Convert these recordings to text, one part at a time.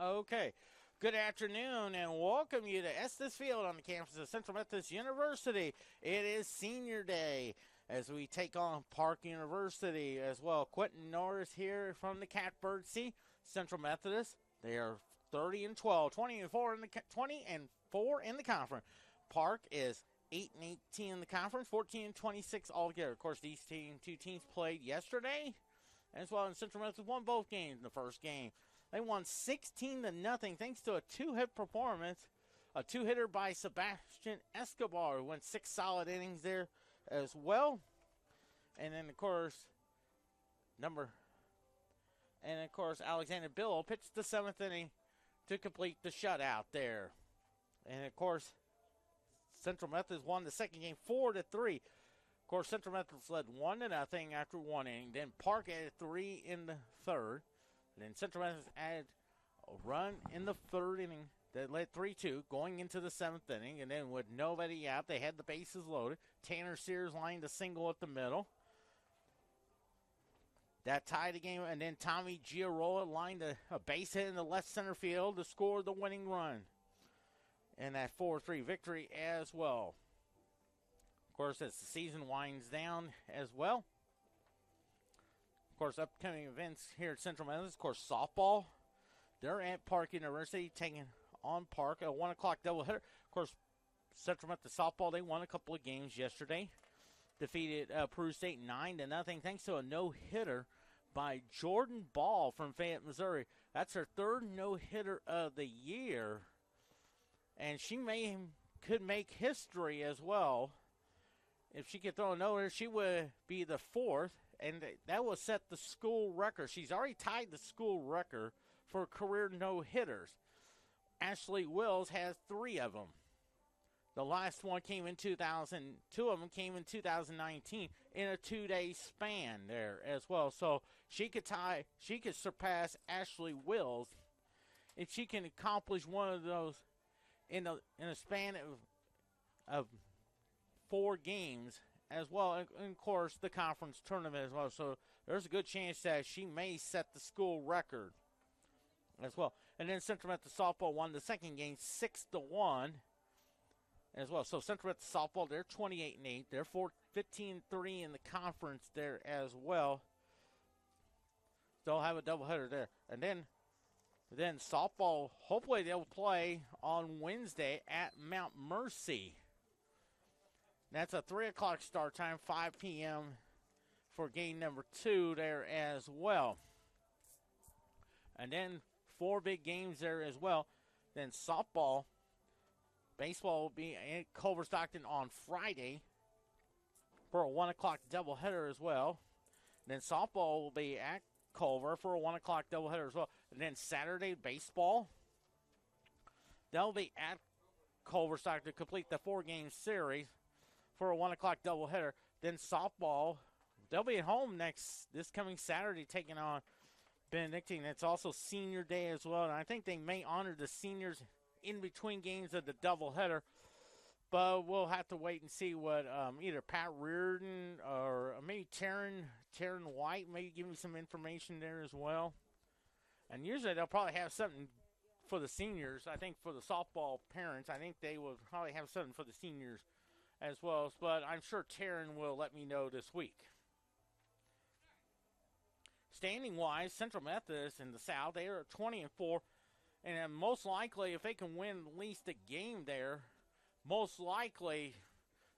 Okay. Good afternoon and welcome you to Estes Field on the campus of Central Methodist University. It is senior day as we take on Park University as well. Quentin Norris here from the Catbird C. Central Methodist. They are 30 and 12, 20 and 4 in the 20 and 4 in the conference. Park is 8 and 18 in the conference, 14 and 26 altogether. Of course, these two teams played yesterday as well, and Central Methodist won both games in the first game. They won 16 to nothing thanks to a two-hit performance, a two-hitter by Sebastian Escobar, who went 6 solid innings there as well. And then, of course, Alexander Bill pitched the 7th inning to complete the shutout there. And, of course, Central Methodist won the second game 4-3. Of course, Central Methodist led 1-0 after one inning. Then Park added 3 in the third. Then Central Methodist added a run in the third inning that led 3-2 going into the 7th inning. And then with nobody out, they had the bases loaded. Tanner Sears lined a single at the middle. That tied the game. And then Tommy Giarola lined a base hit in the left center field to score the winning run. And that 4-3 victory as well. Of course, as the season winds down as well. Of course, upcoming events here at Central Methodist, of course, softball. They're at Park University taking on Park, a 1 o'clock doubleheader. Of course, Central Methodist softball, they won a couple of games yesterday. Defeated Peru State 9-0 thanks to a no-hitter by Jordan Ball from Fayette, Missouri. That's her third no-hitter of the year. And she could make history as well. If she could throw a no-hitter, she would be the fourth. And that will set the school record. She's already tied the school record for career no-hitters. Ashley Wills has 3 of them. The last one came in 2000. 2 of them came in 2019 in a 2-day span there as well. So she could surpass Ashley Wills if she can accomplish one of those in a span of 4 games. As well, and of course, the conference tournament as well. So there's a good chance that she may set the school record as well. And then Central Methodist softball won the second game 6-1 as well. So Central Methodist softball, they're 28-8. They're 15-3 in the conference there as well. They'll have a doubleheader there. And then softball, hopefully they'll play on Wednesday at Mount Mercy. That's a 3 o'clock start time, 5 p.m. for game number 2 there as well. And then 4 big games there as well. Then softball, baseball will be at Culver Stockton on Friday for a 1 o'clock doubleheader as well. And then softball will be at Culver for a 1 o'clock doubleheader as well. And then Saturday, baseball, they'll be at Culver Stockton to complete the 4-game series for a 1 o'clock doubleheader. Then softball, they'll be at home this coming Saturday taking on Benedictine. It's also senior day as well, and I think they may honor the seniors in between games of the doubleheader. But we'll have to wait and see what either Pat Reardon or maybe Taryn White may give me some information there as well. And usually they'll probably have something for the seniors. I think for the softball parents, I think they will probably have something for the seniors as well, but I'm sure Taryn will let me know this week. Standing-wise, Central Methodist in the South, they are 20-4, and most likely, if they can win at least a game there, most likely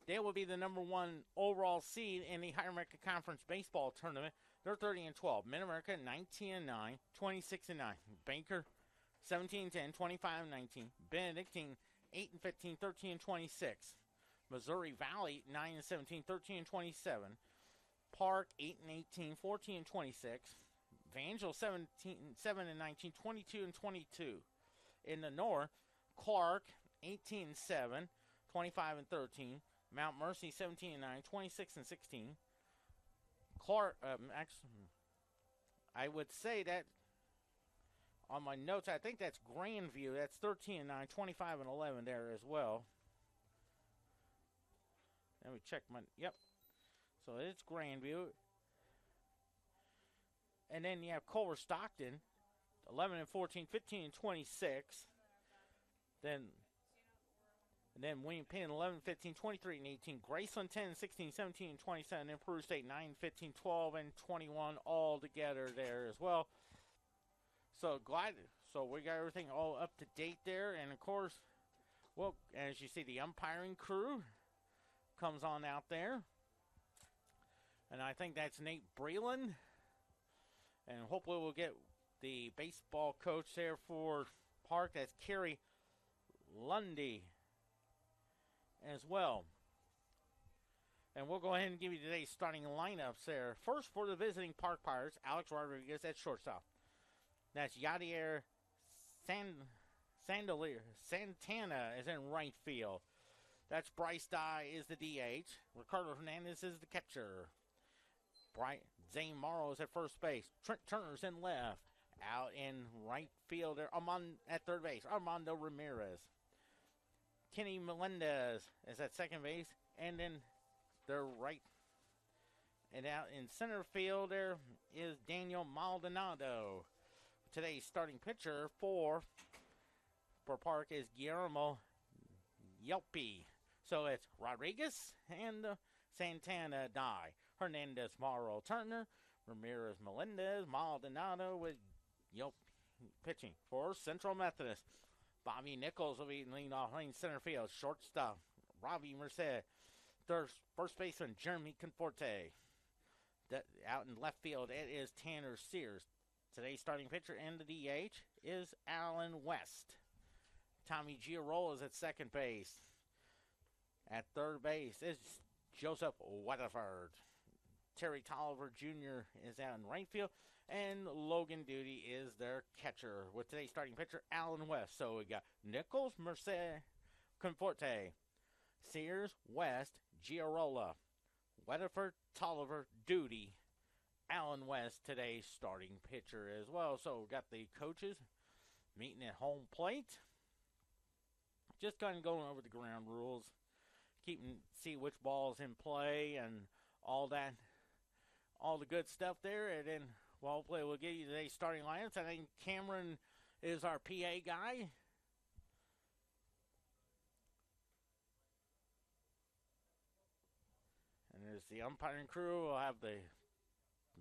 they will be the number 1 overall seed in the Higher America Conference baseball tournament. They're 30-12. Mid-America 19-9, 26-9. Banker 17-10, 25-19. Benedictine 8-15, 13-26. Missouri Valley 9-17, 13-27. Park 8-18, 14-26. Vangel 7-19, 22-22. In the North, Clark 18-7, 25-13. Mount Mercy 17-9, 26-16. Clark, I would say that on my notes, I think that's Grandview. That's 13-9, 25-11 there as well. Let me check my, yep. So it's Grandview. And then you have Culver Stockton, 11 and 14, 15 and 26. Then William Penn 11, 15, 23 and 18. Graceland 10, 16, 17 and 27. And Peru State 9, 15, 12 and 21 all together there as well. So we got everything all up to date there. And of course, well, as you see, the umpiring crew comes on out there. And I think that's Nate Breland. And hopefully we'll get the baseball coach there for Park. That's Kerry Lundy as well. And we'll go ahead and give you today's starting lineups there. First for the visiting Park Pirates, Alex Rodriguez at shortstop. That's Yadier Santana is in right field. That's Bryce Dye is the DH. Ricardo Hernandez is the catcher. Zane Morrow is at first base. Trent Turner's in left. Out in right field there. At third base. Armando Ramirez. Kenny Melendez is at second base. And then they're right. And out in center field there is Daniel Maldonado. Today's starting pitcher for Park is Guillermo Yelpi. So it's Rodriguez and Santana Dye. Hernandez, Morrow, Turner, Ramirez, Melendez, Maldonado with Yelp pitching for Central Methodist. Bobby Nichols will be leading off lane center field. Shortstop, Robbie Merced. First baseman, Jeremy Conforte. Out in left field, it is Tanner Sears. Today's starting pitcher and the DH is Alan West. Tommy Giarola is at second base. At third base is Joseph Weatherford. Terry Tolliver Jr. is out in right field. And Logan Duty is their catcher with today's starting pitcher, Alan West. So we got Nichols, Merced, Conforte, Sears, West, Giarola, Weatherford, Tolliver, Duty, Alan West, today's starting pitcher as well. So we got the coaches meeting at home plate. Just kind of going over the ground rules. See which ball's in play and all that. All the good stuff there. And then, well, hopefully we'll get you today's starting lineups. I think Cameron is our PA guy. And there's the umpiring crew. We'll have the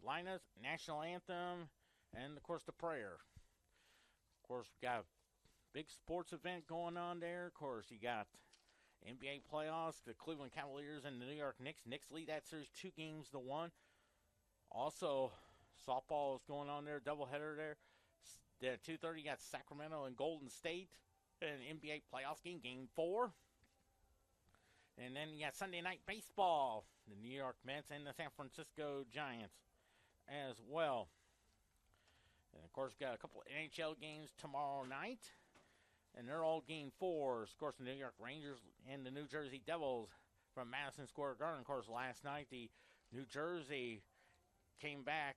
lineups, national anthem, and, of course, the prayer. Of course, we got a big sports event going on there. Of course, you got NBA playoffs, the Cleveland Cavaliers and the New York Knicks. Knicks lead that series 2-1. Also, softball is going on there, doubleheader there. At 2:30, you got Sacramento and Golden State. An NBA playoff game 4. And then you got Sunday night baseball, the New York Mets and the San Francisco Giants as well. And, of course, got a couple of NHL games tomorrow night. And they're all game 4s. Of course, the New York Rangers and the New Jersey Devils from Madison Square Garden. Of course, last night, the New Jersey came back,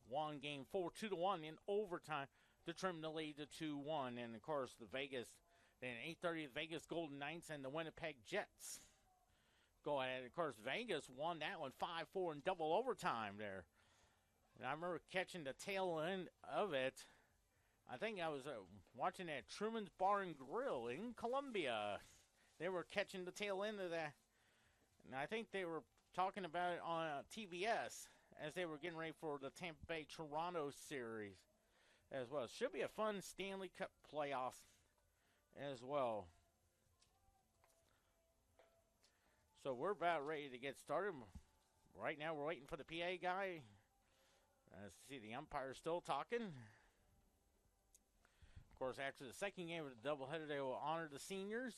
won game 4, 2-1 in overtime to trim the lead to 2-1. And, of course, the 8:30, the Vegas Golden Knights and the Winnipeg Jets go ahead. Of course, Vegas won that one 5-4 in double overtime there. And I remember catching the tail end of it. I think I was watching at Truman's Bar and Grill in Columbia. They were catching the tail end of that. And I think they were talking about it on TBS as they were getting ready for the Tampa Bay Toronto series as well. Should be a fun Stanley Cup playoff as well. So we're about ready to get started. Right now we're waiting for the PA guy. See, the umpire's still talking. Of course, after the second game of the doubleheader, they will honor the seniors.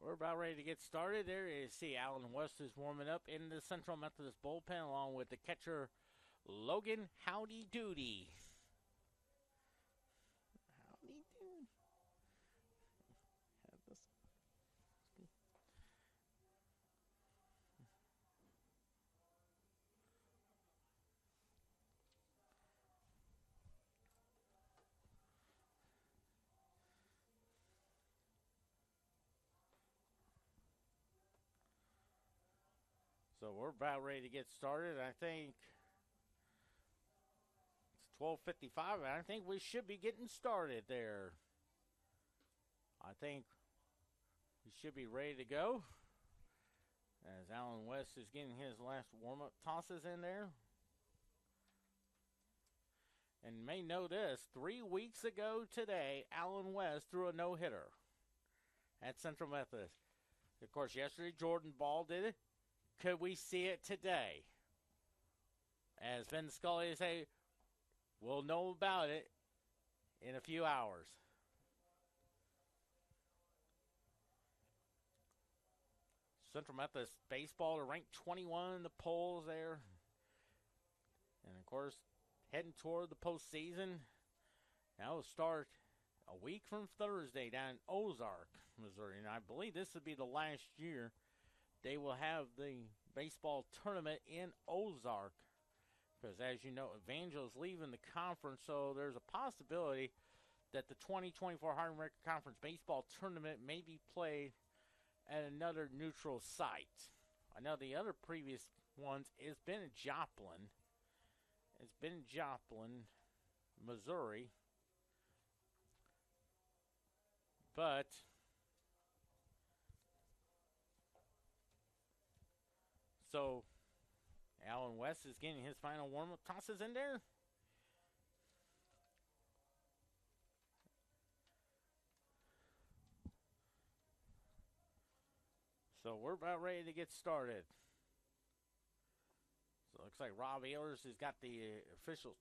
We're about ready to get started. There is Alan West is warming up in the Central Methodist bullpen along with the catcher Logan Howdy Doody. Howdy Doody. So we're about ready to get started. I think it's 12:55, and I think we should be getting started there. I think we should be ready to go. As Alan West is getting his last warm-up tosses in there. And you may know this, 3 weeks ago today, Alan West threw a no-hitter at Central Methodist. Of course, yesterday Jordan Ball did it. Could we see it today? As Vin Scully say, we'll know about it in a few hours. Central Methodist baseball are ranked 21 in the polls there. And, of course, heading toward the postseason. Now will start a week from Thursday down in Ozark, Missouri. And I believe this would be the last year they will have the baseball tournament in Ozark. Because, as you know, Evangel is leaving the conference, so there's a possibility that the 2024 Hard American Conference baseball tournament may be played at another neutral site. I know the other previous ones has been in Joplin. It's been in Joplin, Missouri. But so Alan West is getting his final warm-up tosses in there. So we're about ready to get started. So it looks like Rob Ehlers has got the official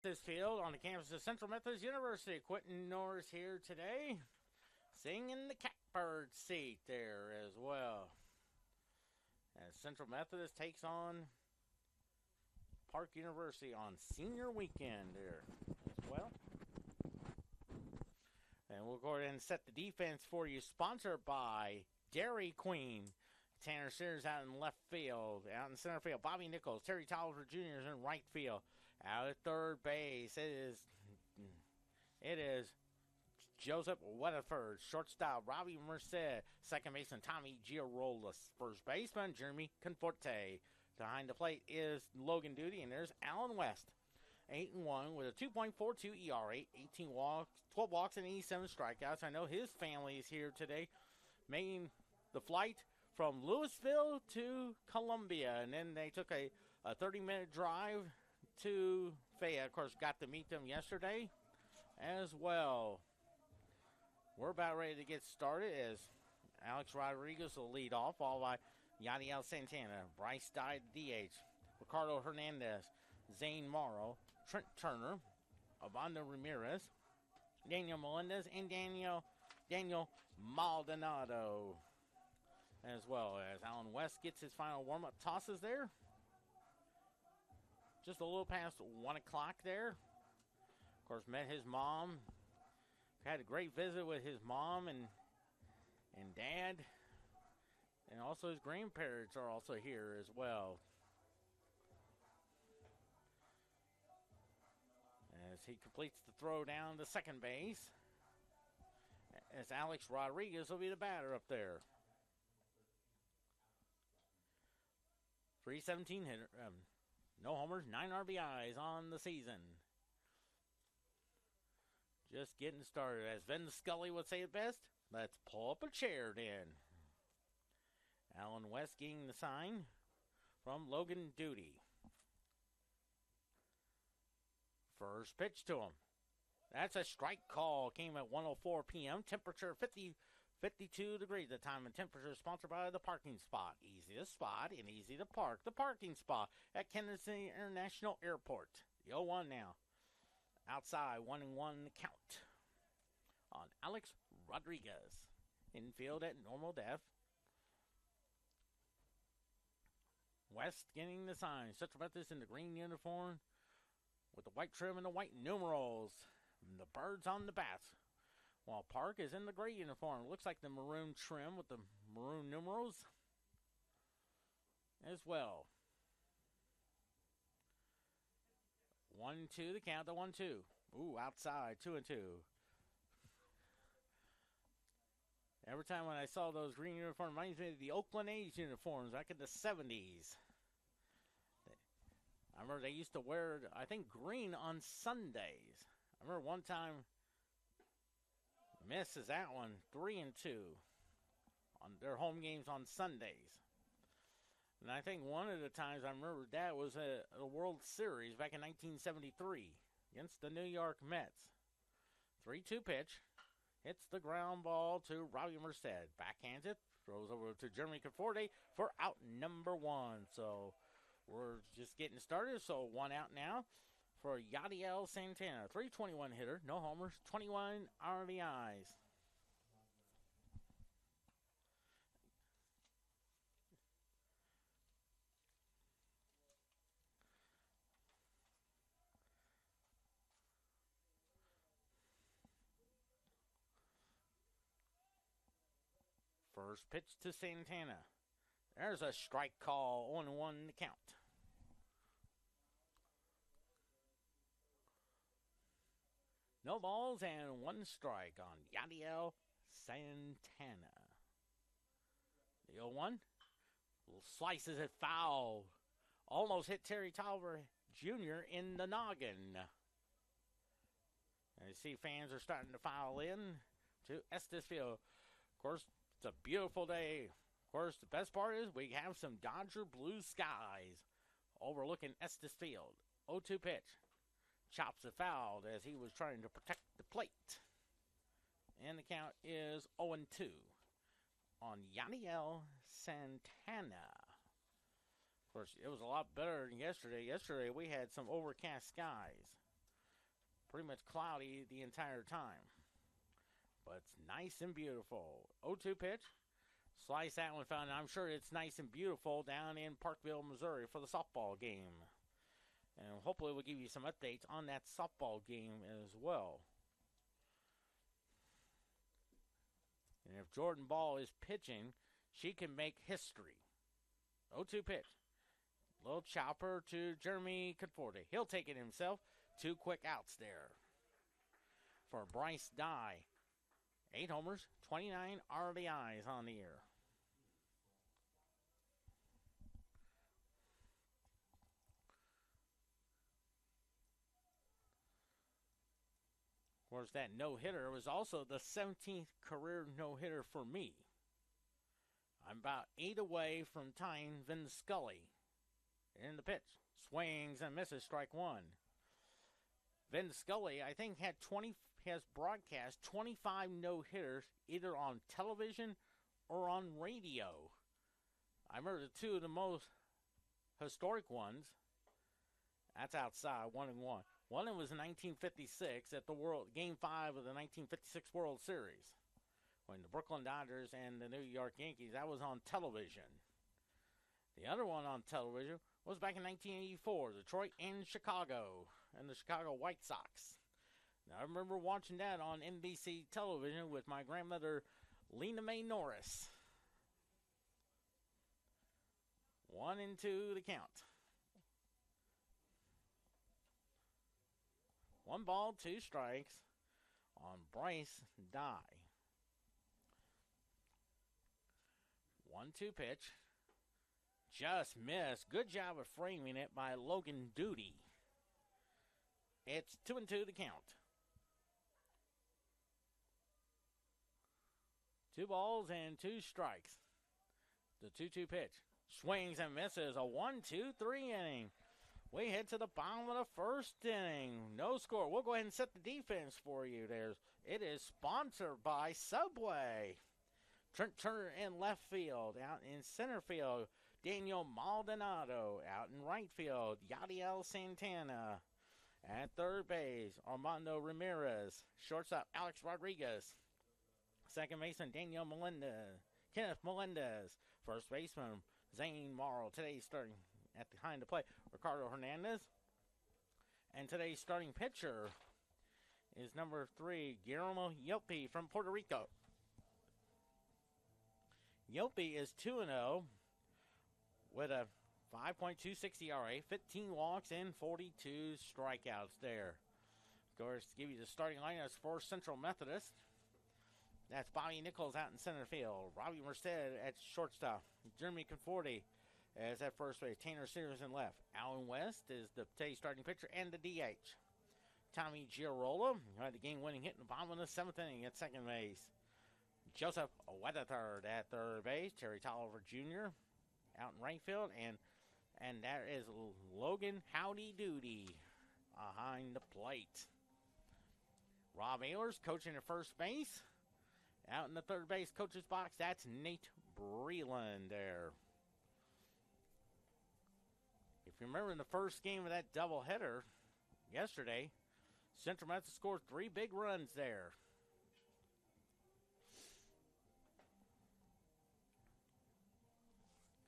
This field on the campus of Central Methodist University. Quentin Norris here today, singing the catbird seat there as well. As Central Methodist takes on Park University on senior weekend there as well. And we'll go ahead and set the defense for you, sponsored by Dairy Queen. Tanner Sears out in left field. Out in center field, Bobby Nichols, Terry Tolliver Jr. is in right field. Out at third base, it is Joseph Weatherford. Shortstop, Robbie Merced. Second baseman, Tommy Giarola. First baseman, Jeremy Conforte. Behind the plate is Logan Duty, and there's Alan West. 8-1 with a 2.42 ERA, 18 walks, 12 walks, and 87 strikeouts. I know his family is here today, making the flight from Louisville to Columbia, and then they took a 30-minute drive to Fayette. Of course, got to meet them yesterday as well. We're about ready to get started as Alex Rodriguez will lead off, followed by Yadiel Santana, Bryce Dye, DH, Ricardo Hernandez, Zane Morrow, Trent Turner, Avando Ramirez, Daniel Melendez, and Daniel Maldonado, as well as Alan West gets his final warm-up tosses there. Just a little past 1 o'clock there. Of course, met his mom. Had a great visit with his mom and dad. And also his grandparents are also here as well. As he completes the throw down to second base, as Alex Rodriguez will be the batter up there. 317 hitter, no homers, 9 RBIs on the season. Just getting started. As Vin Scully would say it best, let's pull up a chair then. Alan West getting the sign from Logan Duty. First pitch to him. That's a strike call. Came at 1:04 p.m. Temperature 52 degrees. The time and temperature sponsored by the parking spot. Easy to spot and easy to park. The parking spot at Kennedy International Airport. The 0-1 now. Outside, 1-1 the count on Alex Rodriguez. Infield at normal depth. West getting the sign. Central Methodist in the green uniform with the white trim and the white numerals. And the birds on the bats. While Park is in the gray uniform. Looks like the maroon trim with the maroon numerals as well. 1-2 the count to 1-2. Ooh, outside, 2-2. Every time when I saw those green uniforms, reminds me of the Oakland A's uniforms back in the 70s. I remember they used to wear, I think, green on Sundays. I remember one time, misses that one, 3-2 on their home games on Sundays. And I think one of the times I remember that was a World Series back in 1973 against the New York Mets. 3-2 pitch. Hits the ground ball to Robbie Merced. Backhands it. Throws over to Jeremy Conforte for out number 1. So we're just getting started. So 1 out now for Yadiel Santana. 321 hitter. No homers. 21 RBIs. First pitch to Santana. There's a strike call, 0-1 the count. No balls and 1 strike on Yadiel Santana. The 0-1 slices it foul. Almost hit Terry Tolliver Jr. in the noggin. And you see fans are starting to file in to Estes Field. Of course, it's a beautiful day. Of course, the best part is we have some Dodger blue skies overlooking Estes Field. 0-2 pitch. Chops it fouled as he was trying to protect the plate. And the count is 0-2 on Yadiel Santana. Of course, it was a lot better than yesterday. Yesterday, we had some overcast skies. Pretty much cloudy the entire time. But it's nice and beautiful. 0-2 pitch. Slice that one found. I'm sure it's nice and beautiful down in Parkville, Missouri for the softball game. And hopefully we'll give you some updates on that softball game as well. And if Jordan Ball is pitching, she can make history. 0-2 pitch. Little chopper to Jeremy Conforti. He'll take it himself. 2 quick outs there for Bryce Dye. 8 homers, 29 RBIs on the year. Of course, that no-hitter was also the 17th career no-hitter for me. I'm about 8 away from tying Vin Scully. In the pitch, swings and misses, strike 1. Vin Scully, I think, has broadcast 25 no-hitters either on television or on radio. I remember the 2 of the most historic ones. That's outside, 1-1. One of them was in 1956 at the Game 5 of the 1956 World Series, when the Brooklyn Dodgers and the New York Yankees, that was on television. The other one on television was back in 1984, Detroit and Chicago, and the Chicago White Sox. Now, I remember watching that on NBC television with my grandmother, Lena Mae Norris. 1-2 the count. 1 ball, 2 strikes on Bryce Dye. 1-2 pitch. Just missed. Good job of framing it by Logan Duty. It's 2-2 the count. 2 balls and 2 strikes. The 2-2 pitch. Swings and misses. A 1-2-3 inning. We head to the bottom of the first inning. No score. We'll go ahead and set the defense for you. It is sponsored by Subway. Trent Turner in left field. Out in center field, Daniel Maldonado. Out in right field, Yadiel Santana. At third base, Armando Ramirez. Shortstop, Alex Rodriguez. Second baseman, Kenneth Melendez. First baseman, Zane Morrow. Today's starting at behind the plate, Ricardo Hernandez. And today's starting pitcher is number 3, Guillermo Yelpi from Puerto Rico. Yelpi is 2-0 with a 5.26 ERA, 15 walks, and 42 strikeouts there. Of course, to give you the starting lineups for Central Methodist, that's Bobby Nichols out in center field, Robbie Merced at shortstop, Jeremy Conforti as at first base, Tanner Sears in left. Alan West is the today's starting pitcher and the DH. Tommy Giarola had the game-winning hit in the bottom of the 7th inning at second base. Joseph Weatherthird at third base. Terry Tolliver Jr. out in right field. And that is Logan Howdy Doody behind the plate. Rob Ehlers coaching at first base. Out in the third base coach's box, that's Nate Breland there. If you remember in the first game of that doubleheader yesterday, Central Methodist scored 3 big runs there.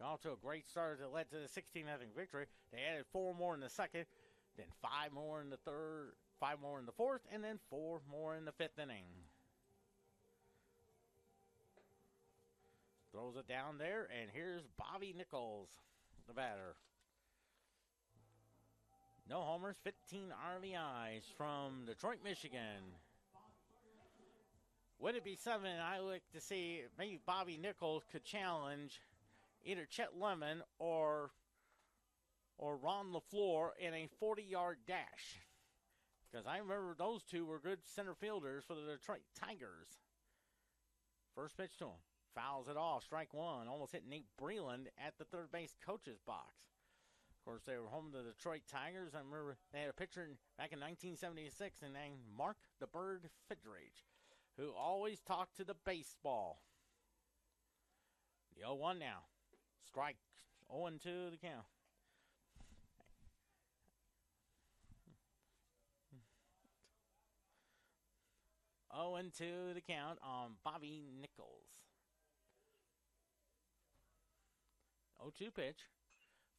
Got off to a great start that led to the 16-0 victory. They added 4 more in the second, then 5 more in the third, 5 more in the fourth, and then 4 more in the 5th inning. Throws it down there, and here's Bobby Nichols, the batter. No homers, 15 RBIs from Detroit, Michigan. Would it be something I like to see if maybe Bobby Nichols could challenge either Chet Lemon or Ron LaFleur in a 40-yard dash? Because I remember those two were good center fielders for the Detroit Tigers. First pitch to him. Fouls it off. Strike 1. Almost hit Nate Breland at the third base coach's box. Of course, they were home to the Detroit Tigers. I remember they had a pitcher back in 1976 named Mark the Bird Fidrich, who always talked to the baseball. The 0-1 now. Strike 0-2 the count. 0-2 the count on Bobby Nichols. 0-2 pitch.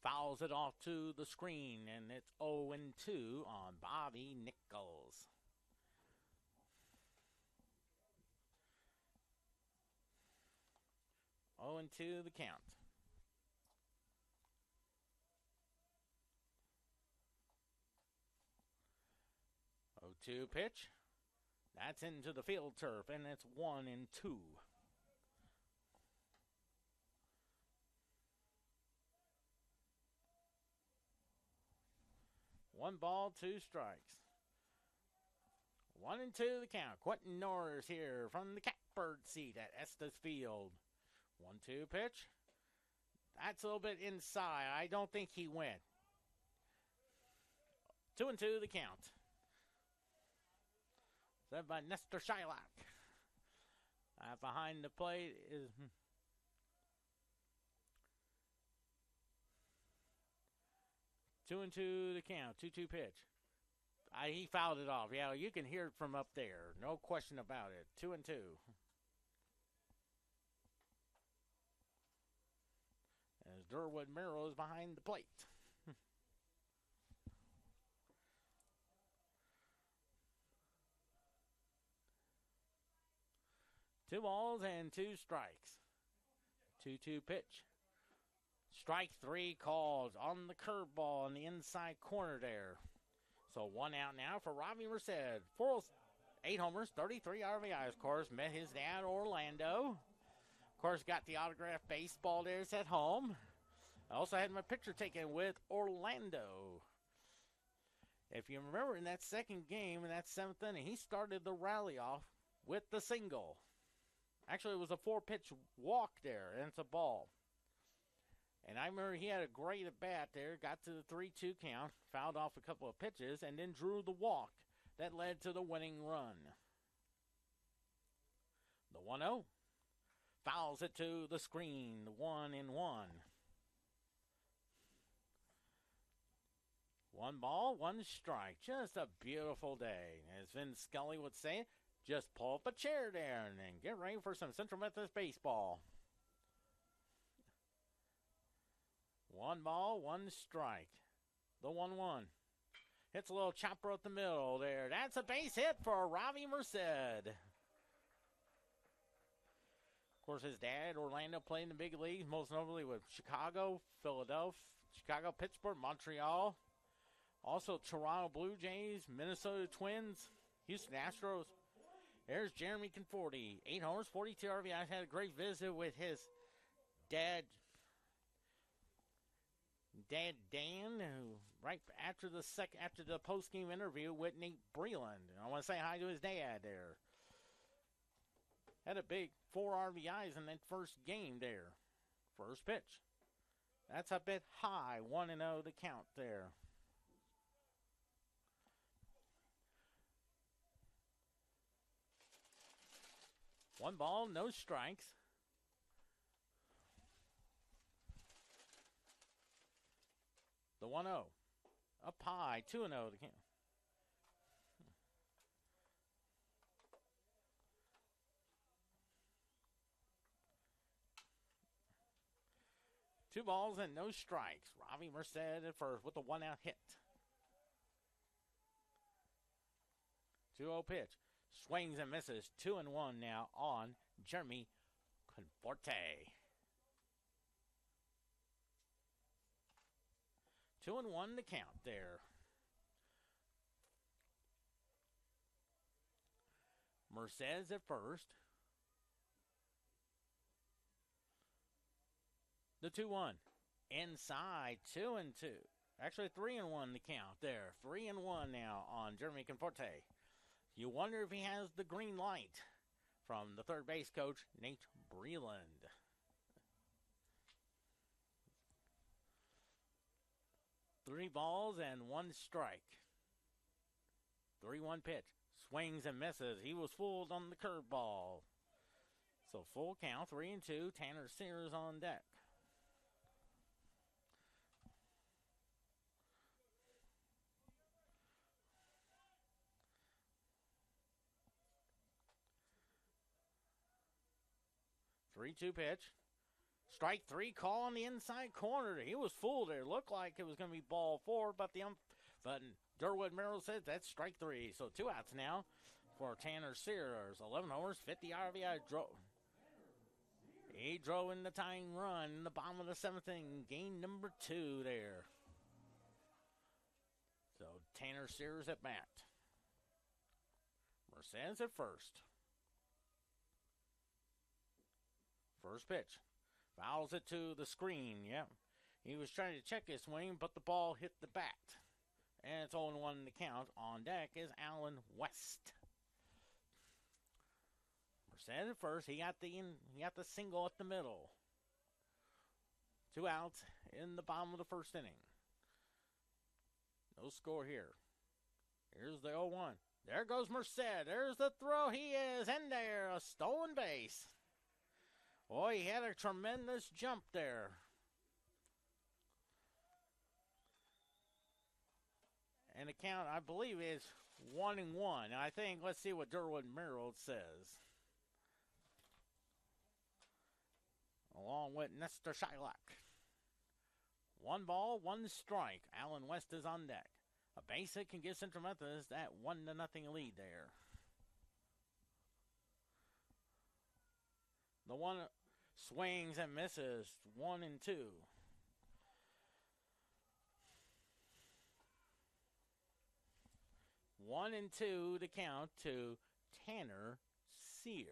Fouls it off to the screen, and it's 0-2 on Bobby Nichols. Oh and 2 the count. 0-2 pitch. That's into the field turf, and it's 1-2. One ball, two strikes. 1-2 the count. Quentin Norris here from the catbird seat at Estes Field. 1-2 pitch. That's a little bit inside. I don't think he went. 2-2 the count. Set by Nestor Shylock. Behind the plate is 2-2 the count. 2-2 pitch. He fouled it off. Yeah, you can hear it from up there. No question about it. 2-2. As Durwood Merrill is behind the plate. Two balls and two strikes. 2-2 pitch. Strike three called on the curveball in the inside corner there. So one out now for Robbie Merced. 8 homers, 33 RBIs, of course. Met his dad, Orlando. Of course, got the autographed baseball there at home. I also had my picture taken with Orlando. If you remember in that second game, in that 7th inning, he started the rally off with the single. Actually, it was a 4-pitch walk there, and it's a ball. And I remember he had a great at-bat there, got to the 3-2 count, fouled off a couple of pitches, and then drew the walk that led to the winning run. The 1-0. Fouls it to the screen, 1-1. One ball, one strike. Just a beautiful day. As Vin Scully would say, just pull up a chair there and get ready for some Central Methodist baseball. One ball, one strike. The 1-1. Hits a little chopper up the middle there. That's a base hit for Robbie Merced. Of course, his dad, Orlando, played in the big leagues, most notably with Chicago, Philadelphia, Chicago, Pittsburgh, Montreal. Also, Toronto Blue Jays, Minnesota Twins, Houston Astros. There's Jeremy Conforti. 8 homers, 42 RBIs. Had a great visit with his dad, Dan, who right after the post-game interview with Nate Breland. I want to say hi to his dad there. Had a big 4 RBIs in that first game there. First pitch. That's a bit high. 1-0 the count there. One ball, no strikes. The 1-0. Up high, 2-0 to count. Two balls and no strikes. Robbie Merced at first with a 1-out hit. 2-0 pitch. Swings and misses. 2-1 now on Jeremy Conforti. 2-1 the count there. Merced's at first. The 2-1. Inside, 2-2. Actually, 3-1 the count there. 3-1 now on Jeremy Conforti. You wonder if he has the green light from the third base coach, Nate Breland. Three balls and one strike. 3-1 pitch. Swings and misses. He was fooled on the curveball. So full count, 3-2. Tanner Sears on deck. 3-2 pitch. Strike three call on the inside corner. He was fooled there. Looked like it was going to be ball four, but but Durwood Merrill said that's strike three. So 2 outs now for Tanner Sears. 11 homers, 50 RBI. He drove in the tying run in the bottom of the 7th inning. Game number 2 there. So Tanner Sears at bat. Mercedes at first. First pitch. Fouls it to the screen. Yep. He was trying to check his swing, but the ball hit the bat. And it's 0-1 in the count. On deck is Alan West. Mercedes at first. He got the single at the middle. 2 outs in the bottom of the 1st inning. No score here. Here's the 0-1. There goes Merced. There's the throw. He is in there. A stolen base. Boy, he had a tremendous jump there. And the count, I believe, is 1-1. I think, let's see what Durwood Merrill says. Along with Nestor Shylock. 1 ball, 1 strike. Alan West is on deck. A base hit can give Central Methodist that 1-0 lead there. The one swings and misses. 1-2. 1-2 to count to Tanner Sears.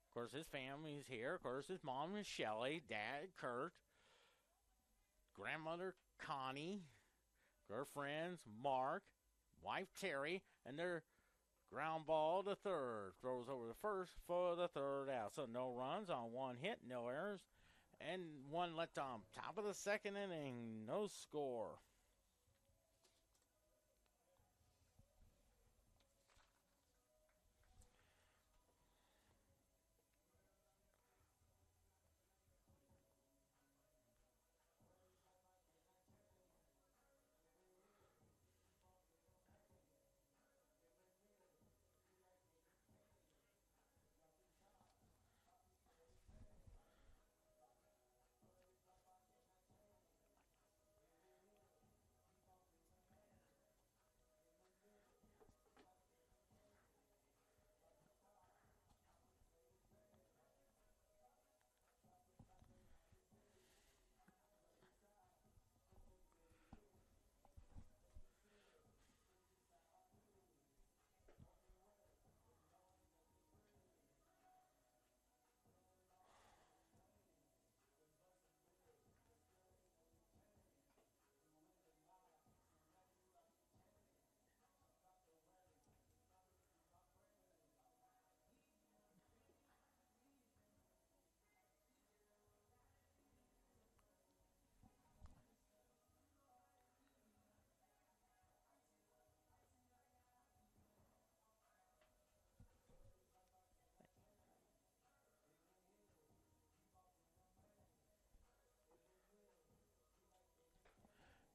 Of course, his family is here. Of course, his mom is Shelley, dad Kurt, grandmother Connie, girlfriends Mark, wife Terry, and their ground ball to third. Throws over the first for the 3rd out. So no runs on 1 hit, no errors, and 1 let down. Top of the 2nd inning, no score.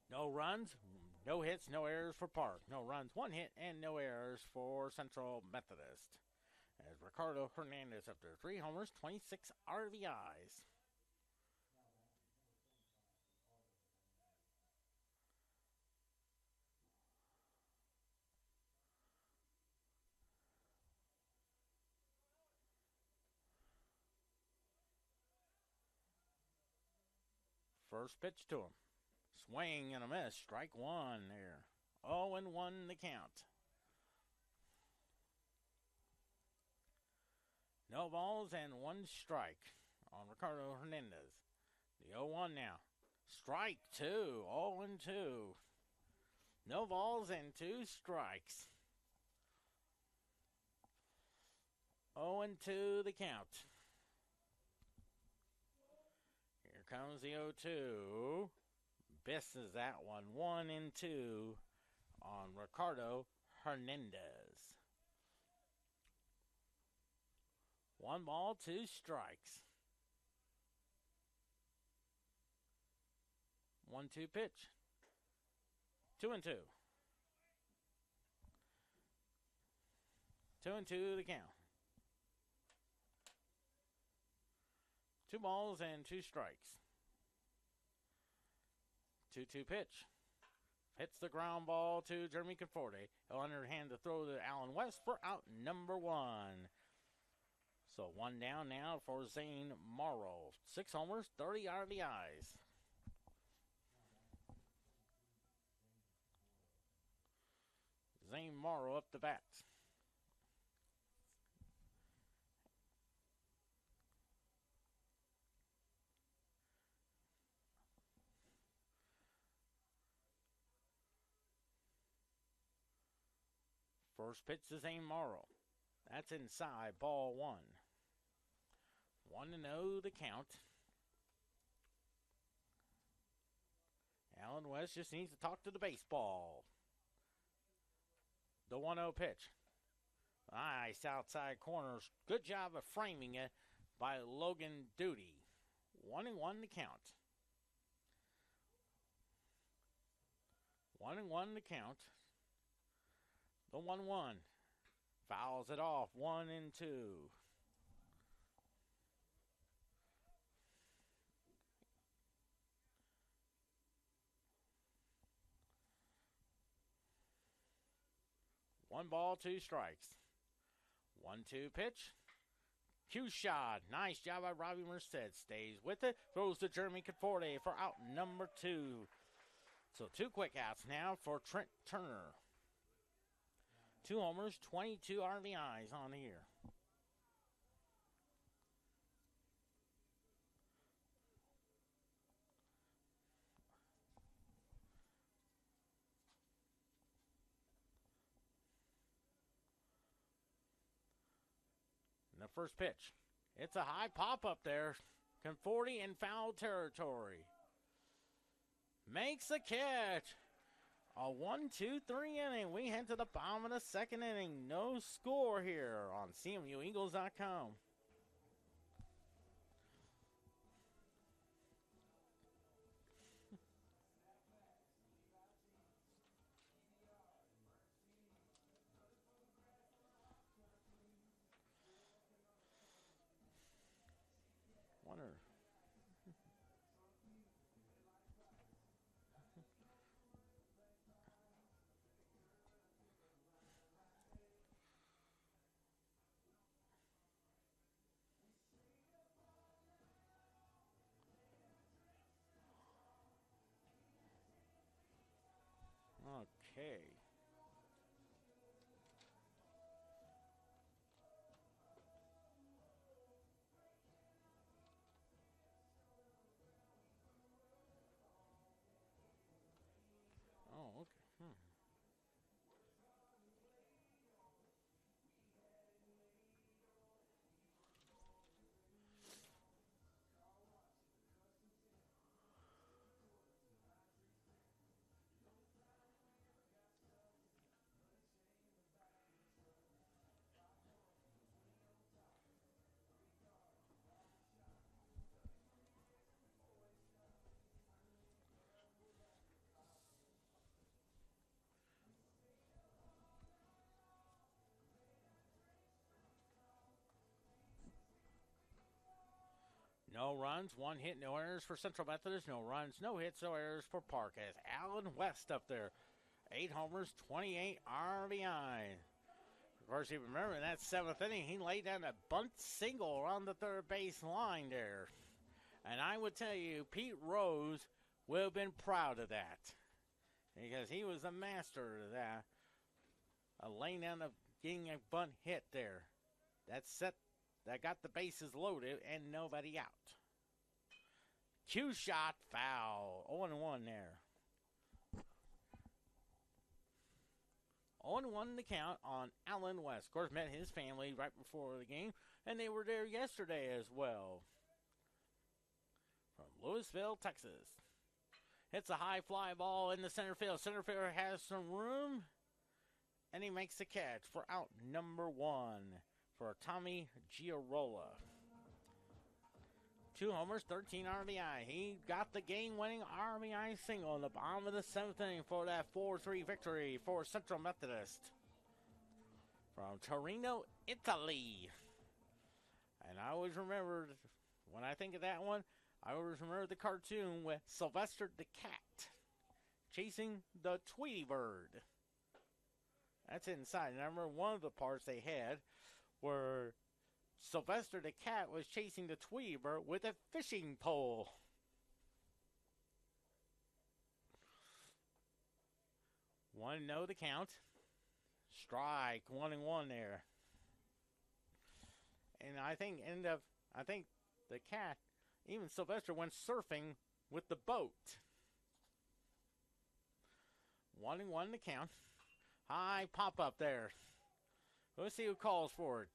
No runs, no hits, no errors for Park. No runs, 1 hit, and no errors for Central Methodist. As Ricardo Hernandez after 3 homers, 26 RBIs. First pitch to him. Swing and a miss. Strike 1 there. 0-1 the count. No balls and 1 strike on Ricardo Hernandez. The 0-1 now. Strike 2. 0-2. No balls and 2 strikes. 0-2 the count. Here comes the 0-2. Misses that one. 1-2 on Ricardo Hernandez. 1 ball, 2 strikes. 1-2 pitch. 2-2. 2-2 the count. Two balls and two strikes. 2-2 pitch. Hits the ground ball to Jeremy Conforte. He'll underhand the throw to Allen West for out number 1. So 1 down now for Zane Morrow. 6 homers, 30 RBIs. Zane Morrow up the bat. First pitch to Zane Morrow. That's inside, ball 1. 1-0 the count. Allen West just needs to talk to the baseball. The 1-0 pitch. Nice outside corners. Good job of framing it by Logan Duty. 1-1 the count. 1-1 the count. The 1-1. Fouls it off. 1-2. One ball, 2 strikes. 1-2 pitch. Cue shot. Nice job by Robbie Merced. Stays with it. Throws to Jeremy Conforte for out number 2. So 2 quick outs now for Trent Turner. 2 homers, 22 RBIs on the year. And the first pitch. It's a high pop up there. Conforti in foul territory. Makes the catch. A 1-2-3 inning. We head to the bottom of the second inning. No score here on CMUEagles.com. Wonder. Okay. Oh, okay. No runs, 1 hit, no errors for Central Methodist. No runs, no hits, no errors for Park. As Allen West up there. 8 homers, 28 RBI. Of course, you remember in that 7th inning, he laid down a bunt single around the third base line there. And I would tell you, Pete Rose would have been proud of that. Because he was a master of that. Laying down, getting a bunt hit there. That got the bases loaded and nobody out. Cue shot, foul. 0-1 there. 0-1 the count on Allen West. Of course, met his family right before the game, and they were there yesterday as well. From Louisville, Texas. Hits a high fly ball in the center field. Center fielder has some room, and he makes the catch for out number 1 for Tommy Giarola. 2 homers, 13 RBI. He got the game-winning RBI single in the bottom of the 7th inning for that 4-3 victory for Central Methodist. From Torino, Italy. And I always remember When I think of that one, I always remember the cartoon with Sylvester the cat chasing the Tweety bird. That's inside. And I remember one of the parts they had where Sylvester the cat was chasing the Tweety bird with a fishing pole. 1-0 the count. Strike, 1-1 there. And I think the cat, even Sylvester, went surfing with the boat. 1-1 the count. High pop up there. Let's see who calls for it.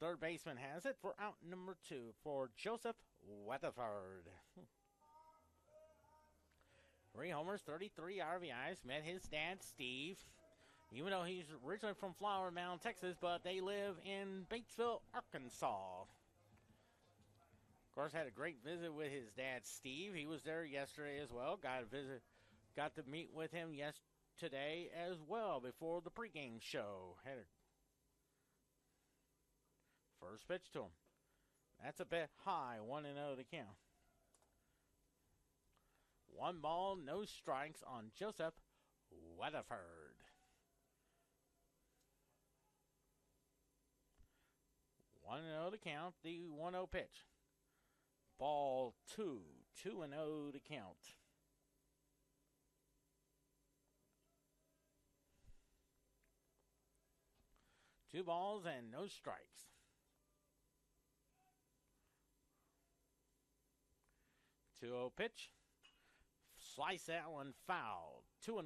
Third baseman has it for out number 2 for Joseph Weatherford. 3 homers, 33 RBIs. Met his dad, Steve. Even though he's originally from Flower Mound, Texas, but they live in Batesville, Arkansas. Of course, had a great visit with his dad, Steve. He was there yesterday as well. Got to meet with him yesterday as well before the pregame show. Had a first pitch to him. That's a bit high, 1-0 to count. 1 ball, no strikes on Joseph Weatherford. 1-0 to count, the 1-0 pitch. Ball 2, 2-0 to count. 2 balls and no strikes. 2-0 pitch. Slice that one foul. 2-1.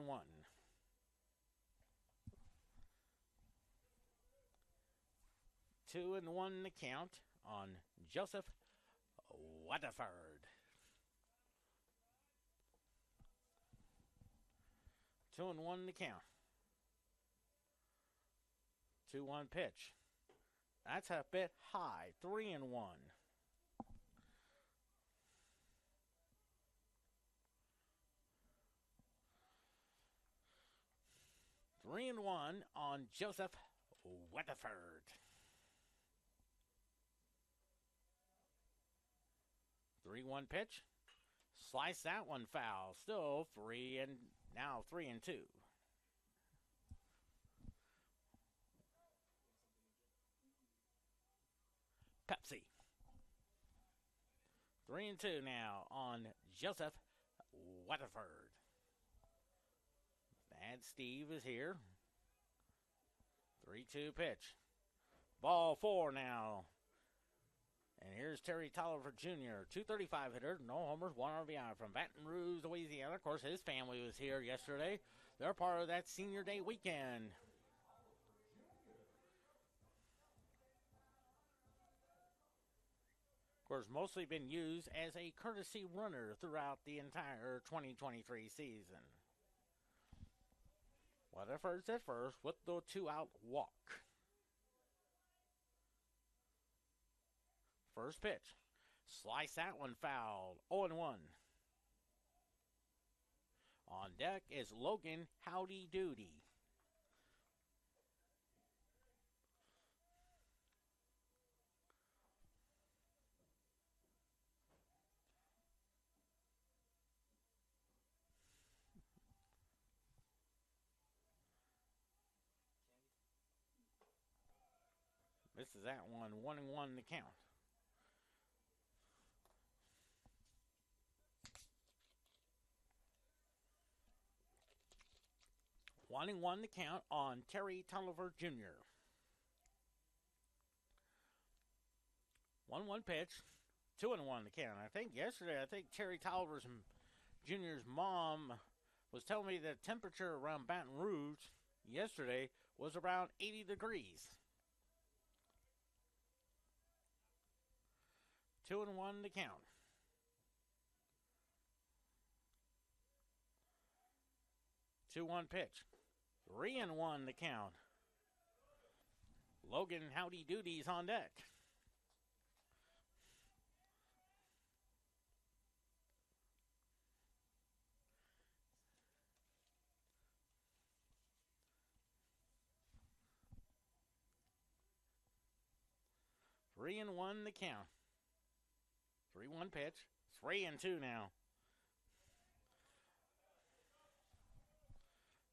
2-1 the count on Joseph Weatherford. 2-1 the count. 2-1 pitch. That's a bit high. 3-1. 3-1 on Joseph Weatherford. 3-1 pitch. Slice that one foul. Still 3-2. Pepsi. 3-2 now on Joseph Weatherford. Dad Steve is here. 3-2 pitch. Ball 4 now. And here's Terry Tolliver Jr., 235 hitter, no homers, 1 RBI from Baton Rouge, Louisiana. Of course, his family was here yesterday. They're part of that Senior Day weekend. Of course, mostly been used as a courtesy runner throughout the entire 2023 season. Weatherford's at first with the 2-out walk. First pitch. Slice that one foul. 0-1. On deck is Logan Howdy Doody. Misses that one. 1-1 to count. 1-1 to count on Terry Tolliver Jr. 1-1 pitch. 2-1 to count. I think Terry Tolliver Jr.'s mom was telling me the temperature around Baton Rouge yesterday was around 80 degrees. 2-1 to count. 2-1 pitch. 3-1 to count. Logan Howdy Doody's on deck. 3-1 the count. 3-1 pitch. 3-2 now.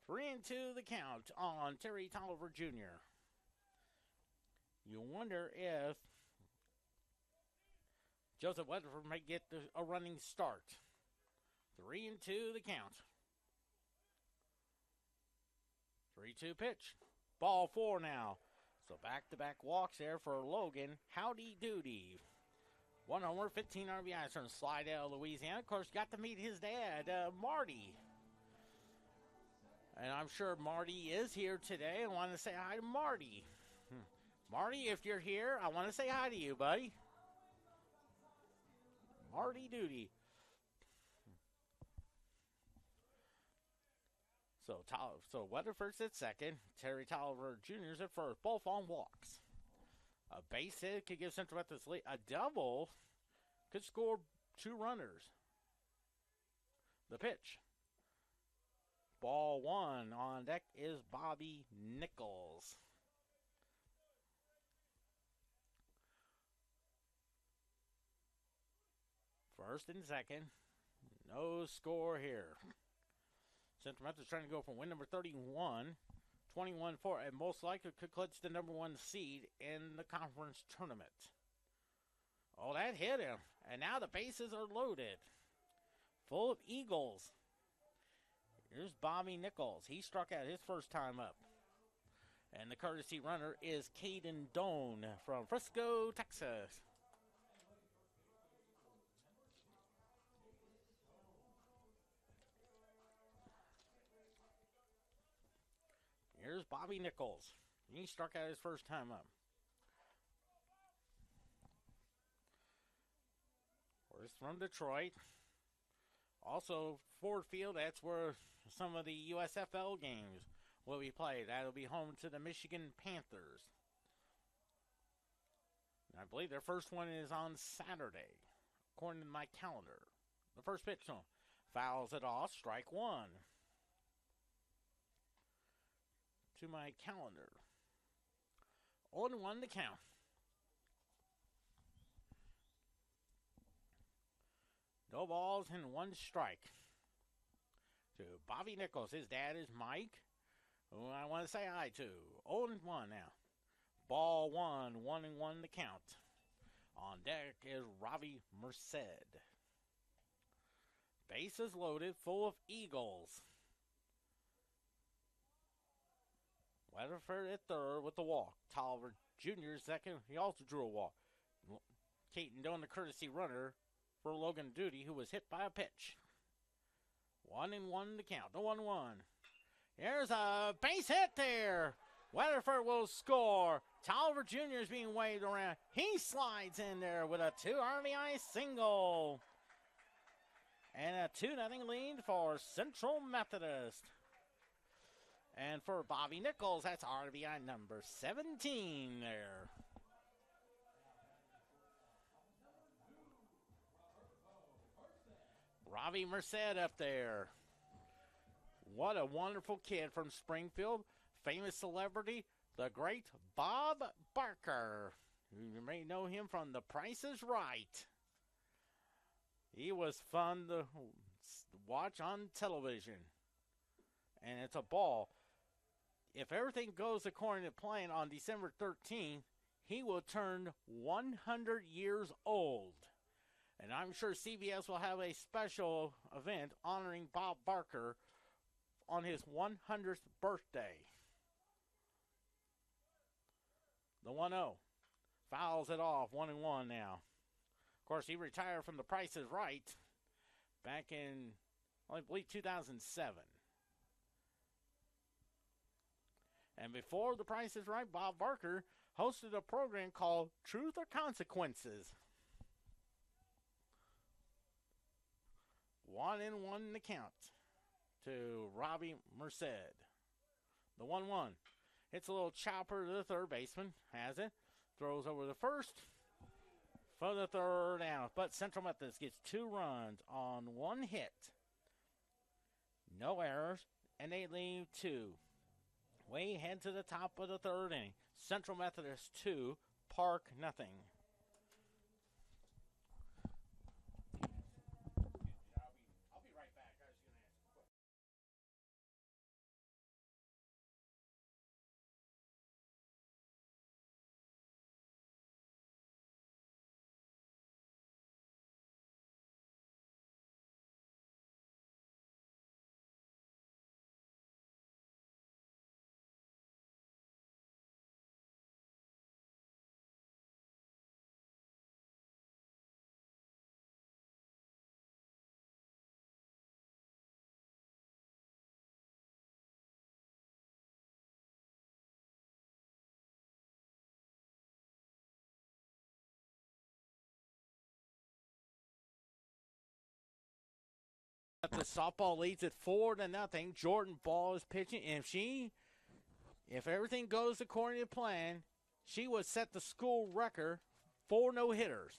3-2 the count on Terry Tolliver Jr. You wonder if Joseph Weatherford might get a running start. 3-2 the count. 3-2 pitch. Ball 4 now. So back-to-back walks there for Logan. Howdy doody. 1 homer, 15 RBIs from Slidell, Louisiana. Of course, got to meet his dad, Marty. And I'm sure Marty is here today. I want to say hi to Marty. Marty, if you're here, I want to say hi to you, buddy. Marty Doody. So Weatherford's at second. Terry Tolliver Jr.'s at first. Both on walks. A base hit could give Central Methodist lead. A double could score 2 runners. The pitch. Ball 1. On deck is Bobby Nichols. First and second. No score here. Central Methodist trying to go for win number 31. 21-4, and most likely could clutch the number 1 seed in the conference tournament. Oh, that hit him. And now the bases are loaded. Full of Eagles. Here's Bobby Nichols. He struck out his first time up. And the courtesy runner is Caden Doan from Frisco, Texas. Here's Bobby Nichols. He struck out his first time up. He's from Detroit. Also, Ford Field, that's where some of the USFL games will be played. That'll be home to the Michigan Panthers. And I believe their first one is on Saturday, according to my calendar. The first pitch fouls it off, strike 1. To my calendar. 0-1 to count. No balls and 1 strike. To Bobby Nichols. His dad is Mike, who I want to say hi to. 0-1 now. Ball 1, 1-1 to count. On deck is Robbie Merced. Bases loaded, full of Eagles. Weatherford at third with the walk. Tolliver Jr. second. He also drew a walk. Caton doing the courtesy runner for Logan Doody, who was hit by a pitch. 1-1 to count. The 1-1. There's a base hit there. Weatherford will score. Tolliver Jr. is being waved around. He slides in there with a 2 RBI single. And a 2-0 lead for Central Methodist. And for Bobby Nichols, that's RBI number 17 there. Robbie Merced up there. What a wonderful kid from Springfield. Famous celebrity, the great Bob Barker. You may know him from The Price is Right. He was fun to watch on television. And it's a ball. If everything goes according to plan, on December 13th, he will turn 100 years old. And I'm sure CBS will have a special event honoring Bob Barker on his 100th birthday. The 1-0. Fouls it off, 1-1 now. Of course, he retired from The Price is Right back in, I believe, 2007. And before The Price is Right, Bob Barker hosted a program called Truth or Consequences. 1-1 to count to Robbie Merced. The 1-1. Hits a little chopper to the third baseman. Has it. Throws over the first for the third out. But Central Methodist gets 2 runs on 1 hit. No errors. And they leave 2. We head to the top of the third inning. Central Methodist 2, Park nothing. The softball leads it 4-0. Jordan Ball is pitching. And if everything goes according to plan, she would set the school record for no-hitters.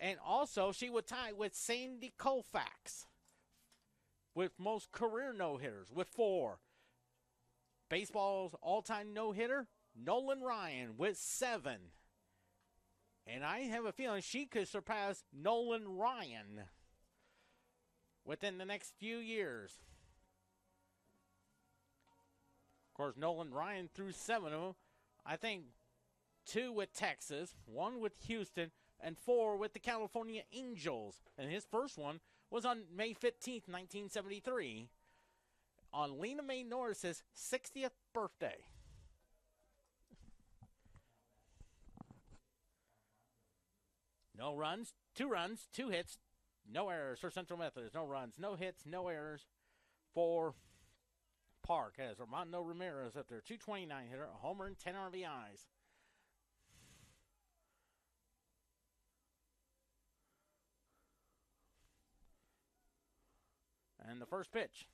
And also, she would tie with Sandy Koufax with most career no-hitters with 4. Baseball's all-time no-hitter, Nolan Ryan with 7. And I have a feeling she could surpass Nolan Ryan within the next few years. Of course, Nolan Ryan threw 7 of them. I think 2 with Texas, 1 with Houston, and 4 with the California Angels. And his first one was on May 15th, 1973, on Lena Mae Norris's 60th birthday. No runs, 2 hits, no errors for Central Methodist. No runs, no hits, no errors for Park. As Armando Ramirez up there, 229 hitter, a homer and 10 RBIs. And the first pitch,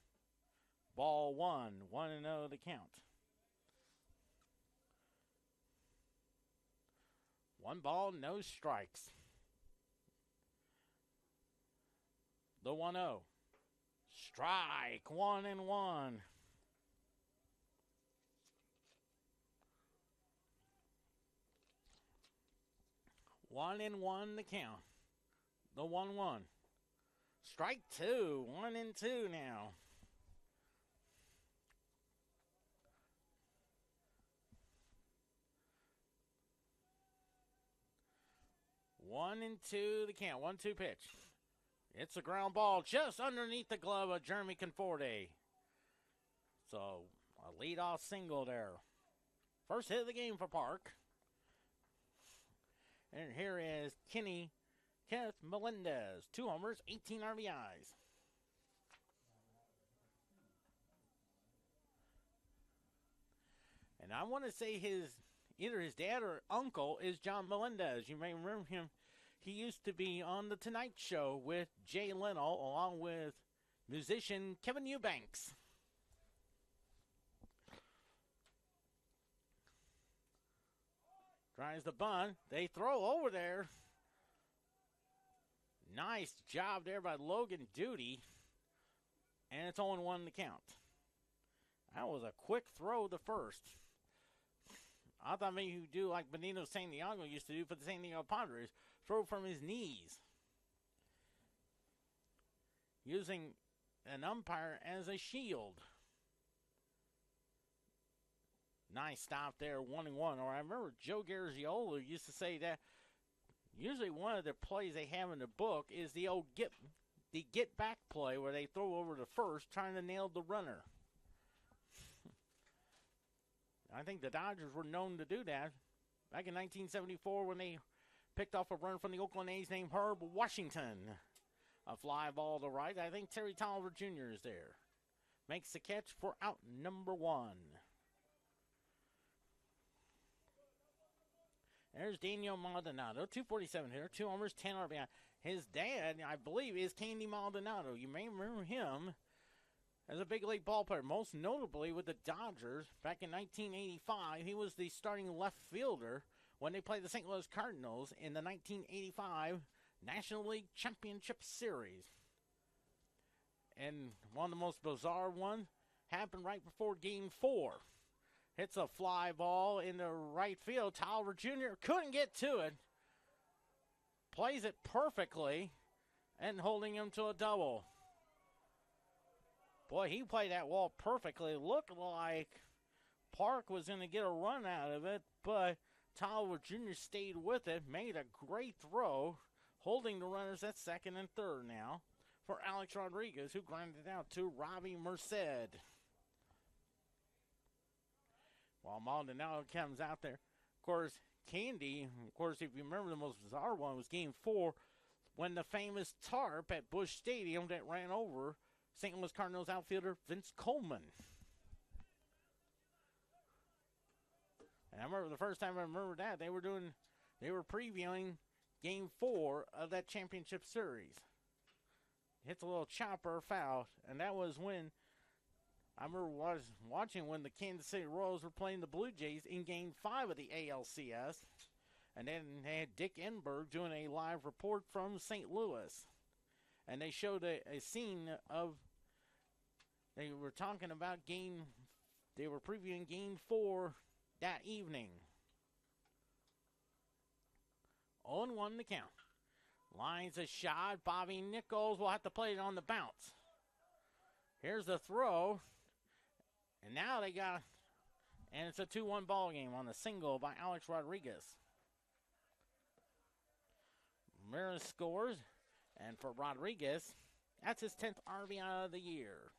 ball 1-0 the count. 1 ball, no strikes. The 1-0. Strike, 1-1. 1-1 the count. The 1-1. Strike 2, 1-2 now. One and two the count. 1-2 pitch. It's a ground ball just underneath the glove of Jeremy Conforte. So a leadoff single there. First hit of the game for Park. And here is Kenneth Melendez. 2 homers, 18 RBIs. And I want to say either his dad or uncle is John Melendez. You may remember him. He used to be on The Tonight Show with Jay Leno along with musician Kevin Eubanks. Tries the bunt. They throw over there. Nice job there by Logan Duty. And it's 0-1 the count. That was a quick throw the first. I thought maybe he would do like Benito San Diego used to do for the San Diego Padres. Throw from his knees. Using an umpire as a shield. Nice stop there, 1-1. Or I remember Joe Garagiola used to say that usually one of the plays they have in the book is the old get back play where they throw over to first trying to nail the runner. I think the Dodgers were known to do that back in 1974 when they picked off a run from the Oakland A's named Herb Washington. A fly ball to right. I think Terry Tolliver Jr. is there. Makes the catch for out number 1. There's Daniel Maldonado, 247 hitter, 2 homers, 10 RBI. His dad, I believe, is Candy Maldonado. You may remember him as a big league ball player, most notably with the Dodgers back in 1985. He was the starting left fielder when they played the St. Louis Cardinals in the 1985 National League Championship Series. And one of the most bizarre ones happened right before Game 4. Hits a fly ball in the right field. Tolliver Jr. couldn't get to it. Plays it perfectly and holding him to a double. Boy, he played that wall perfectly. Looked like Park was going to get a run out of it, but Tolliver Jr. stayed with it, made a great throw, holding the runners at second and third now for Alex Rodriguez, who grounded out to Robbie Merced. While Maldonado comes out there. Of course, Candy, if you remember, the most bizarre one was Game 4 when the famous tarp at Busch Stadium that ran over St. Louis Cardinals outfielder Vince Coleman. And I remember the first time I remember that, they were previewing Game 4 of that championship series. hits a little chopper foul, and that was when I remember was watching when the Kansas City Royals were playing the Blue Jays in Game 5 of the ALCS. And then they had Dick Enberg doing a live report from St. Louis. And they showed a scene of, they were talking about they were previewing Game 4 that evening. 0-1 the count. Lines a shot. Bobby Nichols will have to play it on the bounce. Here's the throw. And now they got, and it's a 2-1 ball game on the single by Alex Rodriguez. Ramirez scores, and for Rodriguez, that's his 10th RBI of the year.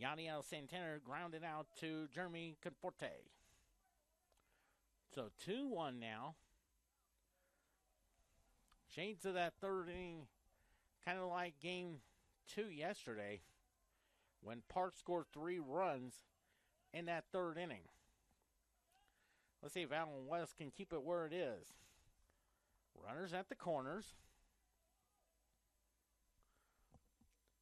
Yadiel Santana grounded out to Jeremy Conforte. So 2-1 now. Shades of that third inning, kind of like Game 2 yesterday, when Park scored 3 runs in that third inning. Let's see if Allen West can keep it where it is. Runners at the corners.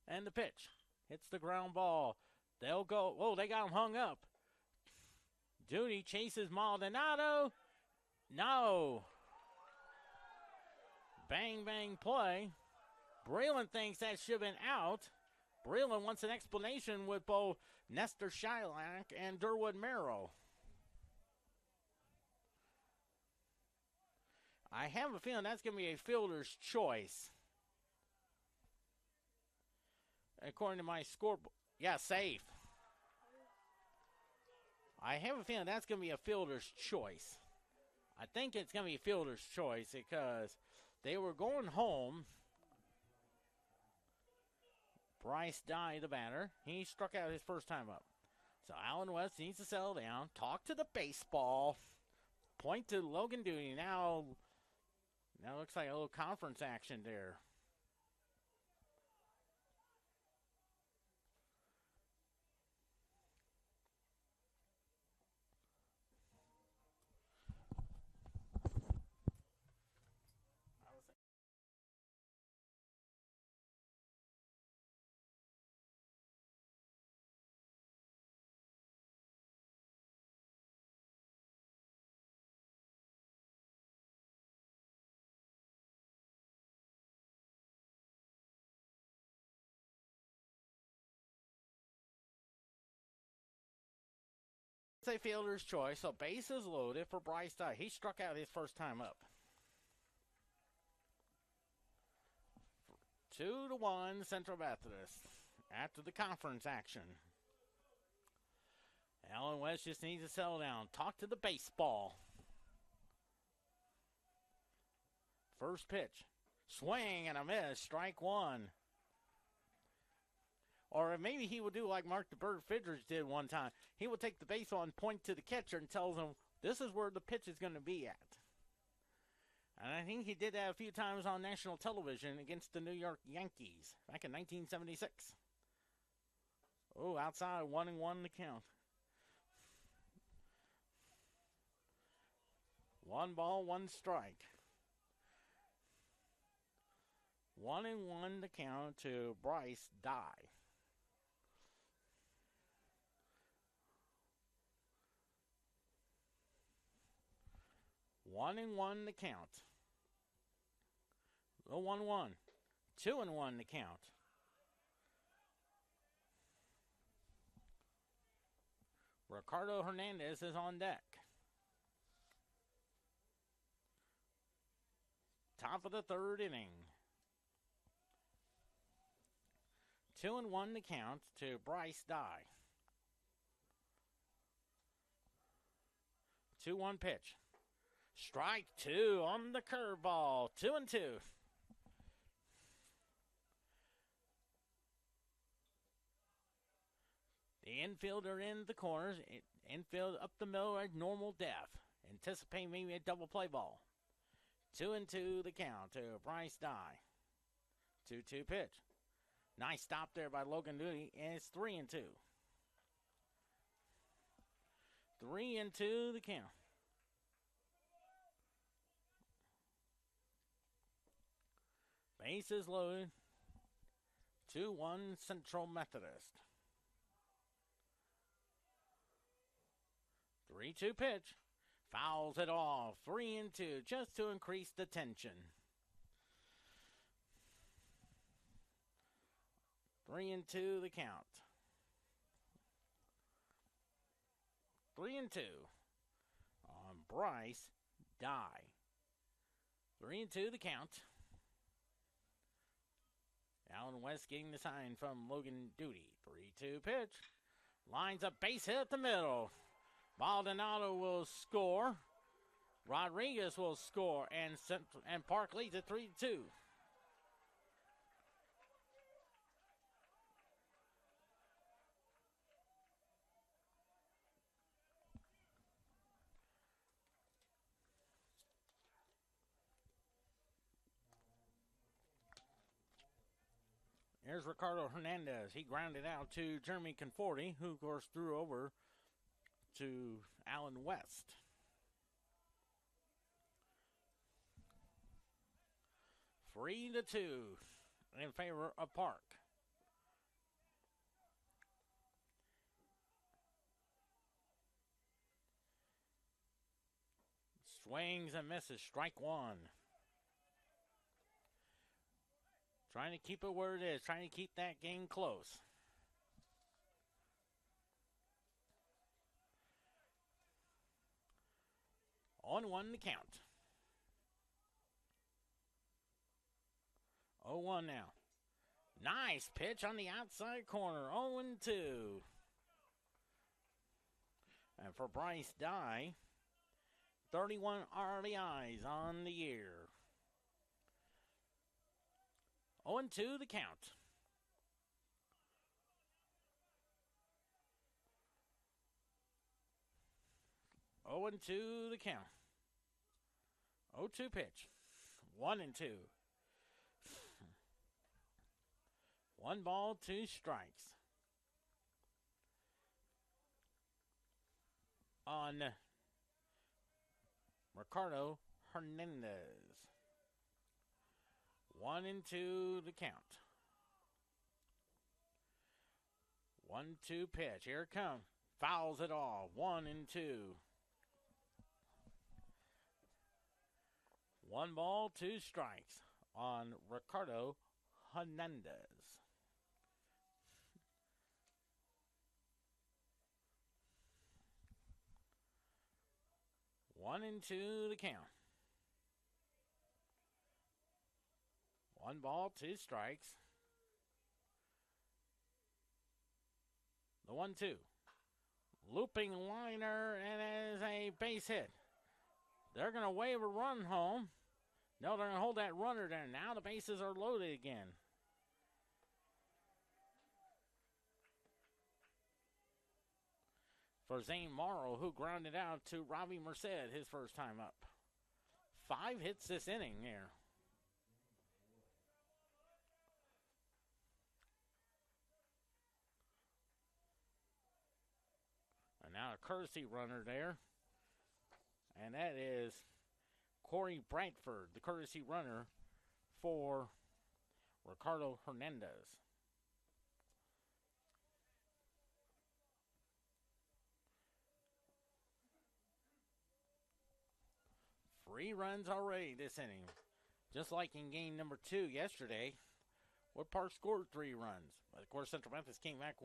And the pitch. Hits the ground ball. They'll go. Oh, they got him hung up. Duty chases Maldonado. No. Bang, bang play. Breland thinks that should have been out. Breland wants an explanation with both Nestor Shylock and Durwood Merrill. I have a feeling that's going to be a fielder's choice. According to my scoreboard. Yeah, safe. I have a feeling that's going to be a fielder's choice. I think it's going to be a fielder's choice because they were going home. Bryce Dye, the batter. He struck out his first time up. So Allen West needs to settle down. Talk to the baseball. Point to Logan Duty. Now looks like a little conference action there. It's a fielder's choice, so base is loaded for Bryce Dye. He struck out his first time up. 2-1 Central Methodist after the conference action. Allen West just needs to settle down. Talk to the baseball. First pitch. Swing and a miss. Strike one. Or maybe he would do like Mark the Bird Fidrich did one time. He would take the base on, point to the catcher, and tells him, this is where the pitch is going to be at. And I think he did that a few times on national television against the New York Yankees back in 1976. Oh, outside, 1-1 to count. 1 ball, 1 strike. 1-1 to count to Bryce Dye. One and one to count. The 1-1. 2-1 to count. Ricardo Hernandez is on deck. Top of the third inning. 2-1 to count to Bryce Dye. 2-1 pitch. Strike two on the curveball. 2-2. The infielder in the corners. Infield up the middle at normal depth. Anticipate maybe a double play ball. 2-2 the count to Bryce Dye. 2-2 pitch. Nice stop there by Logan Duty, and it's 3-2. 3-2 the count. Bases loaded. 2-1 Central Methodist. 3-2 pitch. Fouls it off. 3-2 just to increase the tension. 3-2 the count. 3-2 on Bryce Dye. 3-2 the count. Alan West getting the sign from Logan Duty. 3-2 pitch. Lines a base hit at the middle. Maldonado will score. Rodriguez will score. And Park leads at 3-2. Here's Ricardo Hernandez. He grounded out to Jeremy Conforti, who, of course, threw over to Alan West. 3-2 in favor of Park. Swings and misses. Strike one. Trying to keep it where it is. Trying to keep that game close. On 1 to count. 0-1 now. Nice pitch on the outside corner. 0-2. And for Bryce Dye, 31 RBIs on the year. 0-2 the count. Oh and 2 the count. 0-2 pitch. 1-2. 1 ball, 2 strikes. On Ricardo Hernandez. 1-2 the count. 1-2 pitch. Here it comes. Fouls it all. 1-2. 1 ball, 2 strikes on Ricardo Hernandez. One and two the count. 1 ball, 2 strikes. The 1-2. Looping liner, and it is a base hit. They're going to wave a run home. No, they're going to hold that runner there. Now the bases are loaded again. For Zane Morrow, who grounded out to Robbie Merced his first time up. 5 hits this inning here. And now a courtesy runner there. And that is Corey Bradford, the courtesy runner for Ricardo Hernandez. Three runs already this inning. Just like in game number 2 yesterday, Wood Park scored 3 runs. But of course, Central Memphis came back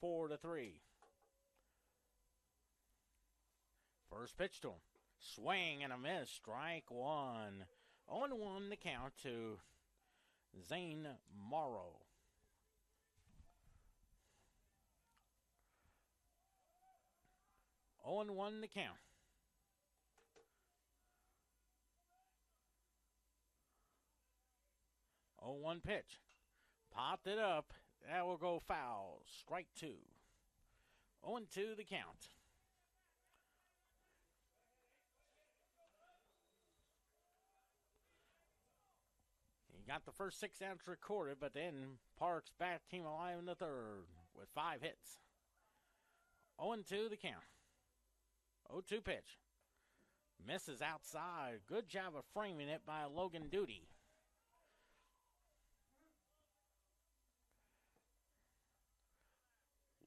4-3. First pitch to him. Swing and a miss. Strike 1. 0-1 the count to Zane Morrow. Oh and 1 the count. 0-1 pitch. Popped it up. That will go foul. Strike 2. 0-2 the count. He got the first 6 outs recorded, but then Parks back team alive in the third with 5 hits. 0-2 the count. 0-2 pitch. Misses outside. Good job of framing it by Logan Duty.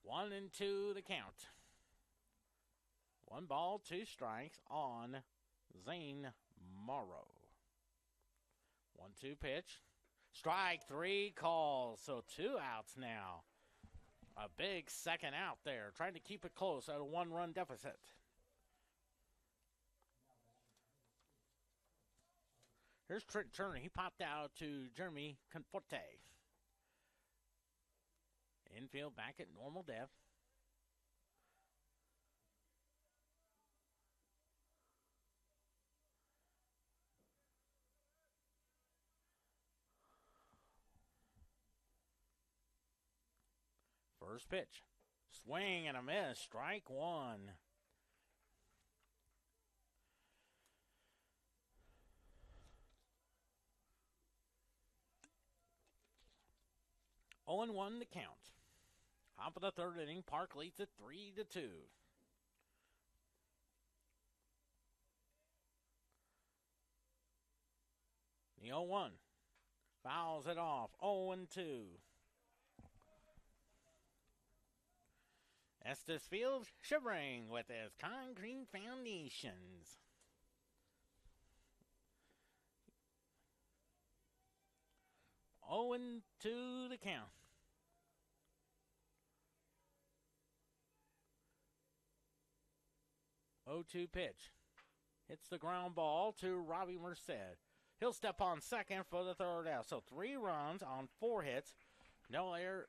1-2 the count. 1 ball, 2 strikes on Zane Morrow. 1-2 pitch. Strike 3 calls. So 2 outs now. A big second out there. Trying to keep it close at a 1-run deficit. Here's Trent Turner. He popped out to Jeremy Conforte. Infield back at normal depth. First pitch. Swing and a miss. Strike 1. Oh and 1 the count. Top of the third inning, Park leads it 3-2. The 0-1 fouls it off. 0-2. Estes Field shivering with its concrete foundations. Owen to the count. 0-2 pitch. Hits the ground ball to Robbie Merced. He'll step on second for the third out. So 3 runs on 4 hits. No error.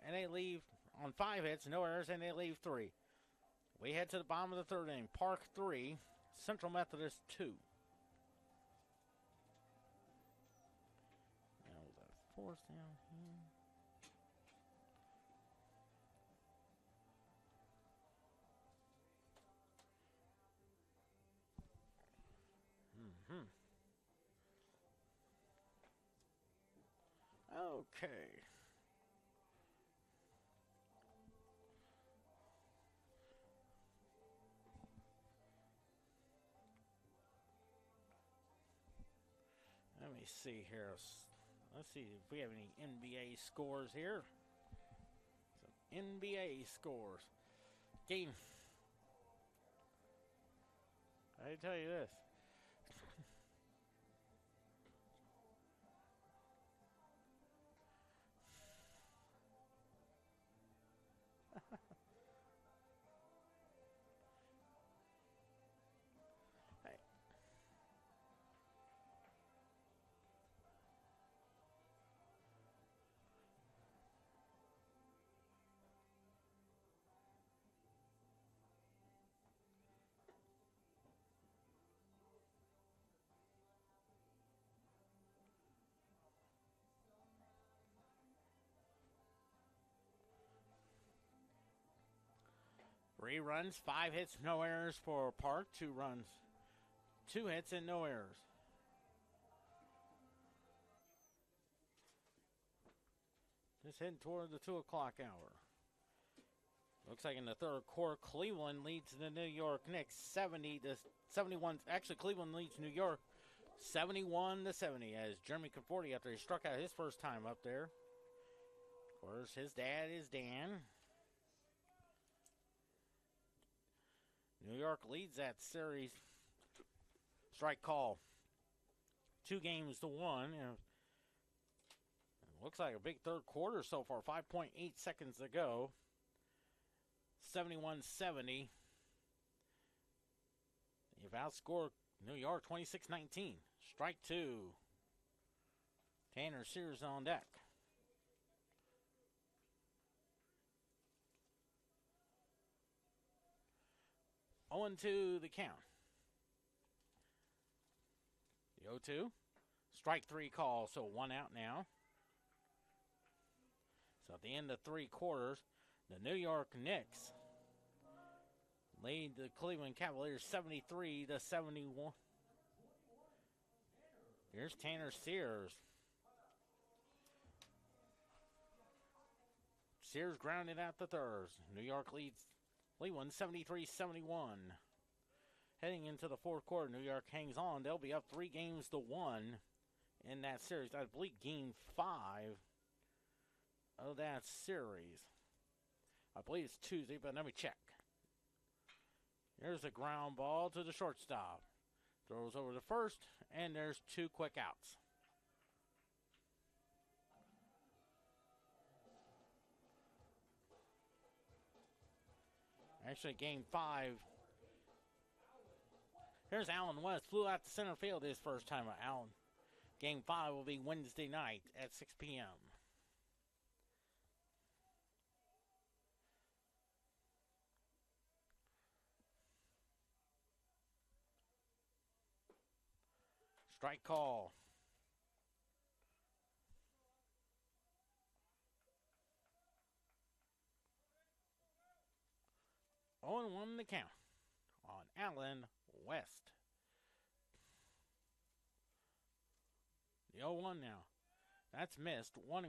And they leave on 5 hits. No errors, and they leave 3. We head to the bottom of the third inning. Park 3, Central Methodist 2. Now the fourth down here. Okay. Let me see here. Let's see if we have any NBA scores here. Some NBA scores. Game. I tell you this. Three runs, 5 hits, no errors for Park. 2 runs, 2 hits, and no errors. Just heading toward the 2 o'clock hour. Looks like in the third quarter, Cleveland leads the New York Knicks 70-71. Actually, Cleveland leads New York 71-70 as Jeremy Conforti, after he struck out his first time up there. Of course, his dad is Dan. New York leads that series. Strike call. 2-1. And looks like a big third quarter so far. 5.8 seconds to go. 71-70. You've outscored New York 26-19. Strike 2. Tanner Sears on deck. Owen to the count. The 0-2. Strike 3 call, so 1 out now. So at the end of 3 quarters, the New York Knicks lead the Cleveland Cavaliers 73-71. Here's Tanner Sears. Sears grounded out the thirds. New York leads Cleveland 73-71. Heading into the fourth quarter, New York hangs on. They'll be up 3-1 in that series. I believe game 5 of that series. I believe it's Tuesday, but let me check. There's a ground ball to the shortstop. Throws over the first, and there's 2 quick outs. Actually, game 5. Here's Allen West. Flew out to center field his first time at Allen. Game 5 will be Wednesday night at 6 p.m. Strike call. Oh, 1 the count on Allen West. The 0-1 now. That's missed. 1-1.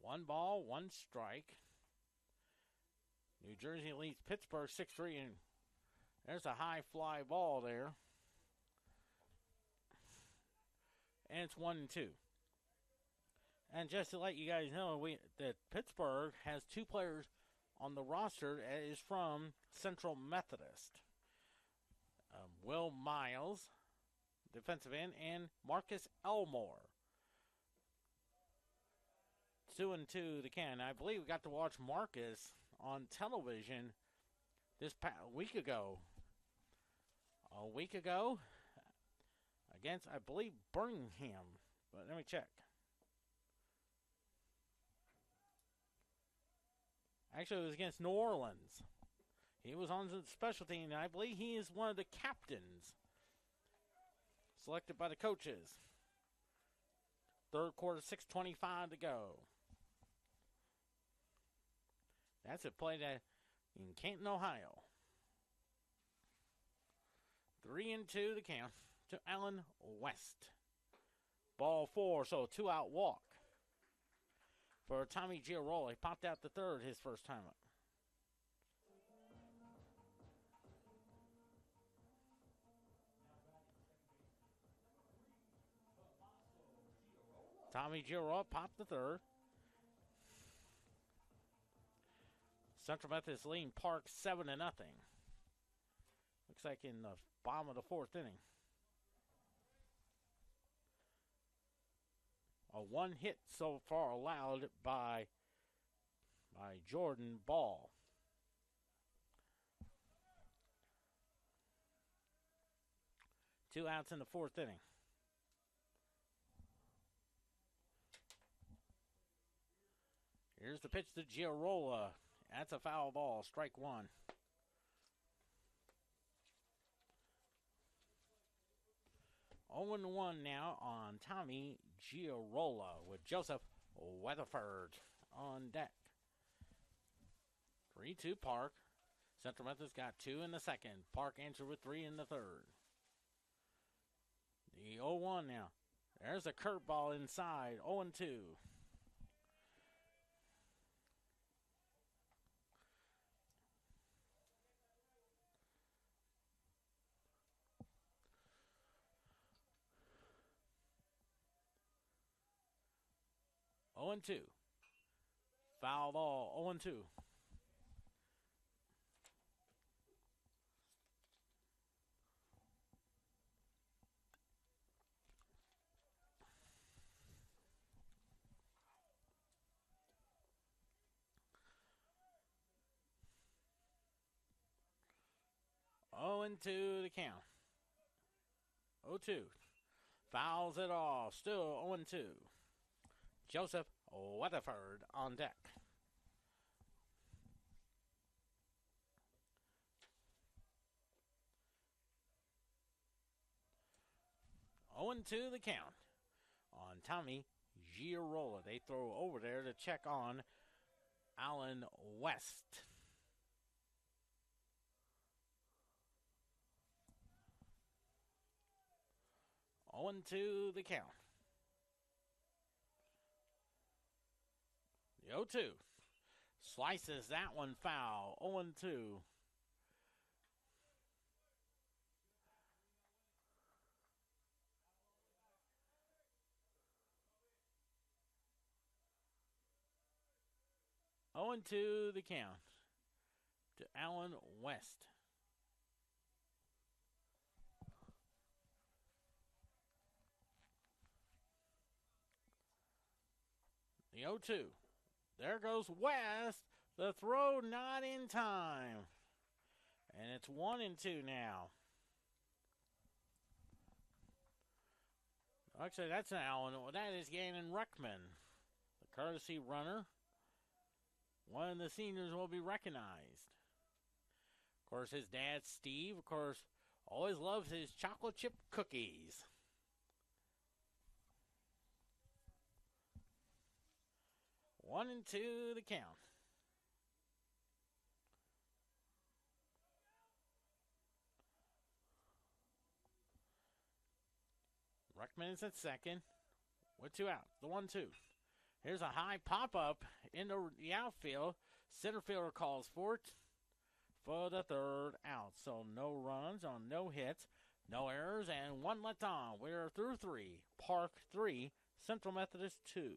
One ball, 1 strike. New Jersey leads Pittsburgh 6-3, and there's a high fly ball there. And it's 1-2. And just to let you guys know, that Pittsburgh has 2 players on the roster that is from Central Methodist. Will Miles, defensive end, and Marcus Elmore. 2-2 the can. I believe we got to watch Marcus on television this week ago. A week ago against, I believe, Birmingham. But let me check. Actually, it was against New Orleans. He was on the special team, and I believe he is one of the captains selected by the coaches. Third quarter, 6:25 to go. That's a play that in Canton, Ohio. 3-2 the count to Allen West. Ball 4, so 2-out walk for Tommy Giarola. He popped out the third his first time up. Tommy Giarola popped the third. Central Methodist leading Park 7-0. Looks like in the bottom of the 4th inning. A 1 hit so far allowed by Jordan Ball. Two outs in the 4th inning. Here's the pitch to Giarola. That's a foul ball. Strike 1. Oh, 0-1 now on Tommy Giarola with Joseph Weatherford on deck. 3-2 Park. Central Methodist got 2 in the second. Park answered with 3 in the third. The 0-1 now. There's a curveball inside. 0-2. Oh, 0-2. Foul ball. 0-2. Oh, 2 the count. 0-2. Fouls it off. Still 0-2. Joseph Weatherford on deck. Oh, 2 the count on Tommy Giarola. They throw over there to check on Allen West. Oh, 2 the count. The 0-2. Slices that one foul. 0-2. 0-2 the count to Allen West. The 0-2. There goes West. The throw not in time. And it's 1-2 now. Actually, that's an Allen. That is Gannon Ruckman, the courtesy runner. One of the seniors will be recognized. Of course, his dad, Steve, of course, always loves his chocolate chip cookies. One and two the count. Ruckman is at second with 2 out. The 1-2. Here's a high pop-up into the outfield. Center fielder calls for it for the 3rd out. So no runs on no hits, no errors, and 1 let on. We're through 3. Park 3, Central Methodist 2.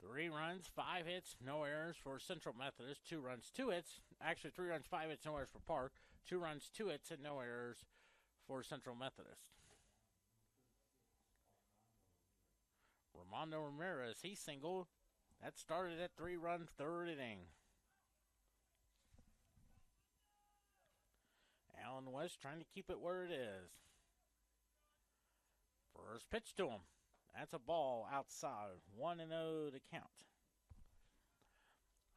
Three runs, 5 hits, no errors for Central Methodist. 2 runs, 2 hits. Actually, 3 runs, 5 hits, no errors for Park. 2 runs, 2 hits, and no errors for Central Methodist. Ramondo Ramirez, he singled. That started at 3-run 3rd inning. Allen West trying to keep it where it is. First pitch to him. That's a ball outside. 1-0 to count.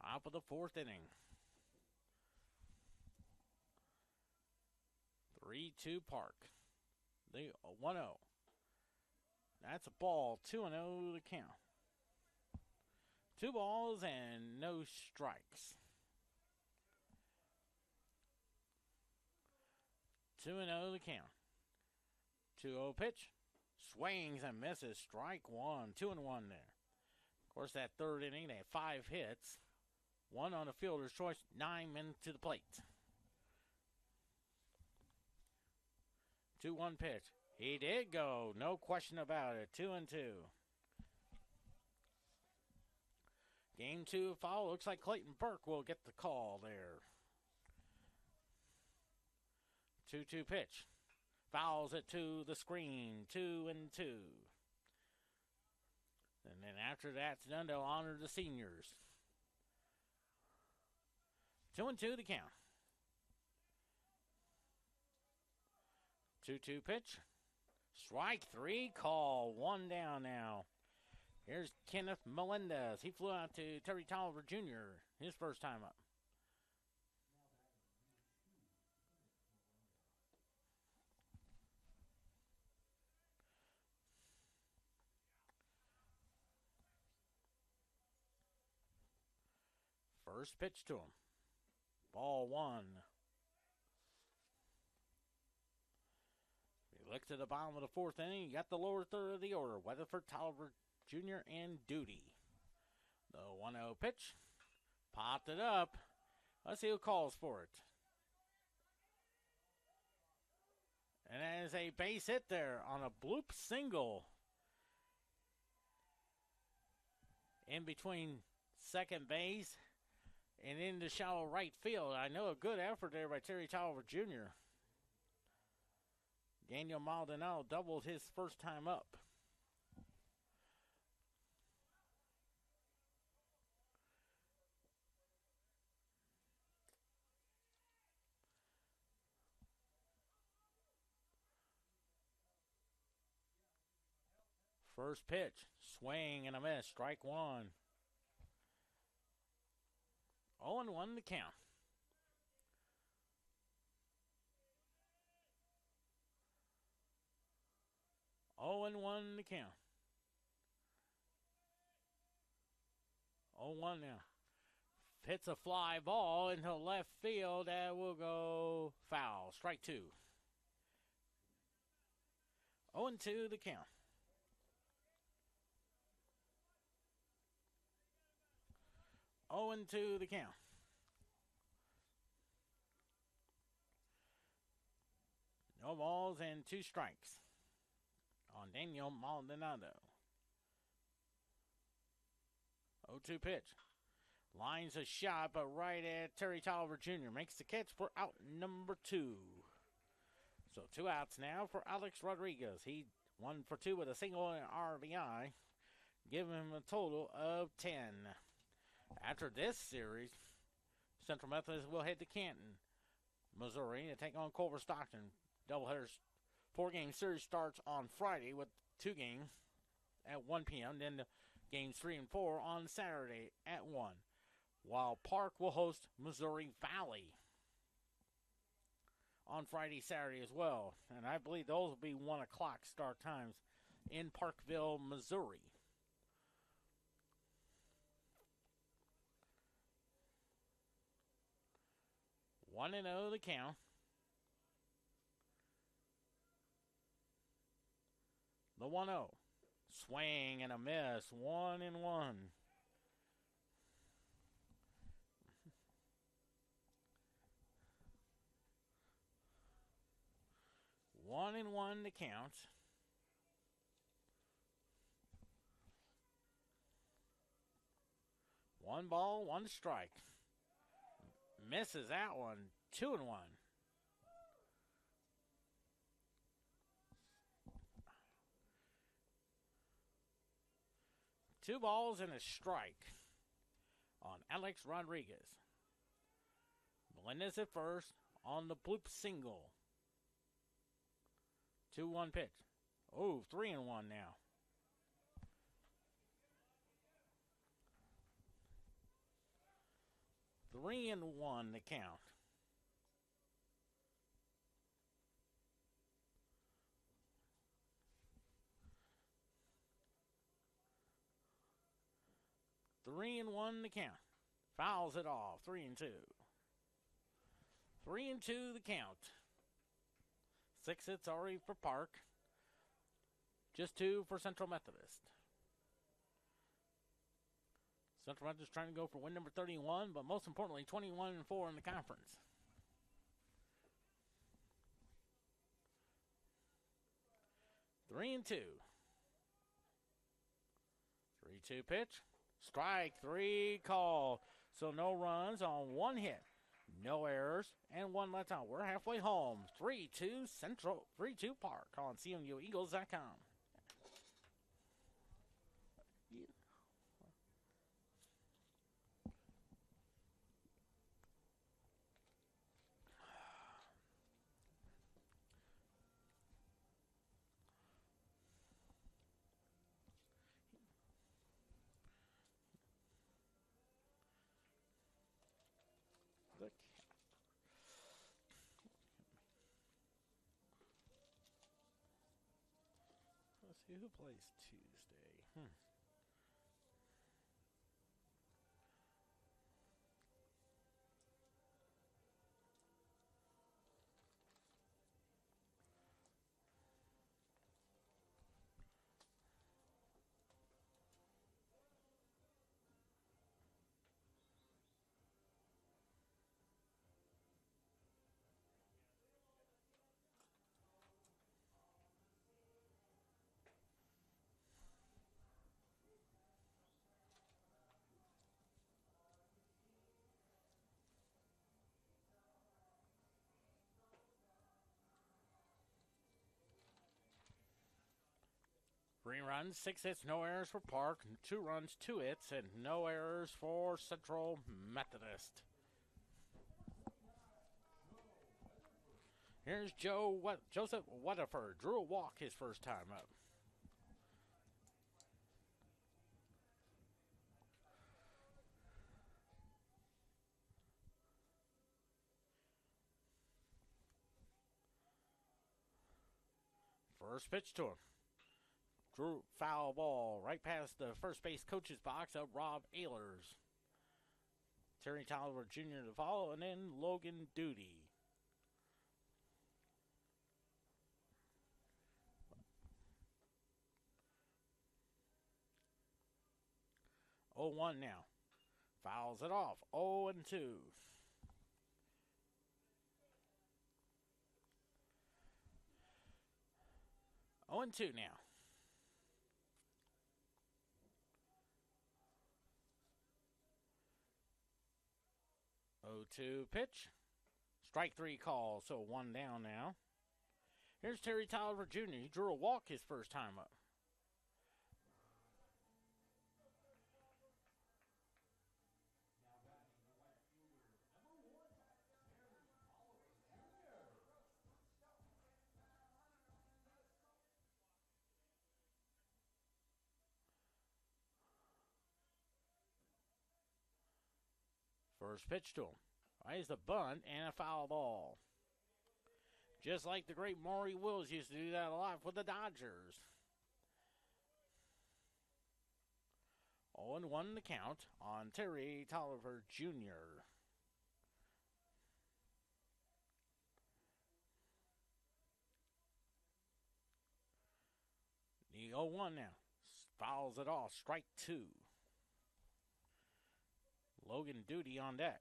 Top of the 4th inning. 3-2 Park. The 1-0. That's a ball. 2-0 to count. 2 balls and no strikes. 2-0 to count. 2-0 pitch. Swings and misses. Strike 1. 2-1 there. Of course, that 3rd inning, they had 5 hits. 1 on the fielder's choice. 9 men to the plate. 2-1 pitch. He did go. No question about it. 2-2. Game 2 foul. Looks like Clayton Burke will get the call there. 2-2 pitch. Fouls it to the screen. 2-2. And then after that's done, they'll honor the seniors. 2-2 the count. 2-2 pitch. Strike 3 call. 1 down now. Here's Kenneth Melendez. He flew out to Terry Tolliver Jr. his first time up. First pitch to him. Ball 1. We look to the bottom of the 4th inning. You got the lower third of the order. Weatherford, Tolliver Jr., and Duty. The 1-0 pitch. Popped it up. Let's see who calls for it. And that is a base hit there on a bloop single. In between second base and into shallow right field. I know a good effort there by Terry Tolliver Jr. Daniel Maldonado doubled his first time up. First pitch, swing and a miss, strike one. 0-1 the count. Oh and 1 the count. 0-1 now. Hits a fly ball into left field. That will go foul. Strike two. 0-2 the count. 0-2 the count. No balls and 2 strikes on Daniel Maldonado. 0-2 pitch. Lines a shot, but right at Terry Tolliver Jr. Makes the catch for out number 2. So 2 outs now for Alex Rodriguez. He 1 for 2 with a single and RBI. Giving him a total of 10. After this series, Central Methodist will head to Canton, Missouri to take on Culver Stockton. Doubleheader 4-game series starts on Friday with 2 games at 1 p.m. Then the games 3 and 4 on Saturday at 1. While Park will host Missouri Valley on Friday, Saturday as well. And I believe those will be 1 o'clock start times in Parkville, Missouri. 1-0 the count. The 1-0. Swing and a miss. 1-1. 1-1 the count. One ball, 1 strike. Misses that one. 2-1. Two balls and a strike on Alex Rodriguez. Melendez at first on the bloop single. 2-1 pitch. Oh, 3-1 now. Three and one the count. Three and one the count. Fouls it off. 3-2. 3-2 the count. 6 hits already for Park. Just 2 for Central Methodist. Central Methodist trying to go for win number 31, but most importantly, 21-4 in the conference. Three and 2. 3-2 pitch. Strike 3 call. So no runs on 1 hit. No errors and 1 let out. We're halfway home. 3-2 Central. 3-2 Park on CMUEagles.com. Let's see who plays Tuesday. 3 runs, 6 hits, no errors for Park. 2 runs, 2 hits, and no errors for Central Methodist. Here's Joseph Weatherford. Drew a walk his first time up. First pitch to him. Drew foul ball right past the first base coach's box of Rob Ehlers. Terry Tolliver Jr. to follow, and then Logan Duty. Oh, 1 now. Fouls it off. 0-2. 0-2 now. 0-2 pitch. Strike 3 call, so 1 down now. Here's Terry Tolliver Jr. He drew a walk his first time up. First pitch to him. He's a bunt and a foul ball. Just like the great Maury Wills used to do that a lot for the Dodgers. 0-1 the count on Terry Tolliver Jr. The 0-1 now. Fouls it off. Strike 2. Logan Duty on deck.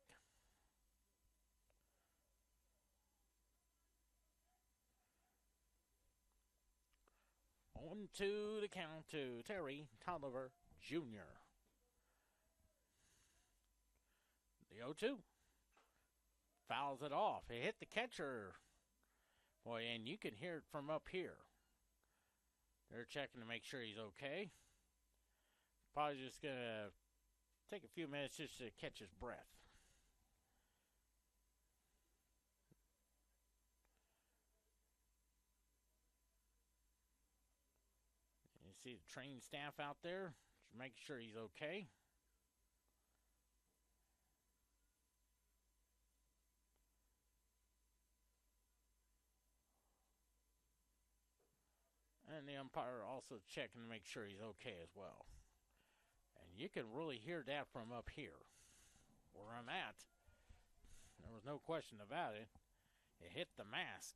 On to the count to Terry Tolliver Jr. The 0-2. Fouls it off. It hit the catcher. Boy, and you can hear it from up here. They're checking to make sure he's okay. Probably just going to take a few minutes just to catch his breath. You see the trained staff out there, just making sure he's okay. And the umpire also checking to make sure he's okay as well. And you can really hear that from up here, where I'm at. There was no question about it. It hit the mask.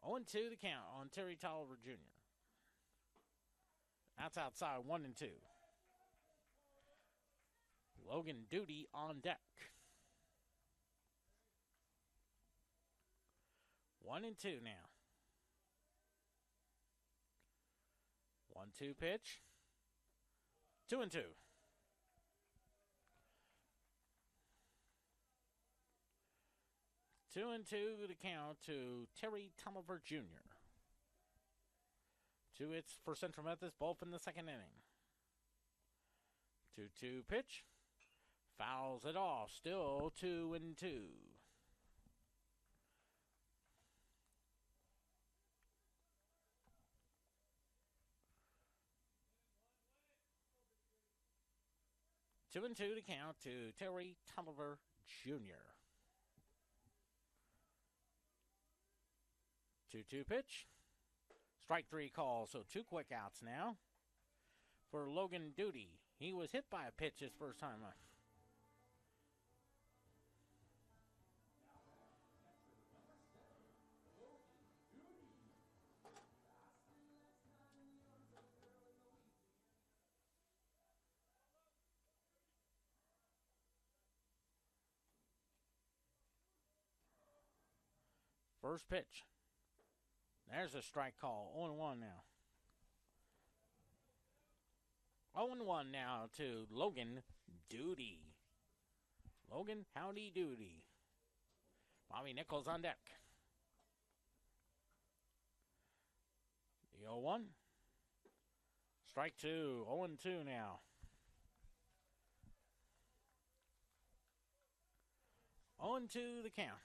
0-2 the count on Terry Tolliver Jr. That's outside 1-2. Logan Duty on deck. 1-2 now. 1-2 pitch. 2-2. 2-2 to count to Terry Tolliver Jr. 2 hits for Central Methodist, both in the second inning. 2-2 pitch. Fouls it off. Still 2-2. Two and 2 to count to Terry Tolliver Jr. 2-2 pitch. Strike 3 call, so 2 quick outs now for Logan Duty. He was hit by a pitch his first time up. First pitch. There's a strike call. 0-1 now. 0-1 now to Logan Duty. Logan, howdy doody. Bobby Nichols on deck. The 0-1. Strike 2. 0-2 now. 0-2 the count.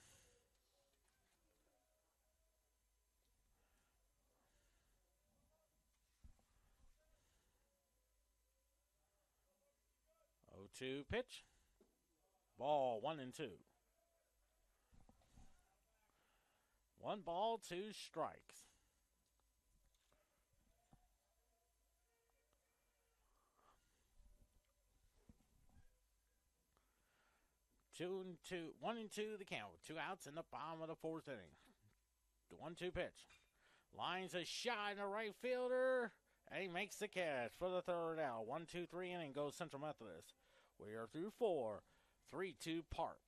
Oh, 2 pitch. Ball 1-2. 1 ball, 2 strikes. Two and two, 1-2 the count with 2 outs in the bottom of the 4th inning. The 1-2 pitch. Lines a shot in the right fielder, and he makes the catch for the 3rd out. 1-2-3 inning goes Central Methodist. We are through 4. 3-2 Park.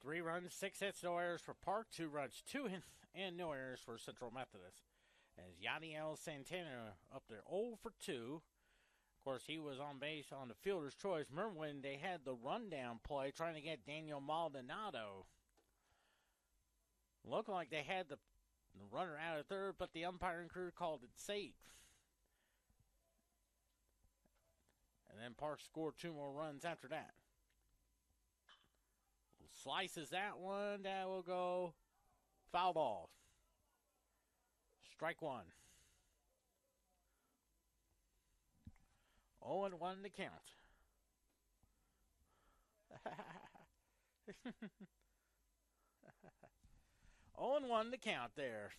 Three runs, 6 hits, no errors for Park. 2 runs, 2 hits, and no errors for Central Methodist. As Yadiel Santana up there 0 for 2. Of course, he was on base on the fielder's choice. Remember when they had the rundown play trying to get Daniel Maldonado? Looked like they had the runner out at 3rd, but the umpiring crew called it safe. And then Park scored 2 more runs after that. Slices that one. That will go foul ball. Strike 1. 0-1 to count. 0-1 to count there.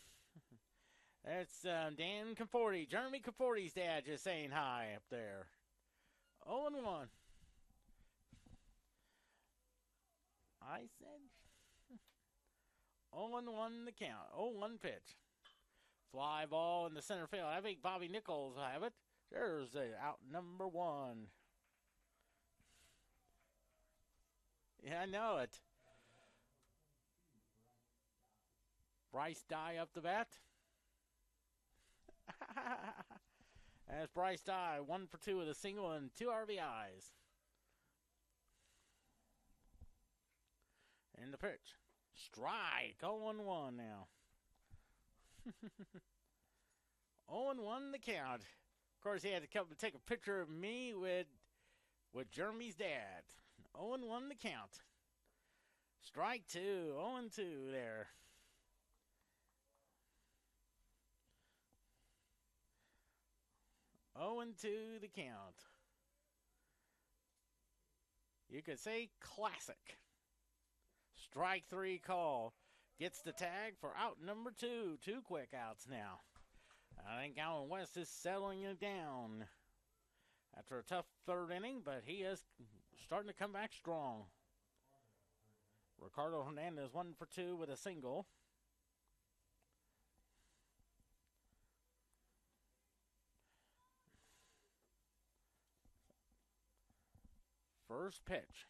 That's Dan Conforti, Jeremy Conforti's dad, just saying hi up there. 0-1. I said 0-1 the count. 0-1 pitch. Fly ball in the center field. I think Bobby Nichols will have it. There's out number 1. Yeah, I know it. Bryce Dye up the bat. As Bryce Dye, 1 for 2 with a single and 2 RBIs. And the pitch. Strike. 0-1 now. 0-1 the count. Of course, he had to come and take a picture of me with Jeremy's dad. 0-1 the count. Strike 2. 0-2 there. Oh and 2 the count. You could say classic. Strike 3 call. Gets the tag for out number 2. 2 quick outs now. I think Allen West is settling it down after a tough 3rd inning, but he is starting to come back strong. Ricardo Hernandez 1 for 2 with a single. First pitch.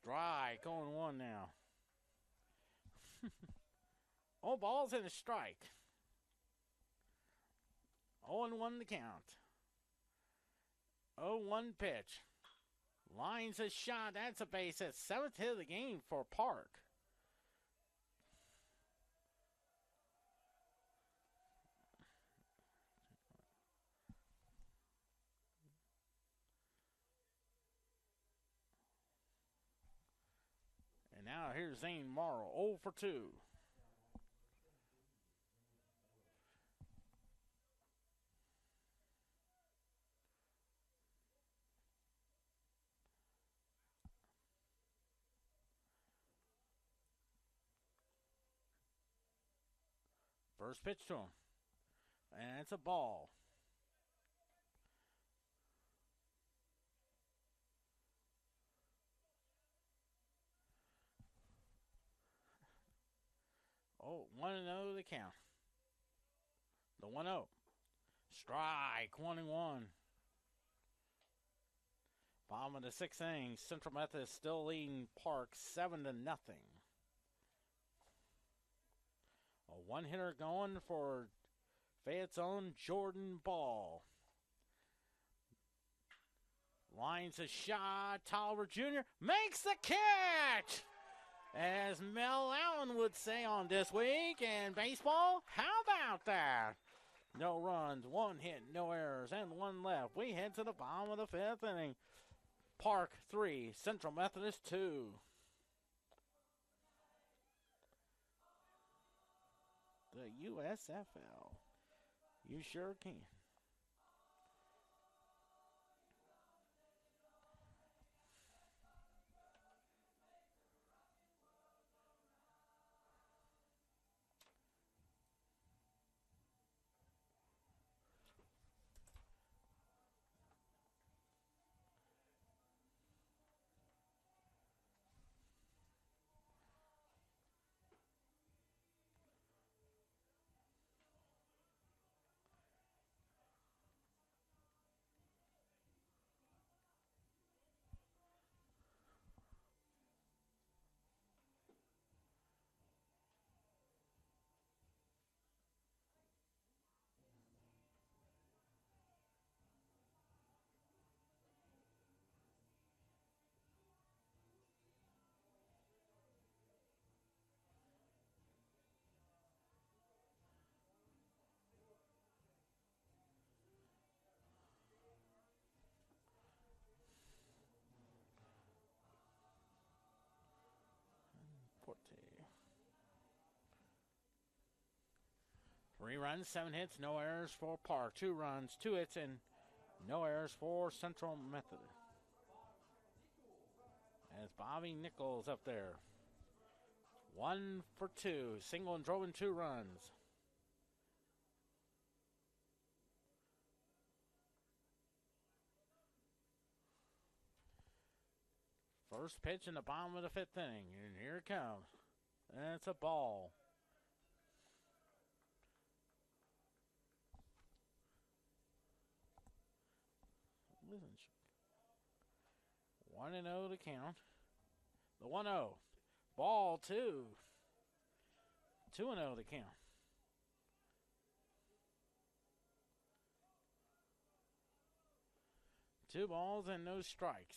Strike, 0-1 now. Oh, balls and a strike. 0-1 the count. 0-1 pitch. Lines a shot. That's a base hit. 7th hit of the game for Park. And now here's Zane Morrow, 0 for 2. First pitch to him. And it's a ball. Oh, 1-0 the count. The 1-0. Strike, 1-1. Bottom of the 6th inning. Central Methodist still leading Park 7-0. A one-hitter going for Fayette's own Jordan Ball. Lines a shot. Tolliver Jr. makes the catch! As Mel Allen would say on This Week in Baseball, how about that? No runs, 1 hit, no errors, and 1 left. We head to the bottom of the 5th inning. Park 3, Central Methodist 2. The USFL. You sure can. Forte. 3 runs, 7 hits, no errors for Park. 2 runs, 2 hits, and no errors for Central Methodist. As Bobby Nichols up there. 1 for 2. Single and drove in 2 runs. First pitch in the bottom of the 5th inning. And here it comes. And it's a ball. Listen. 1-0 to count. The 1-0. Ball 2. 2-0 to count. 2 balls and no strikes.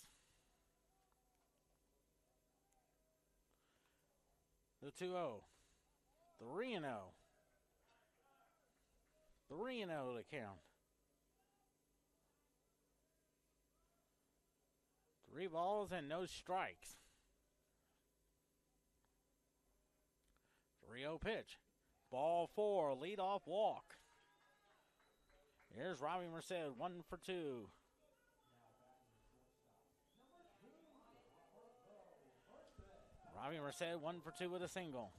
The 2-0. 3-0. 3-0 to count. 3 balls and no strikes. 3-0 pitch. Ball 4, leadoff walk. Here's Robbie Merced, 1 for 2. Robbie Merced, 1 for 2 with a single.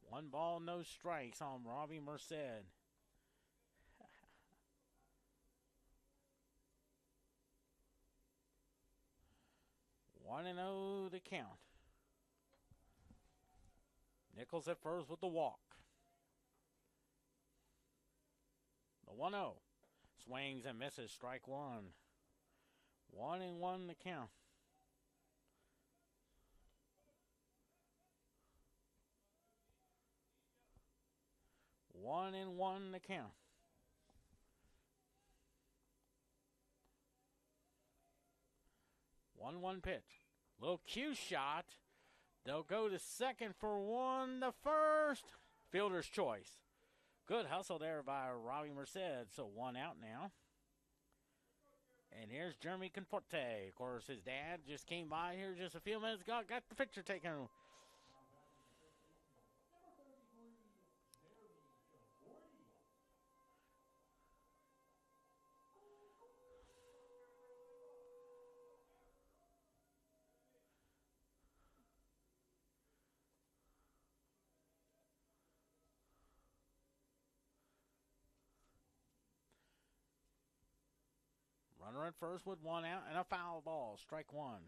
One ball, no strikes on Robbie Merced. 1-0 to count. Nichols at first with the walk. The 1-0. Swings and misses. Strike one. 1-1 the count. One and one the count. 1-1 pitch. Little cue shot. They'll go to second for one. The first. Fielder's choice. Good hustle there by Robbie Merced. So one out now. And here's Jeremy Conforte. Of course, his dad just came by here just a few minutes ago. Got the picture taken. Runner at first with one out and a foul ball. Strike one.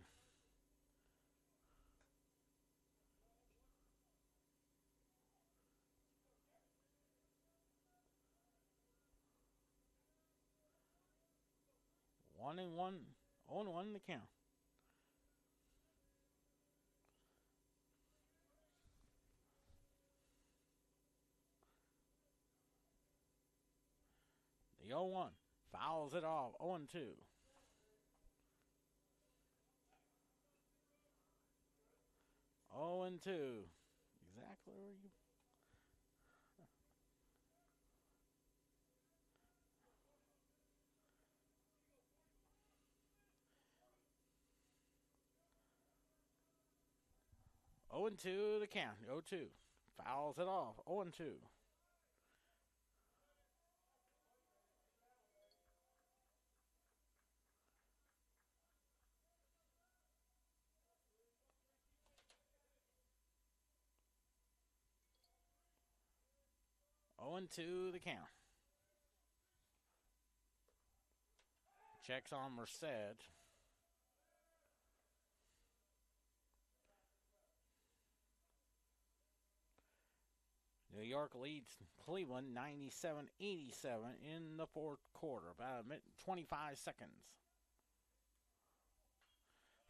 One and one. 0-1 the count. The 0-1. Fouls it off. 0-2. Oh and 2. Exactly where you. Oh and 2 the count. 0-2. Fouls it off. 0-2. Oh and 2 the count. Checks on Merced. New York leads Cleveland 97-87 in the fourth quarter. About 25 seconds.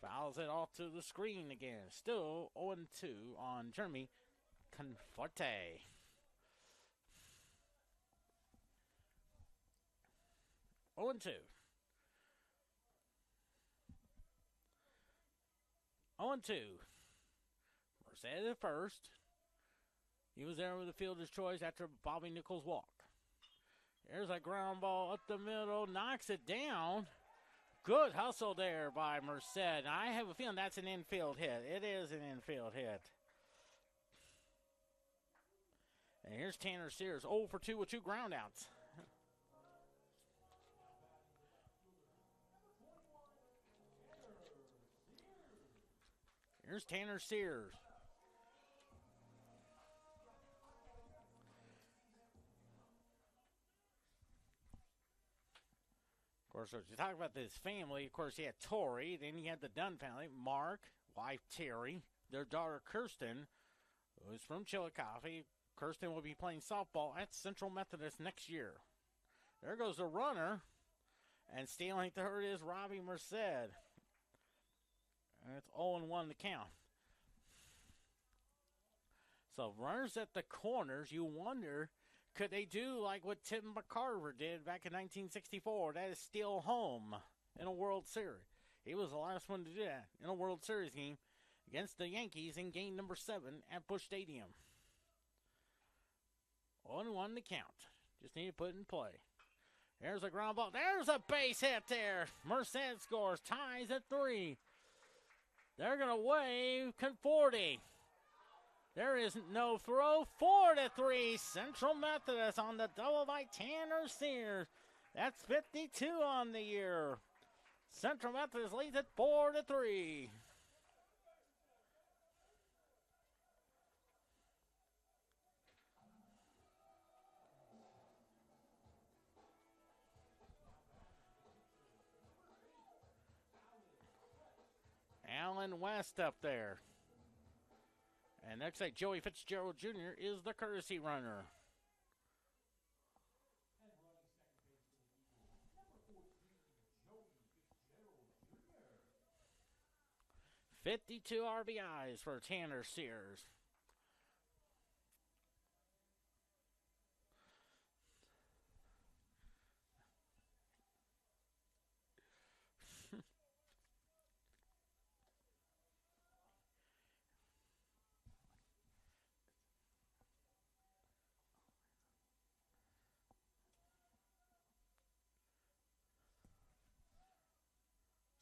Fouls it off to the screen again. Still 0-2 on Jeremy Conforte. 0-2. 0-2. Merced at first. He was there with the fielder's choice after Bobby Nichols' walk. There's a ground ball up the middle. Knocks it down. Good hustle there by Merced. I have a feeling that's an infield hit. It is an infield hit. And here's Tanner Sears. 0 for 2 with 2 groundouts. Here's Tanner Sears. Of course, as you talk about this family, of course, you had Tori, then you had the Dunn family, Mark, wife Terry, their daughter Kirsten, who's from Chillicothe. Kirsten will be playing softball at Central Methodist next year. There goes the runner, and stealing third is Robbie Merced. And it's 0-1 to count. So runners at the corners, you wonder, could they do like what Tim McCarver did back in 1964? That is steal home in a World Series. He was the last one to do that in a World Series game against the Yankees in game number 7 at Busch Stadium. 0-1 to count. Just need to put it in play. There's a ground ball. There's a base hit there. Merced scores. Ties at 3. They're going to wave Conforti. There is no throw. 4-3. Central Methodist on the double by Tanner Sears. That's 52 on the year. Central Methodist leads at 4-3. Allen West up there. And next up, Joey Fitzgerald Jr. is the courtesy runner. 52 RBIs for Tanner Sears.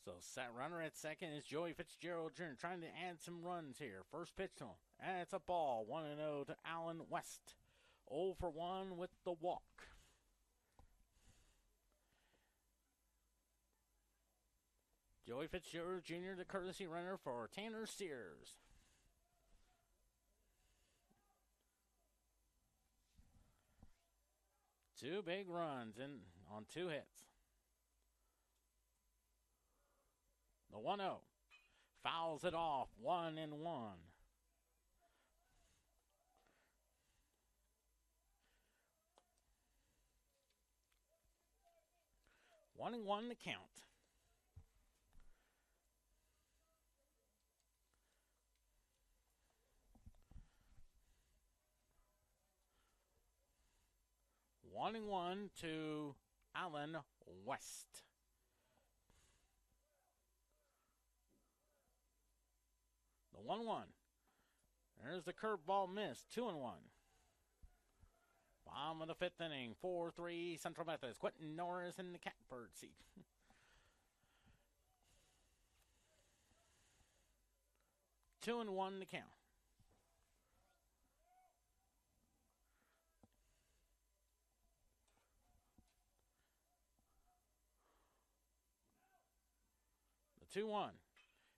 So set runner at second is Joey Fitzgerald Jr. trying to add some runs here. First pitch to him. And it's a ball. 1-0 to Allen West. 0 for 1 with the walk. Joey Fitzgerald Jr., the courtesy runner for Tanner Sears. Two big runs in on 2 hits. The 1-0 fouls it off. 1-1. 1-1 to count. One and one to Allen West. The 1-1. There's the curveball miss. 2-1. Bottom of the 5th inning. 4-3 Central Methodist. Quentin Norris in the catbird seat. 2-1 to count. The 2-1.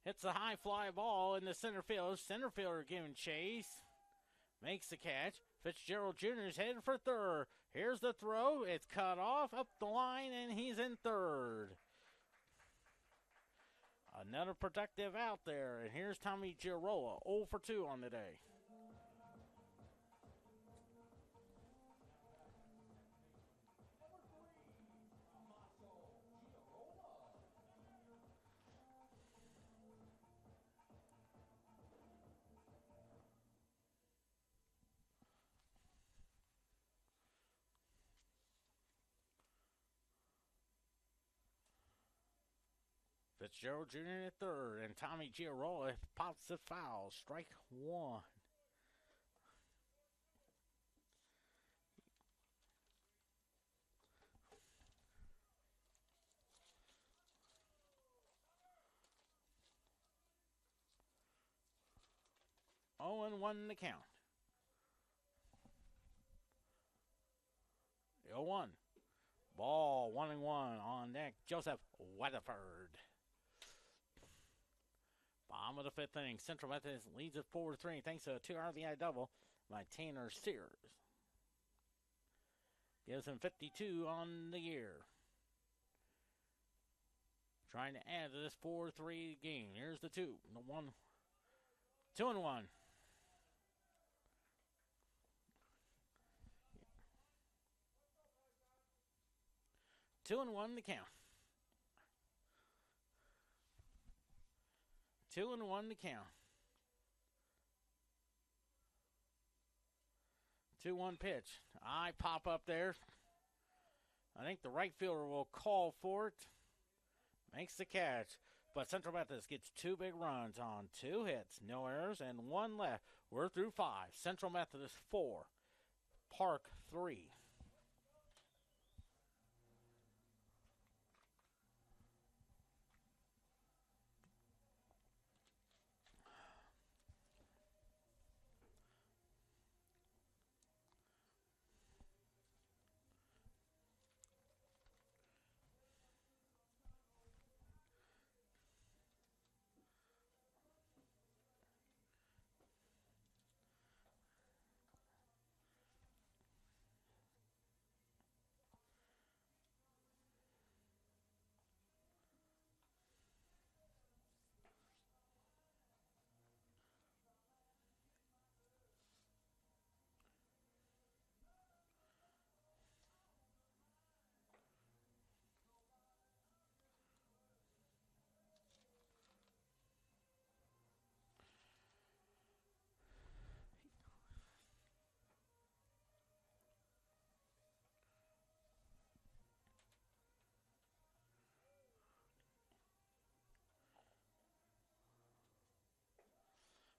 Hits a high fly ball in the center field. Center fielder giving chase. Makes the catch. Fitzgerald Jr. is headed for third. Here's the throw. It's cut off up the line, and he's in third. Another productive out there. And here's Tommy Girola, 0 for 2 on the day. Fitzgerald Jr. at third, and Tommy Girola pops the foul. Strike 1. Oh, and 1 to count. 0-1. Ball 1-1 on deck. Joseph Weatherford. Bottom of the 5th inning. Central Methodist leads it 4-3 thanks to a 2 RBI double by Tanner Sears. Gives him 52 on the year. Trying to add to this 4-3 game. Here's the 2. The 1. 2-1. Two and 1 to count. 2-1 to count. 2-1 pitch. Eye pop up there. I think the right fielder will call for it. Makes the catch. But Central Methodist gets 2 big runs on 2 hits. No errors and 1 left. We're through 5. Central Methodist 4. Park 3.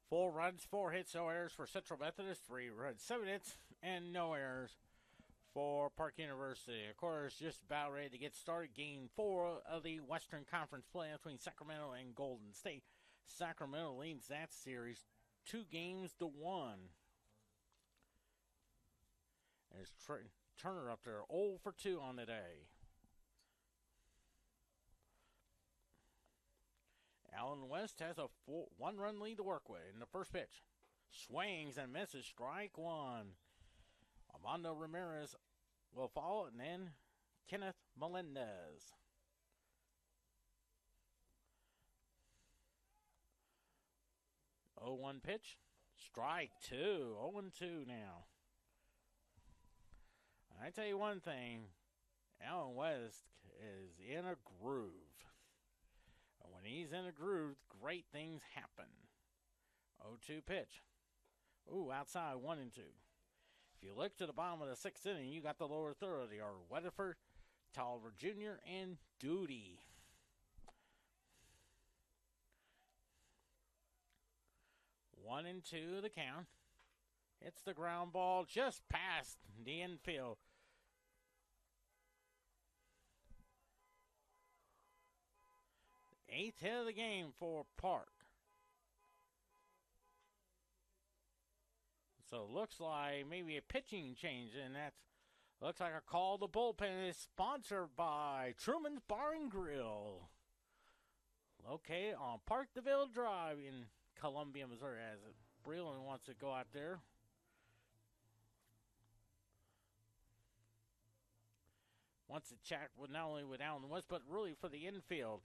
4 runs, 4 hits, no errors for Central Methodist. 3 runs, 7 hits, and no errors for Park University. Of course, just about ready to get started. Game 4 of the Western Conference play between Sacramento and Golden State. Sacramento leads that series 2-1. There's Turner up there, 0 for 2 on the day. Allen West has a 1-run lead to work with in the first pitch. Swings and misses, strike 1. Armando Ramirez will follow, and then Kenneth Melendez. Oh, 1 pitch, strike 2. 0-2 now. I tell you one thing, Allen West is in a groove. And when he's in a groove, great things happen. 0-2 pitch. Ooh, outside, 1-2. If you look to the bottom of the 6th inning, you got the lower third. They are Weatherford, Tolliver Jr., and Duty. One and two the count. Hits the ground ball just past the infield. Eighth hit of the game for Park. So it looks like maybe a pitching change, and that looks like a call to bullpen is sponsored by Truman's Bar and Grill, located on Park DeVille Drive in Columbia, Missouri, as Breland wants to go out there. Wants to chat with not only with Allen West, but really for the infield.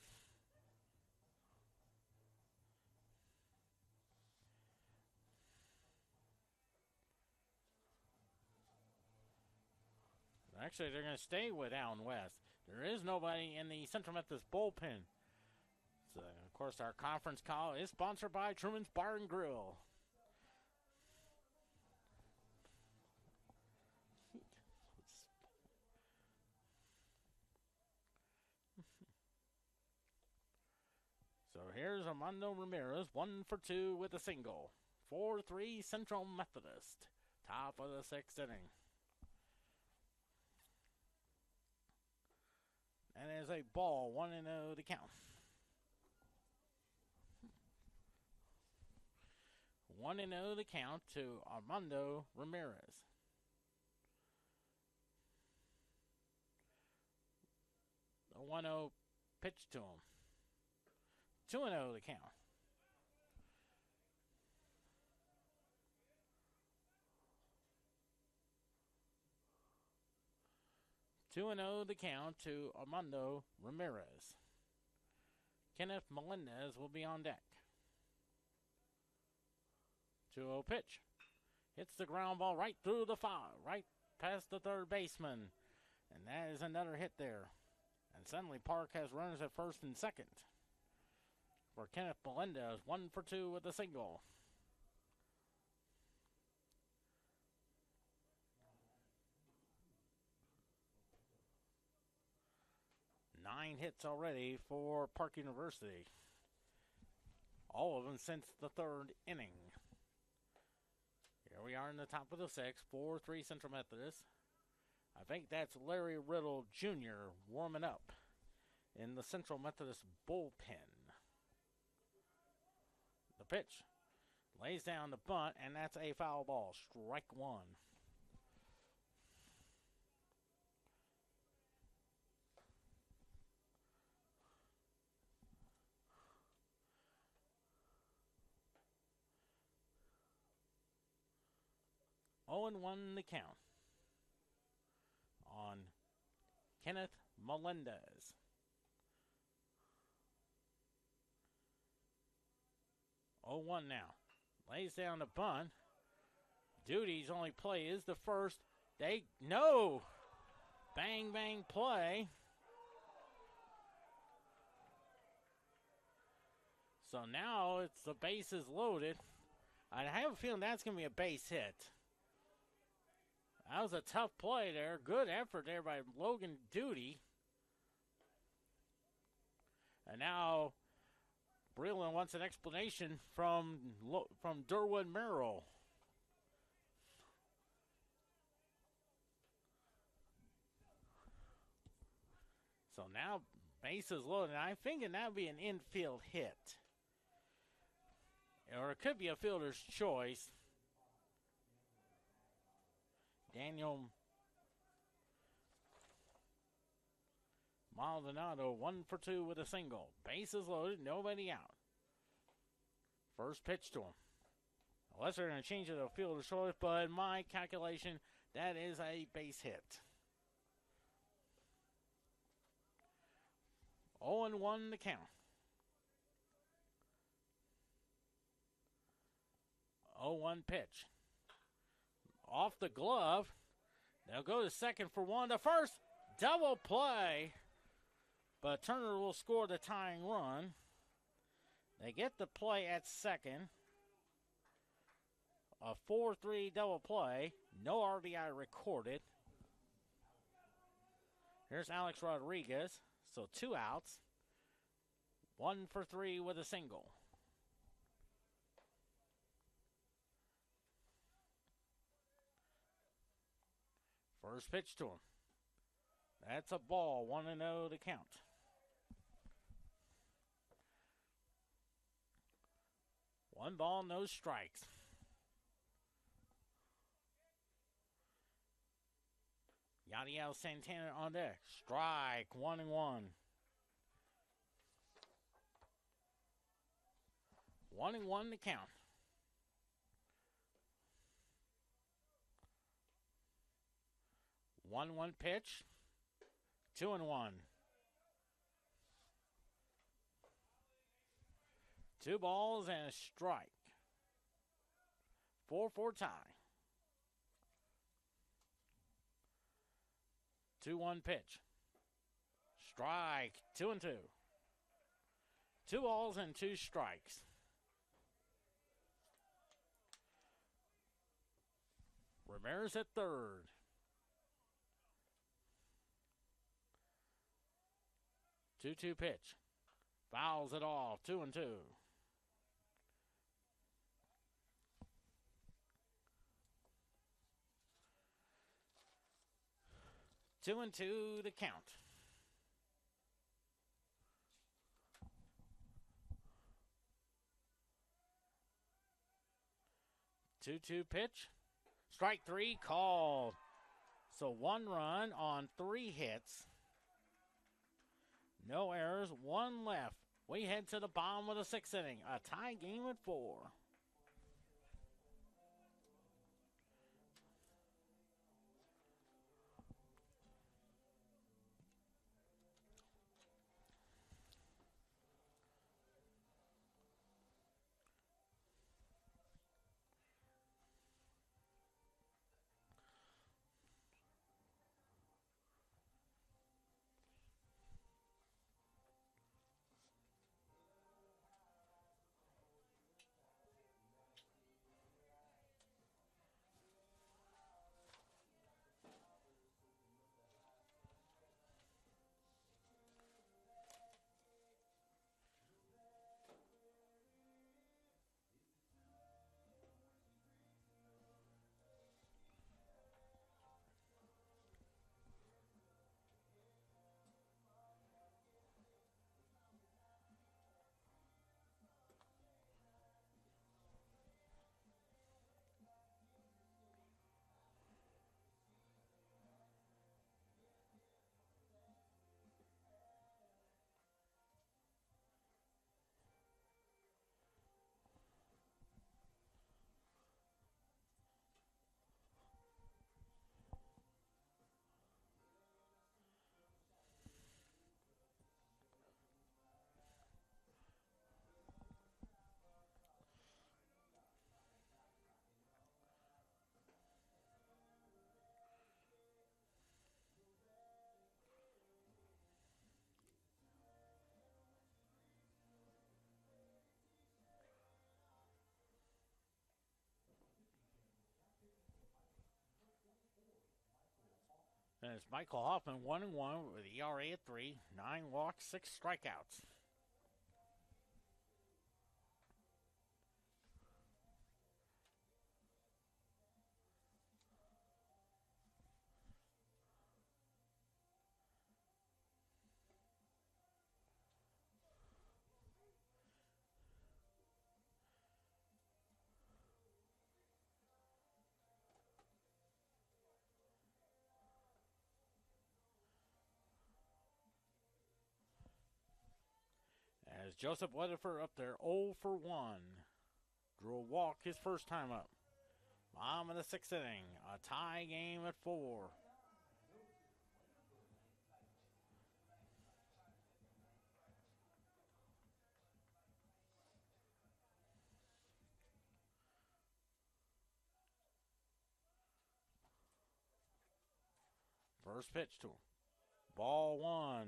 Actually, they're going to stay with Allen West. There is nobody in the Central Methodist bullpen. So, of course, our conference call is sponsored by Truman's Bar and Grill. So here's Armando Ramirez, 1 for 2 with a single. 4-3 Central Methodist. Top of the 6th inning. And as a ball, 1-0 to count. 1-0 to count to Armando Ramirez. The 1-0 pitch to him. 2-0 to count. Two and 0 the count to Armando Ramirez. Kenneth Melendez will be on deck. 2-0 pitch. Hits the ground ball right through the foul, right past the third baseman. And that is another hit there. And suddenly Park has runners at first and second. For Kenneth Melendez, 1 for 2 with a single. 9 hits already for Park University. All of them since the 3rd inning. Here we are in the top of the 6th, 4-3 Central Methodist. I think that's Larry Riddle Jr. warming up in the Central Methodist bullpen. The pitch lays down the bunt, and that's a foul ball. Strike 1. Oh, and 1 the count on Kenneth Melendez. 0-1 now. Lays down the bunt. Duty's only play is the first. No! Bang, bang play. So now it's the bases loaded. I have a feeling that's going to be a base hit. That was a tough play there. Good effort there by Logan Duty. And now Breland wants an explanation from Derwin Merrill. So now bases loaded. I'm thinking that would be an infield hit. Or it could be a fielder's choice. Daniel Maldonado, 1 for 2 with a single. Bases loaded, nobody out. First pitch to him. Unless they're going to change it to a fielder's choice, but in my calculation, that is a base hit. 0-1 the count. 0-1 pitch. Off the glove. They'll go to second for one. The first, double play. But Turner will score the tying run. They get the play at second. A 4-3 double play. No RBI recorded. Here's Alex Rodriguez. So 2 outs. 1 for 3 with a single. First pitch to him. That's a ball. 1-0 to count. One ball, no strikes. Yadiel Santana on deck. Strike. 1-1. 1-1 to count. 1-1 pitch. 2-1. 2 balls and a strike. 4-4 tie. 2-1 pitch. Strike. 2-2. 2 balls and 2 strikes. Ramirez at third. Two-two pitch. Fouls it off. 2-2. 2-2 the count. Two-two pitch. Strike 3 called. So 1 run on 3 hits. No errors, 1 left. We head to the bottom of the 6th inning. A tie game at 4. And it's Michael Hoffman, 1-1 with ERA at 3, 9 walks, 6 strikeouts. As Joseph Weatherford up there 0 for 1. Drew a walk his first time up. Bottom of the 6th inning. A tie game at 4. First pitch to him. Ball 1.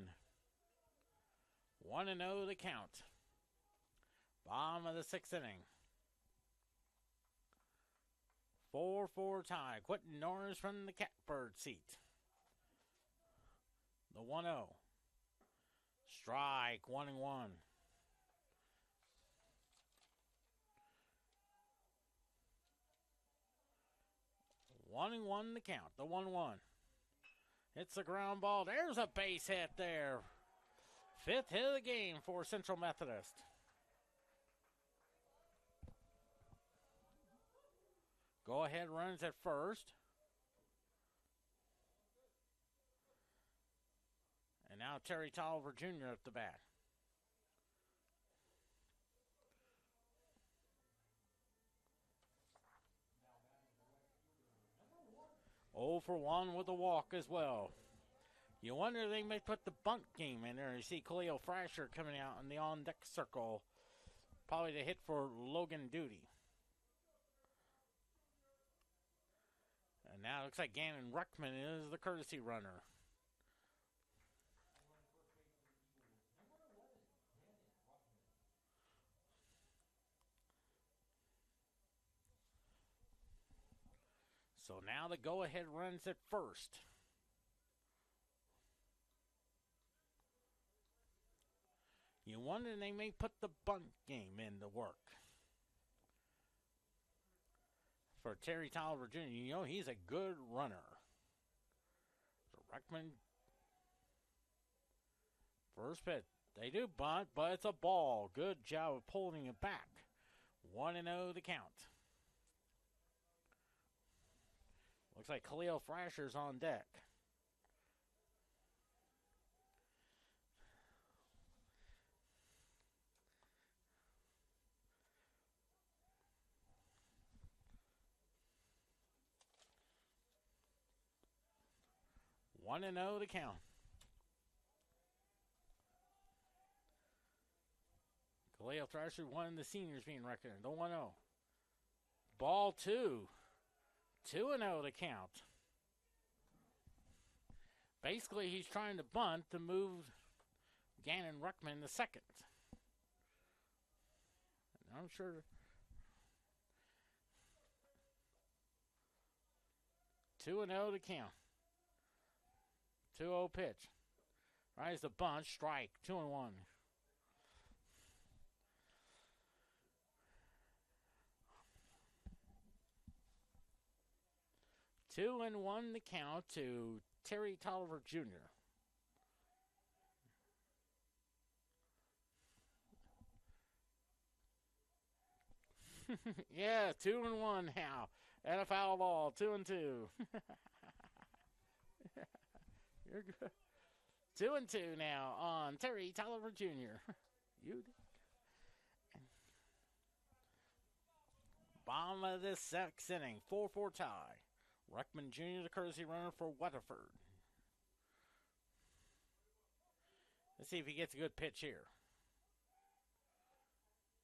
1-0 the count. Bottom of the 6th inning. 4-4 tie. Quentin Norris from the catbird seat. The 1-0. Strike 1-1. 1-1 the count. The 1-1. Hits the ground ball. There's a base hit there. 5th hit of the game for Central Methodist. Go ahead runs at first. And now Terry Tolliver Jr. at the bat. Oh for 1 with a walk as well. You wonder they may put the bunt game in there. You see Khalil Frasher coming out in the on-deck circle. Probably to hit for Logan Duty. And now it looks like Gannon Ruckman is the courtesy runner. So now the go-ahead runs at first. You wonder they may put the bunt game in to work. For Terry Tolliver Jr., you know he's a good runner. So Ruckman, first pitch. They do bunt, but it's a ball. Good job of pulling it back. 1-0 the count. Looks like Khalil Frasher's on deck. One and 0 to count. Khalil Thrasher, one of the seniors being reckoned. The 1-0. Ball 2. 2-0 to count. Basically, he's trying to bunt to move Gannon Ruckman to second. I'm sure. 2-0 to count. 2-0 pitch. Rise the bunt, strike, 2-1. Two and 1 the count to Terry Tolliver Jr. Yeah, 2-1 now. And a foul ball, 2-2. You're good. 2-2 now on Terry Tolliver Jr. You. Bottom of this 6th inning, 4-4 tie. Ruckman Jr., the courtesy runner for Weatherford. Let's see if he gets a good pitch here.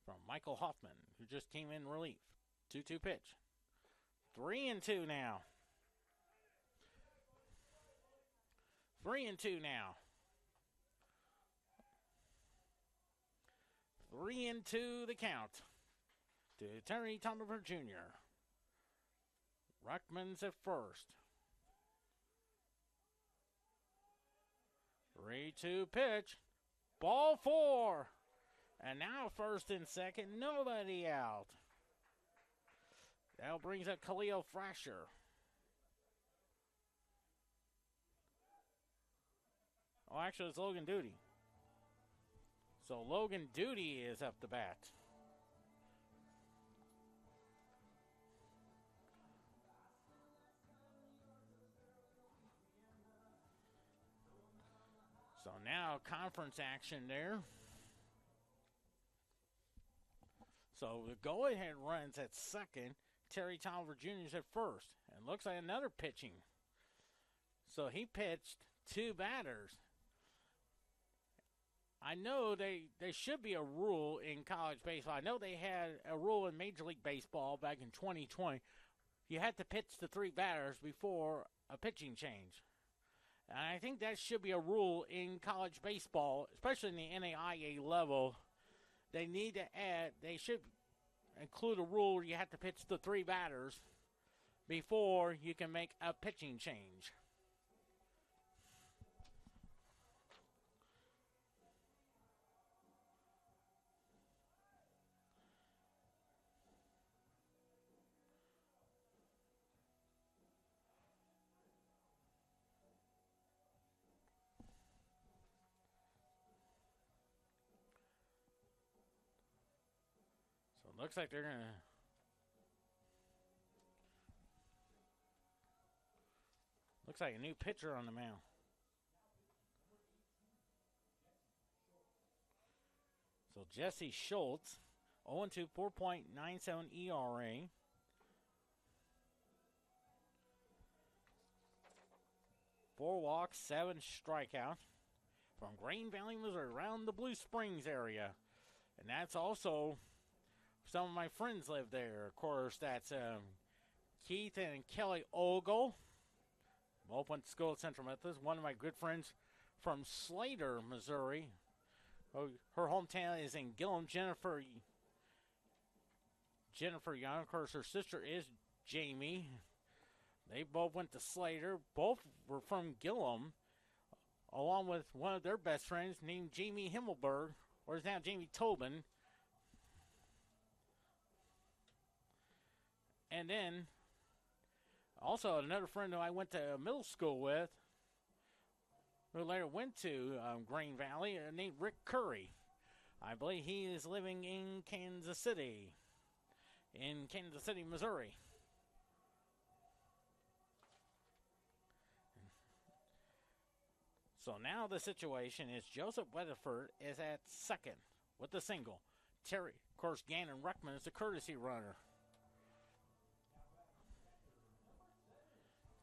From Michael Hoffman, who just came in relief. 2-2 pitch. 3-2 now. 3-2 now. 3-2 the count to Terry Tolliver Jr. Ruckman's at first. 3-2 pitch. Ball 4. And now first and second, nobody out. That brings up Khalil Frasher. Oh, actually, it's Logan Duty. So Logan Duty is up the bat. So now conference action there. So the go-ahead runs at second. Terry Tolliver Jr. is at first. And looks like another pitching. So he pitched 2 batters. I know there should be a rule in college baseball. I know they had a rule in Major League Baseball back in 2020. You had to pitch the 3 batters before a pitching change. And I think that should be a rule in college baseball, especially in the NAIA level. They should include a rule where you have to pitch the 3 batters before you can make a pitching change. So it looks like they're going to... Looks like a new pitcher on the mound. So Jesse Schultz, 0-2, 4.97 ERA. Four walks, 7 strikeouts from Green Valley, Missouri, around the Blue Springs area. And that's also, some of my friends live there. Of course, that's Keith and Kelly Ogle. Both went to school at Central Methodist. One of my good friends from Slater, Missouri. Her hometown is in Gillum. Jennifer Young. Of course, her sister is Jamie. They both went to Slater. Both were from Gillum, along with one of their best friends named Jamie Himmelberg, or is now Jamie Tobin. And then also another friend who I went to middle school with, who later went to Green Valley, named Rick Curry. I believe he is living in Kansas City, Missouri. So now the situation is Joseph Weatherford is at second with the single. Terry, of course, Gannon Ruckman is the courtesy runner.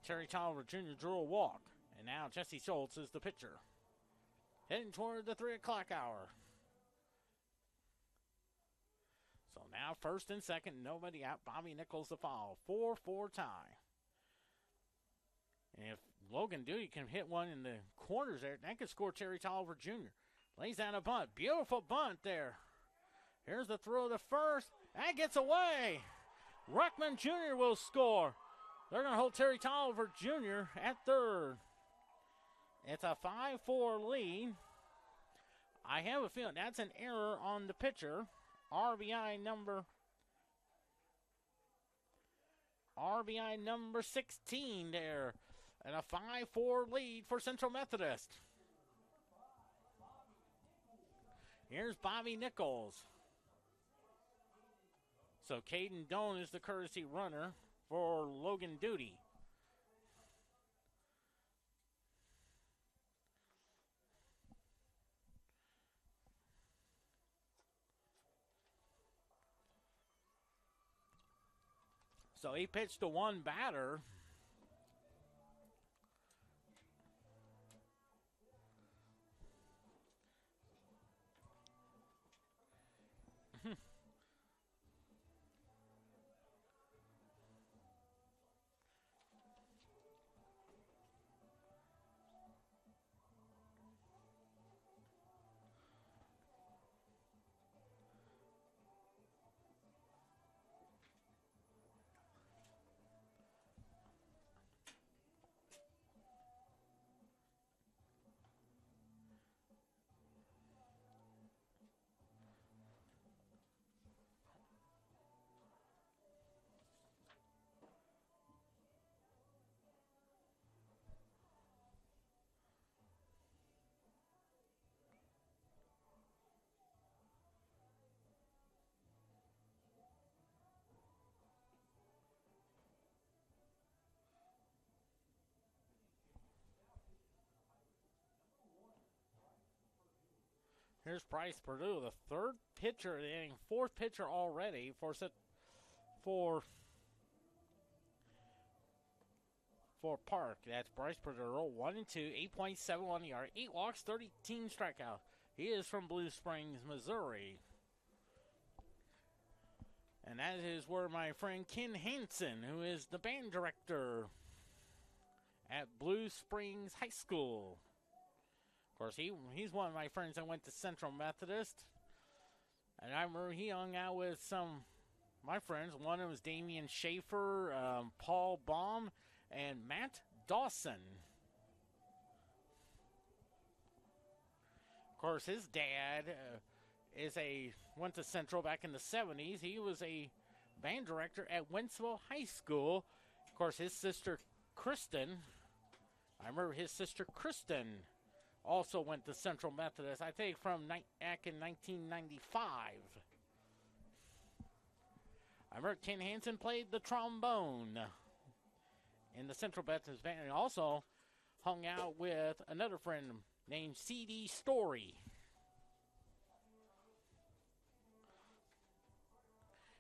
Terry Tolliver Jr. drew a walk. And now Jesse Schultz is the pitcher. Heading toward the 3 o'clock hour. So now first and second, nobody out. Bobby Nichols the foul. 4-4 tie. And if Logan Duty can hit one in the corners there, that could score Terry Tolliver Jr. Lays down a bunt. Beautiful bunt there. Here's the throw to first. That gets away. Ruckman Jr. will score. They're going to hold Terry Tolliver Jr. at third. It's a 5-4 lead. I have a feeling that's an error on the pitcher. RBI number 16 there. And a 5-4 lead for Central Methodist. Here's Bobby Nichols. So Caden Doan is the courtesy runner for Logan Duty. So he pitched to one batter. Here's Bryce Purdue, the third pitcher of the inning, fourth pitcher already for Park. That's Bryce Purdue, 1 and 2, 8.71 ERA, 8 walks, 13 strikeouts. He is from Blue Springs, Missouri. And that is where my friend Ken Hansen, who is the band director at Blue Springs High School. Of course, he's one of my friends that went to Central Methodist. And I remember he hung out with some of my friends. One of them was Damian Schaefer, Paul Baum, and Matt Dawson. Of course, his dad went to Central back in the 70s. He was a band director at Wentzville High School. Of course, his sister Kristen, I remember his sister Kristen also went to Central Methodist, I think back in 1995. I remember Ken Hansen played the trombone in the Central Methodist band, and also hung out with another friend named C.D. Story.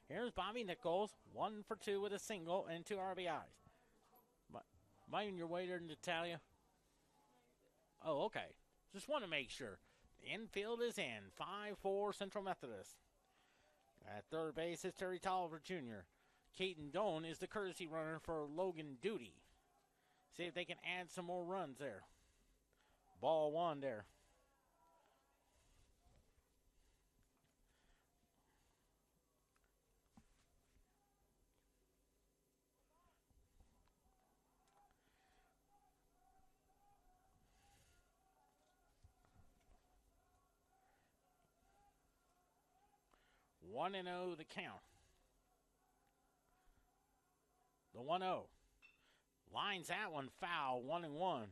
Here's Bobby Nichols, 1 for 2 with a single and 2 RBIs. Am I on your way there, Natalia? Oh, okay. Just want to make sure. The infield is in. 5-4 Central Methodist. At third base is Terry Tolliver Jr. Caden Doan is the courtesy runner for Logan Duty. See if they can add some more runs there. Ball 1 there. One and 0 the count. The 1-0. Lines that one foul, 1-1.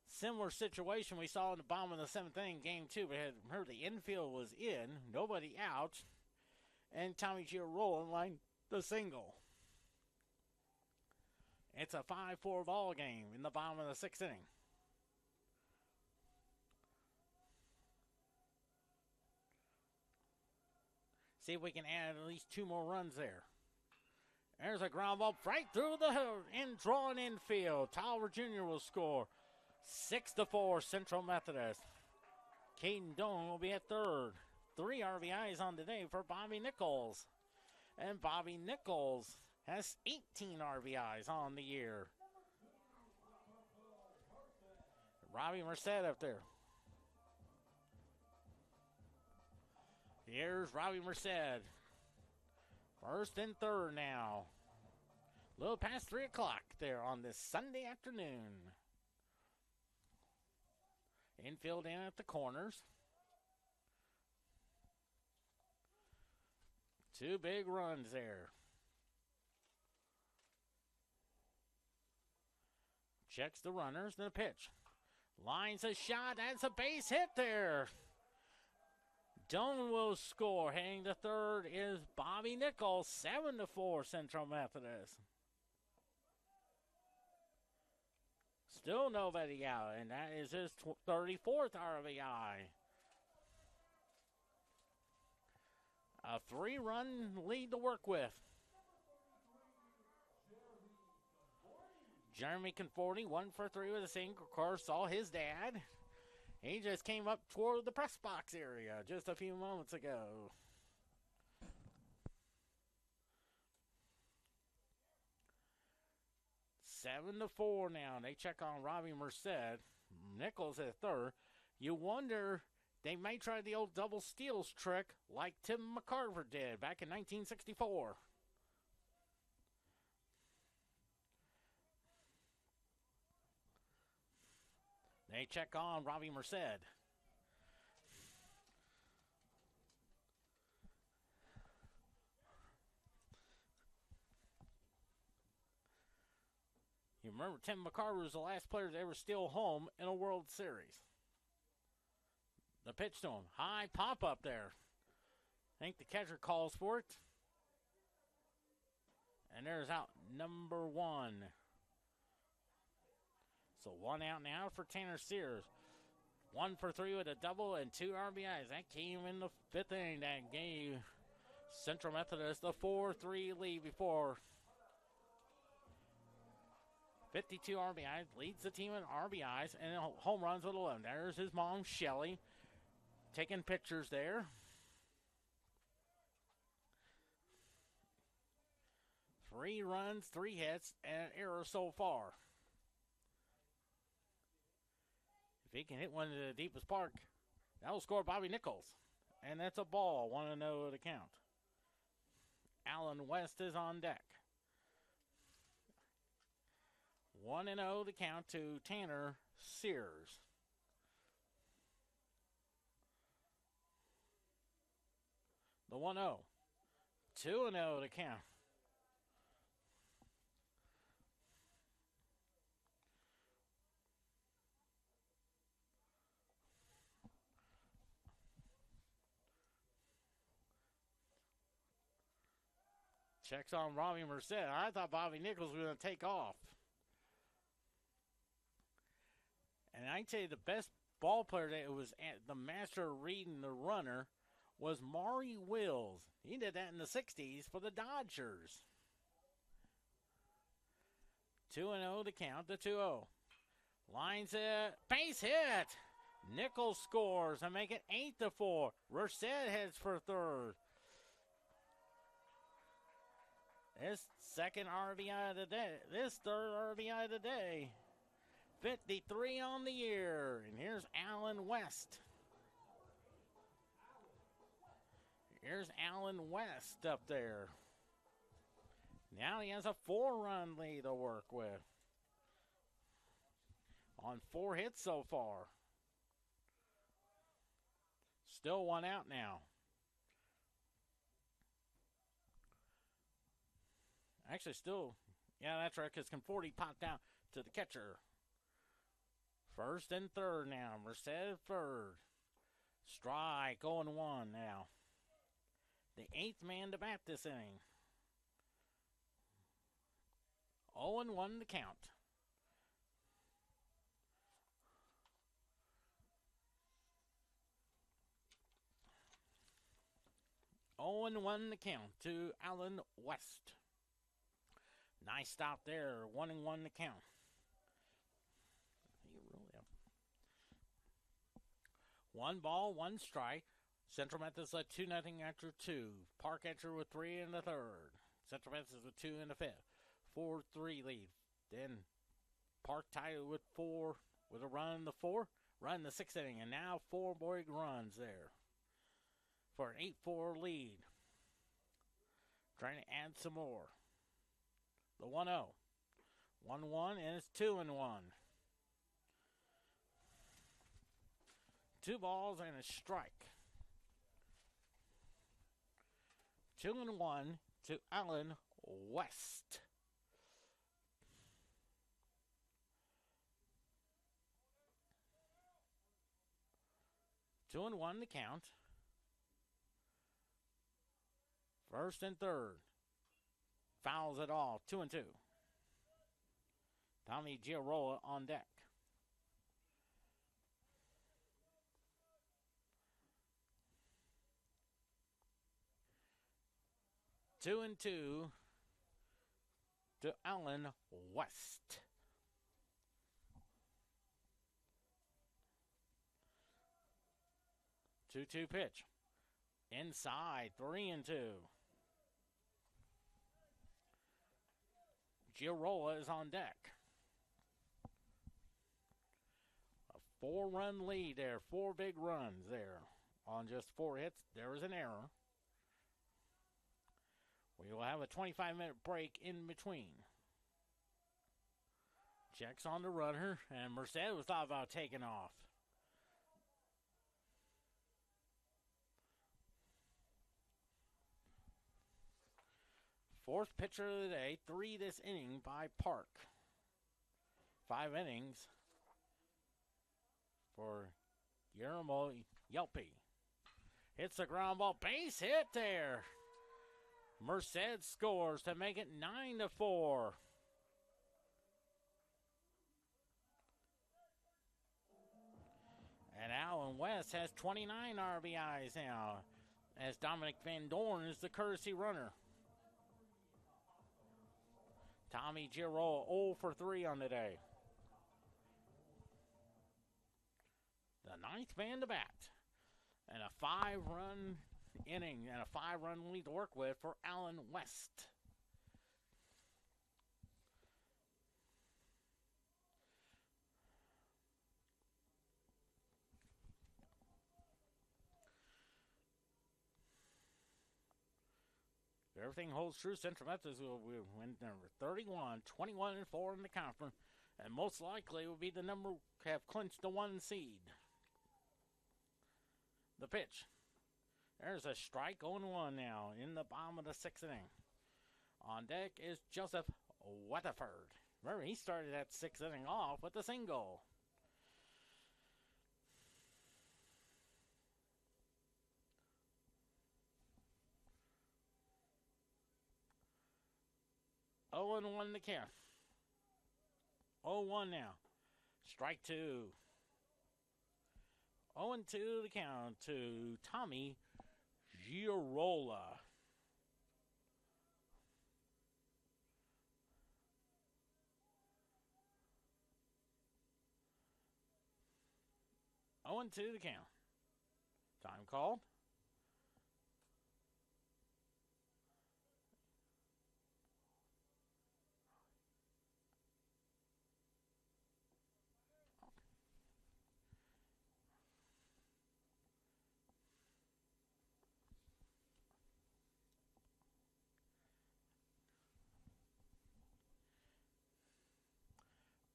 Similar situation we saw in the bottom of the 7th inning, game 2. We had heard the infield was in, nobody out, and Tommy Giarola lined the single. It's a 5-4 ball game in the bottom of the 6th inning. See if we can add at least 2 more runs there. There's a ground ball right through the drawn infield. Tolliver Jr. will score. 6-4 Central Methodist. Caden Doan will be at third. 3 RBIs on today for Bobby Nichols. And Bobby Nichols has 18 RBIs on the year. Robbie Merced up there. Here's Robbie Merced. First and third now. A little past 3 o'clock there on this Sunday afternoon. Infield in at the corners. 2 big runs there. Checks the runners, then a pitch. Lines a shot, that's a base hit there. Doan will score. Heading to third is Bobby Nichols, 7-4 Central Methodist. Still nobody out, and that is his 34th RBI. A 3-run lead to work with. Jeremy Conforti, 1 for 3 with a single. Of course, saw his dad. He just came up toward the press box area just a few moments ago. Seven to 4 now. They check on Robbie Merced. Nichols at third. You wonder, they may try the old double steals trick like Tim McCarver did back in 1964. They check on Robbie Merced. You remember Tim McCarver was the last player to ever steal home in a World Series. The pitch to him. High pop up there. I think the catcher calls for it. And there's out number 1. So 1 out now for Tanner Sears. 1 for 3 with a double and 2 RBIs. That came in the 5th inning. That gave Central Methodist the 4-3 lead before 52 RBIs. Leads the team in RBIs and home runs with 11. There's his mom, Shelly, taking pictures there. 3 runs, 3 hits, and an error so far. If he can hit one to the deepest park, that will score Bobby Nichols. And that's a ball, 1-0 to count. Alan West is on deck. 1-0 to count to Tanner Sears. The 1-0. 2-0 to count. Checks on Robbie Merced. I thought Bobby Nichols was going to take off. And I tell you, the best ball player that was at the master reading the runner was Maury Wills. He did that in the 60s for the Dodgers. 2-0 to count, the 2-0. Lines it, base hit. Nichols scores and make it 8-4. Merced heads for third. His second RBI of the day. This third RBI of the day. 53 on the year. And here's Alan West. Here's Alan West up there. Now he has a 4-run lead to work with. On 4 hits so far. Still 1 out now. Actually, still, yeah, that's right, because Conforti popped out to the catcher. First and third now. Merced third. Strike, 0-1 now. The 8th man to bat this inning. 0-1 to count. Oh and 1 to count to Alan West. Nice stop there. 1-1 to count. One ball, 1 strike. Central Methodist led 2-0 after 2. Park Etcher with 3 in the 3rd. Central Methodist with 2 in the 5th. 4-3 lead. Then Park tied with 4 with a run in the 4th. Run in the 6th inning. And now 4 big runs there for an 8-4 lead. Trying to add some more. The 1-0. 1-1 and it's 2-1. 2 balls and a strike. 2-1 to Alan West. Two and 1 to count. First and third. Fouls it all. 2-2. Tommy Giarola on deck. Two and 2 to Alan West. Two pitch. Inside, 3-2. Giarola is on deck. A 4-run lead there. 4 big runs there on just 4 hits. There was an error. We will have a 25-minute break in between. Checks on the runner, and Merced was thought about taking off. Fourth pitcher of the day, 3 this inning by Park. 5 innings for Guillermo Yelpe. Hits the ground ball, base hit there. Merced scores to make it 9-4. And West has 29 RBIs now, as Dominic Van Dorn is the courtesy runner. Tommy Giroux 0 for 3 on the day. The ninth man to bat. And a 5-run inning and a 5-run lead to work with for Allen West. If everything holds true, Central Methodist will win number 31, 21-4 in the conference, and most likely will be the number have clinched the 1 seed. The pitch. There's a strike 0-1 now in the bottom of the 6th inning. On deck is Joseph Weatherford. Remember, he started that 6th inning off with a single. Oh and 1 the count. 0-1 now. Strike 2. 0-2 the count to Tommy Giroux. Oh and 2 the count. Time called.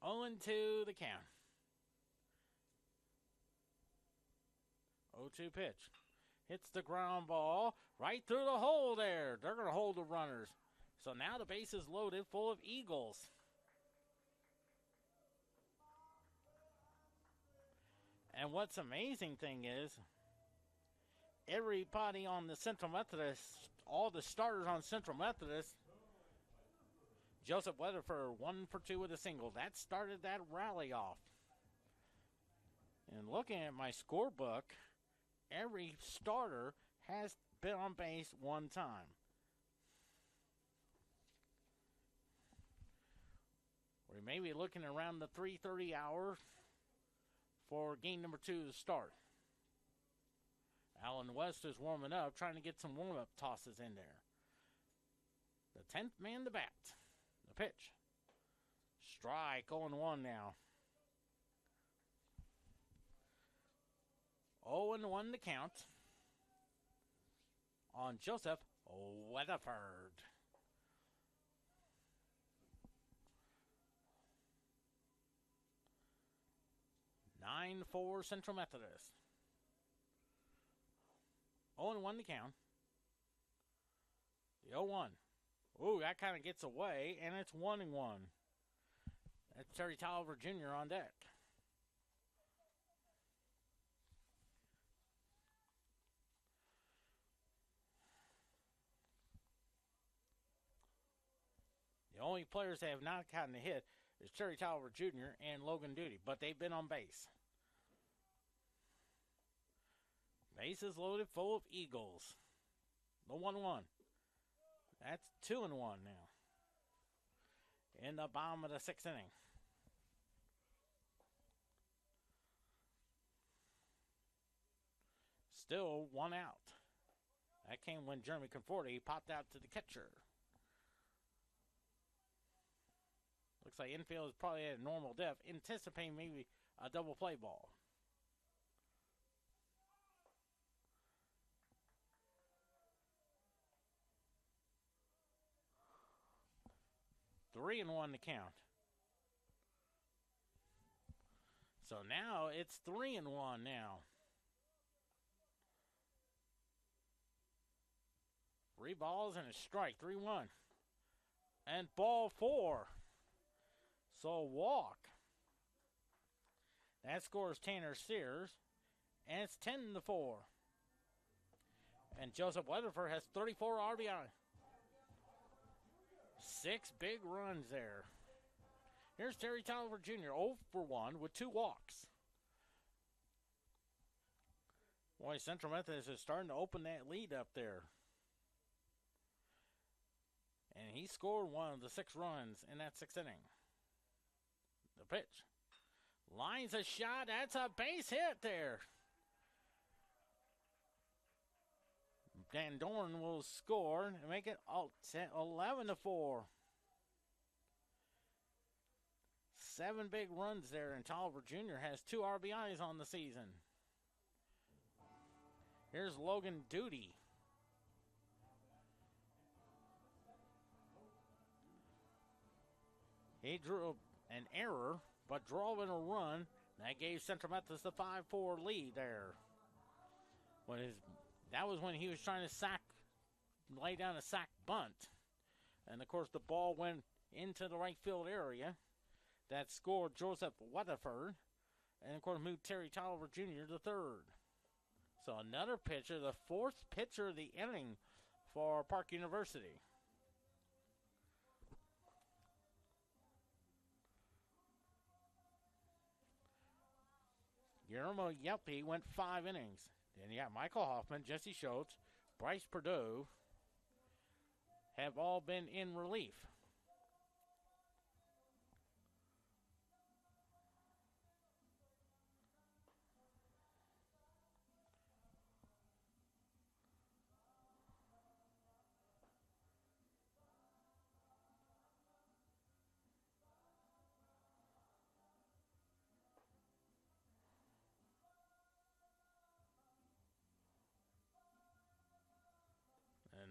Oh and 2 the count. 0-2 pitch. Hits the ground ball right through the hole there. They're going to hold the runners. So now the base is loaded full of Eagles. And what's amazing thing is, everybody on the Central Methodist, all the starters on Central Methodist, Joseph Weatherford 1 for 2 with a single. That started that rally off. And looking at my scorebook, every starter has been on base 1 time. We may be looking around the 3:30 hour for game number 2 to start. Allen West is warming up, trying to get some warm-up tosses in there. The 10th man to bat. The pitch. Strike 0-1 now. 0-1 to count on Joseph Weatherford. Nine for Central Methodist. 0-1 to count. The 0-1. Ooh, that kind of gets away, and it's 1-1. That's Terry Tolliver Jr. on deck. The only players that have not gotten a hit is Terry Tolliver Jr. and Logan Duty, but they've been on base. Base is loaded full of Eagles. The 1-1. That's 2-1 now. In the bottom of the 6th inning. Still 1 out. That came when Jeremy Conforti popped out to the catcher. Looks like infield is probably at a normal depth, anticipating maybe a double play ball. Three and 1 to count. So now it's 3-1 now. 3 balls and a strike. 3-1. And ball 4. So walk. That scores Tanner Sears. And it's 10-4. And Joseph Weatherford has 34 RBI. 6 big runs there. Here's Terry Tolliver Jr. 0 for 1 with 2 walks. Boy, Central Methodist is starting to open that lead up there. And he scored one of the 6 runs in that 6th inning. The pitch. Lines a shot. That's a base hit there. Dan Dorn will score and make it 11-4. 7 big runs there, and Tolliver Jr. has 2 RBIs on the season. Here's Logan Duty. He drew an error, but drove in a run. That gave Central Methodist a 5-4 lead there. That was when he was trying to lay down a sack bunt. And, of course, the ball went into the right field area. That scored Joseph Weatherford. And, of course, moved Terry Tolliver Jr. to third. So another pitcher, the 4th pitcher of the inning for Park University. Guillermo Yelpe went 5 innings. Then you got Michael Hoffman, Jesse Schultz, Bryce Perdue have all been in relief.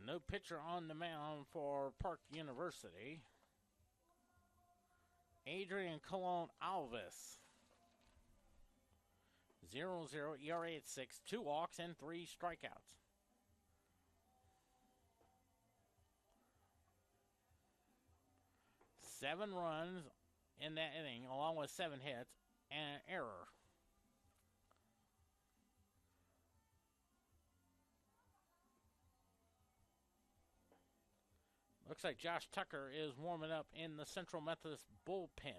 No pitcher on the mound for Park University. Adrian Colon Alves. 0-0 ERA at 6, 2 walks and 3 strikeouts. Seven runs in that inning, along with 7 hits and an error. Looks like Josh Tucker is warming up in the Central Methodist bullpen.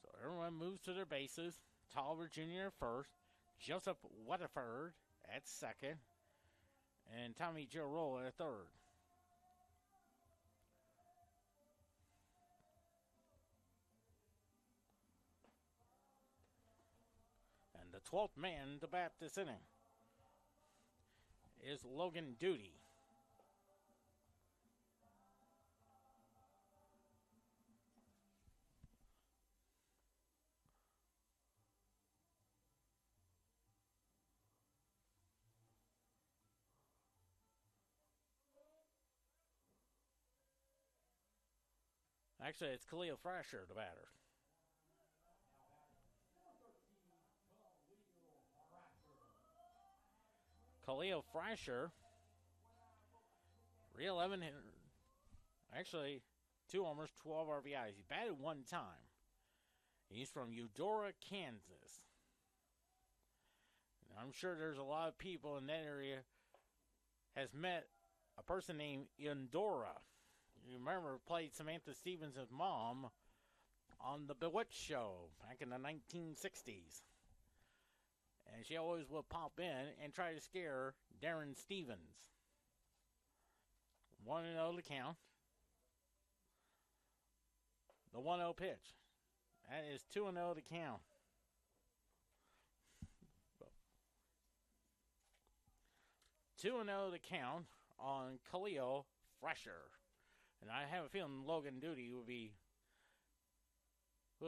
So everyone moves to their bases. Tolliver Jr. at first. Joseph Weatherford at second. And Tommy Girola at third. The 12th man to bat this inning is Logan Duty. Actually, it's Khalil Frasher, the batter. Khalil Frasher, 311 hitter. Actually, 2 homers, 12 RBIs. He batted 1 time. He's from Eudora, Kansas. And I'm sure there's a lot of people in that area has met a person named Eudora. You remember, played Samantha Stevens' mom on The Bewitched Show back in the 1960s. And she always would pop in and try to scare Darren Stevens. 1-0 to count. The 1-0 pitch. That is 2-0 to count. Two and 0 to count on Khalil Frasher. And I have a feeling Logan Duty will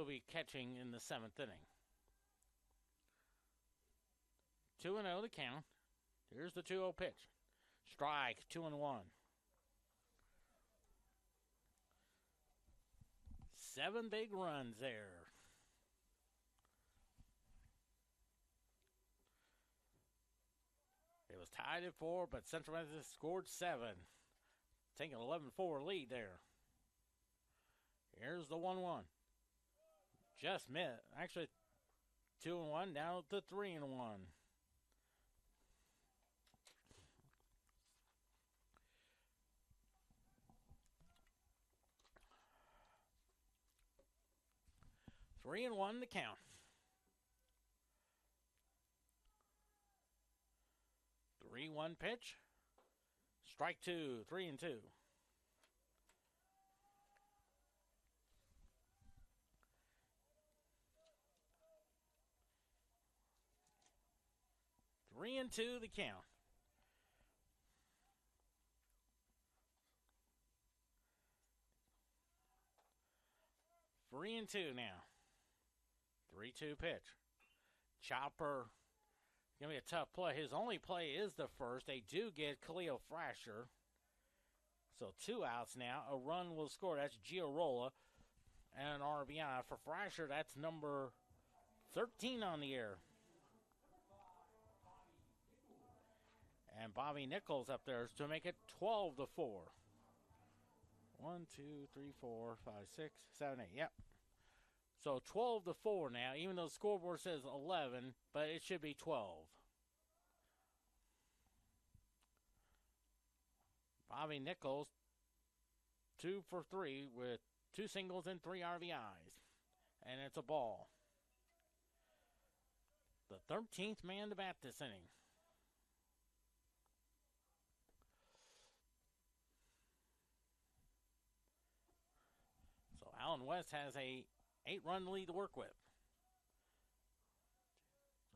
be catching in the 7th inning. 2-0 to count. Here's the 2-0 pitch. Strike, 2-1. 7 big runs there. It was tied at 4, but Central Methodist scored 7. Taking an 11-4 lead there. Here's the 1-1. Just missed. Actually, 2-1 down to 3-1. 3-1 to count. 3-1 pitch. Strike two, 3-2. Three and two the count. Three and two now. 3-2 pitch. Chopper. Going to be a tough play. His only play is the first. They do get Khalil Frasher. So 2 outs now. A run will score. That's Giarola. And an RBI for Frasher. That's number 13 on the air. And Bobby Nichols up there to make it 12-4. 1, 2, 3, 4, 5, 6, 7, 8. Yep. So 12-4 now, even though the scoreboard says 11, but it should be 12. Bobby Nichols, 2 for 3 with 2 singles and 3 RBIs. And it's a ball. The 13th man to bat this inning. So Allen West has a 8-run lead to work with.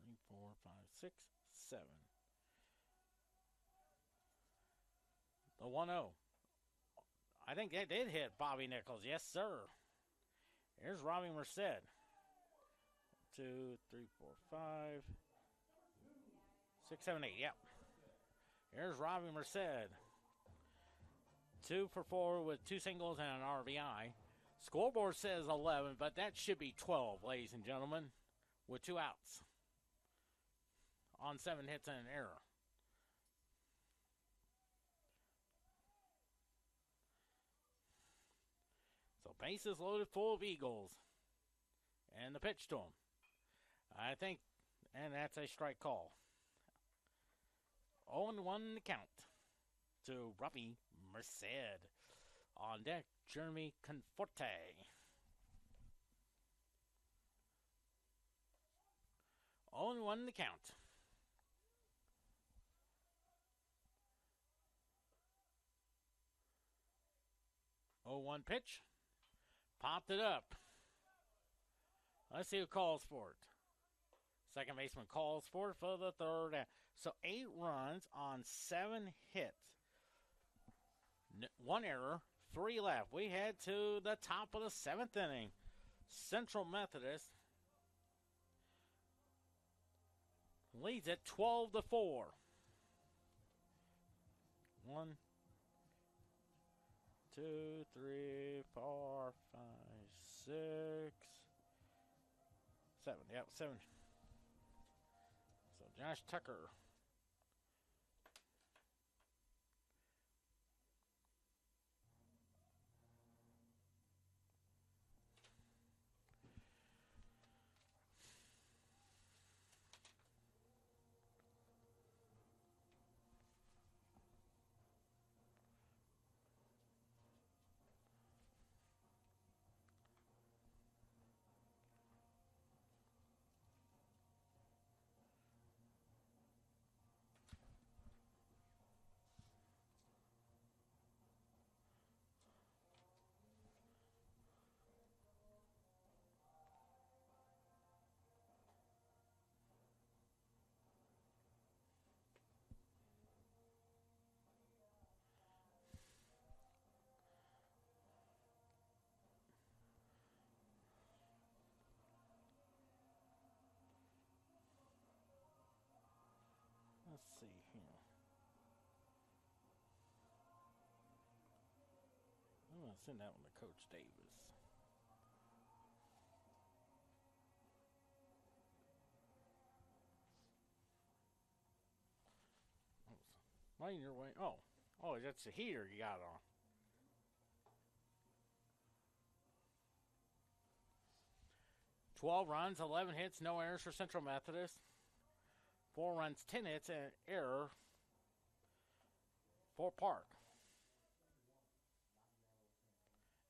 3, 4, 5, 6, 7. The 1-0. I think they did hit Bobby Nichols. Yes, sir. Here's Robbie Merced. 2, 3, 4, 5, 6, 7, 8. Yep. Here's Robbie Merced. 2 for 4 with 2 singles and an RBI. Scoreboard says 11, but that should be 12, ladies and gentlemen, with 2 outs on 7 hits and an error. So bases loaded full of Eagles. And the pitch to him. I think, and that's a strike call. 0-1 to count to Robbie Merced. On deck, Jeremy Conforte. 0-1 to count. Oh, 1 pitch. Popped it up. Let's see who calls for it. Second baseman calls for it for the third out. So 8 runs on 7 hits. 1 error, 3 left. We head to the top of the 7th inning. Central Methodist leads it 12-4. 1, 2, 3, 4, 5, 6, 7. Yep, 7. So Josh Tucker. Let's see here. I'm going to send that one to Coach Davis. Right your way. Oh, that's the heater you got on. runs, 11 hits, no errors for Central Methodist. 4 runs, 10 hits, and an error for Park.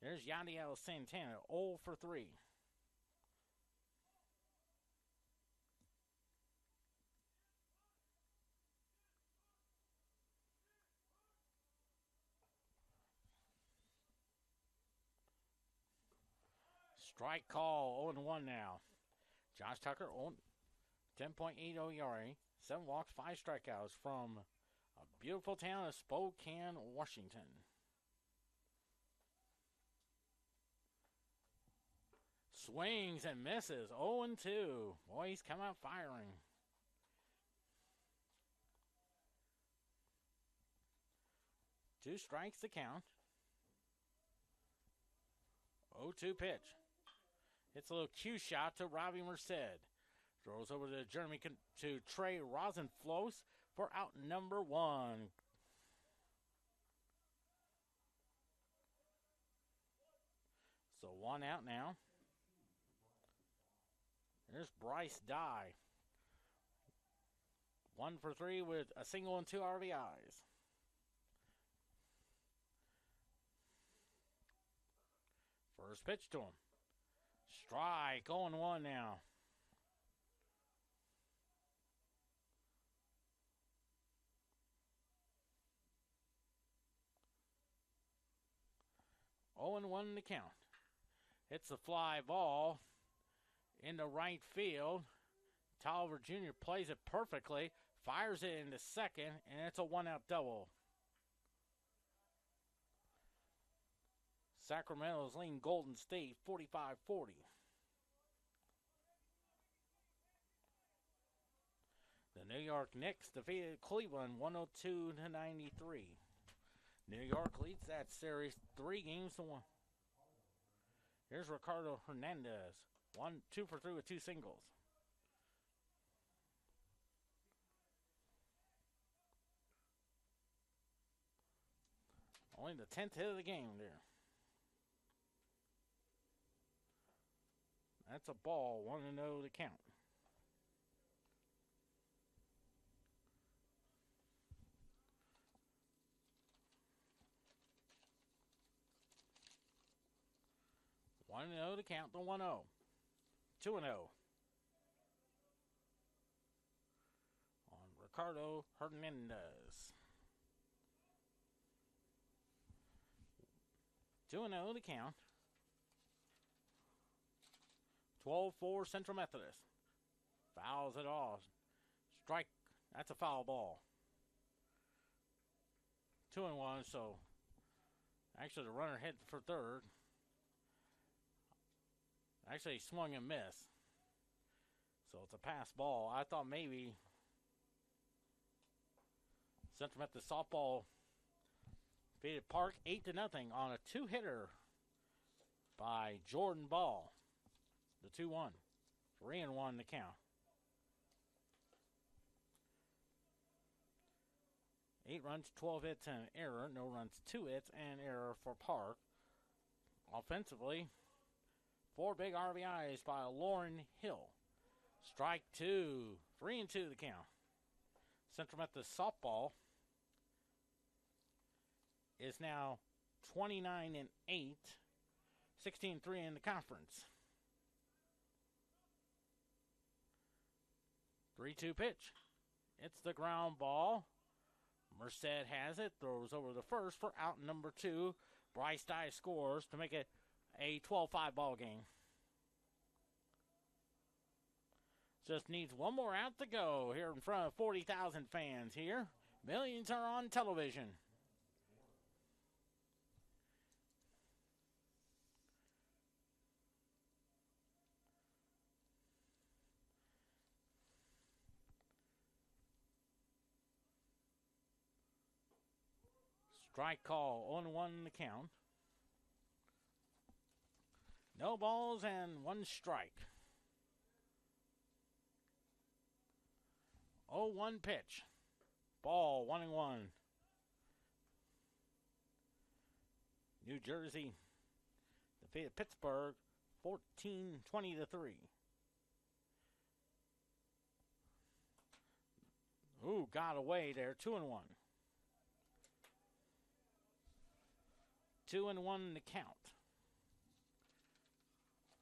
There's Yandiel Santana, 0 for 3. Strike call, 0-1 now. Josh Tucker, 10.80 ERA, 7 walks, 5 strikeouts from a beautiful town of Spokane, Washington. Swings and misses, 0-2. Boy, he's come out firing. Two strikes to count. 0-2 pitch. It's a little cue shot to Robbie Merced. Throws over to to Trey Rosenflos for out number 1. So 1 out now. There's Bryce Dye. 1 for 3 with a single and 2 RBIs. First pitch to him. Strike, 0-1 now. Oh and 1 to count. Hits the fly ball into right field. Tolliver Jr. plays it perfectly, fires it into second, and it's a 1-out double. Sacramento's leading Golden State 45-40. The New York Knicks defeated Cleveland 102-93. New York leads that series 3-1. Here's Ricardo Hernandez. 2 for 3 with 2 singles. Only the 10th hit of the game there. That's a ball, 1-0 to count. One and 0 to count the 1-0. 2-0. On Ricardo Hernandez. 2-0 to count. 12-4 Central Methodist. Fouls it off. Strike. That's a foul ball. 2-1, so actually the runner hit for third. Actually, he swung and missed. So it's a pass ball. I thought maybe Central Methodist softball defeated Park 8-0 on a 2-hitter by Jordan Ball. The 2-1. 3-1 to count. 8 runs, 12 hits, and an error. No runs, 2 hits, and error for Park. Offensively, 4 big RBIs by Lauren Hill. Strike 2. 3-2 the count. Central Methodist softball is now 29-8, 16-3 in the conference. 3-2 pitch. It's the ground ball. Merced has it. Throws over the first for out number 2. Bryce Dye scores to make it a 12-5 ball game. Just needs one more out to go here in front of 40,000 fans here. Millions are on television. Strike call, 0-1 the count. No balls and 1 strike. 0-1 pitch. Ball, 1-1. New Jersey defeated Pittsburgh 14-20-3. Ooh, got away there. 2-1. 2-1 to count.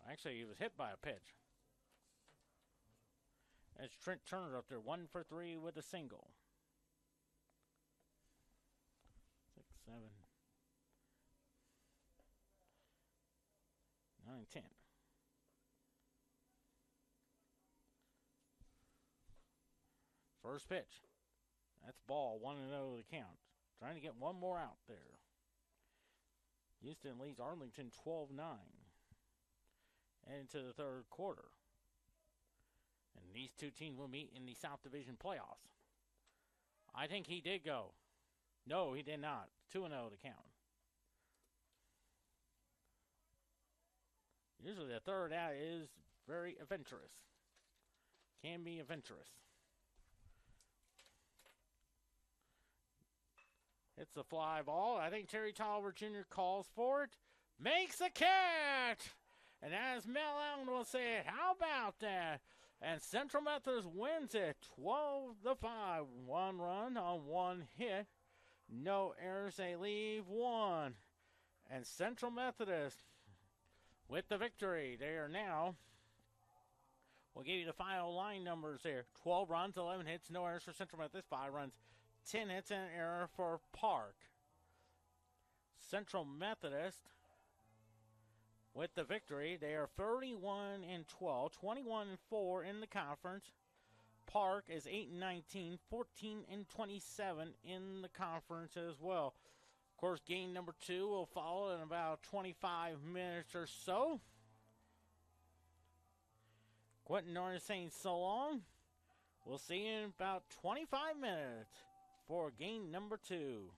Actually, he was hit by a pitch. That's Trent Turner up there, 1 for 3 with a single. 6, 7, 9, 10. First pitch. That's ball, 1-0 the count. Trying to get one more out there. Houston leads Arlington 12-9. And into the third quarter. And these two teams will meet in the South Division playoffs. I think he did go. No, he did not. 2-0 to count. Usually the third out is very adventurous. Can be adventurous. It's a fly ball. I think Terry Tolliver Jr. calls for it. Makes a catch! And as Mel Allen will say it, how about that? And Central Methodist wins it 12-5. One run on one hit. No errors. They leave one. And Central Methodist with the victory. They are now, we'll give you the final line numbers there. 12 runs, 11 hits, no errors for Central Methodist. 5 runs, 10 hits, and an error for Park. Central Methodist with the victory. They are 31-12, 21-4 in the conference. Park is 8-19, 14-27 in the conference as well. Of course, game number 2 will follow in about 25 minutes or so. Quentin Norton saying so long. We'll see you in about 25 minutes for game number 2.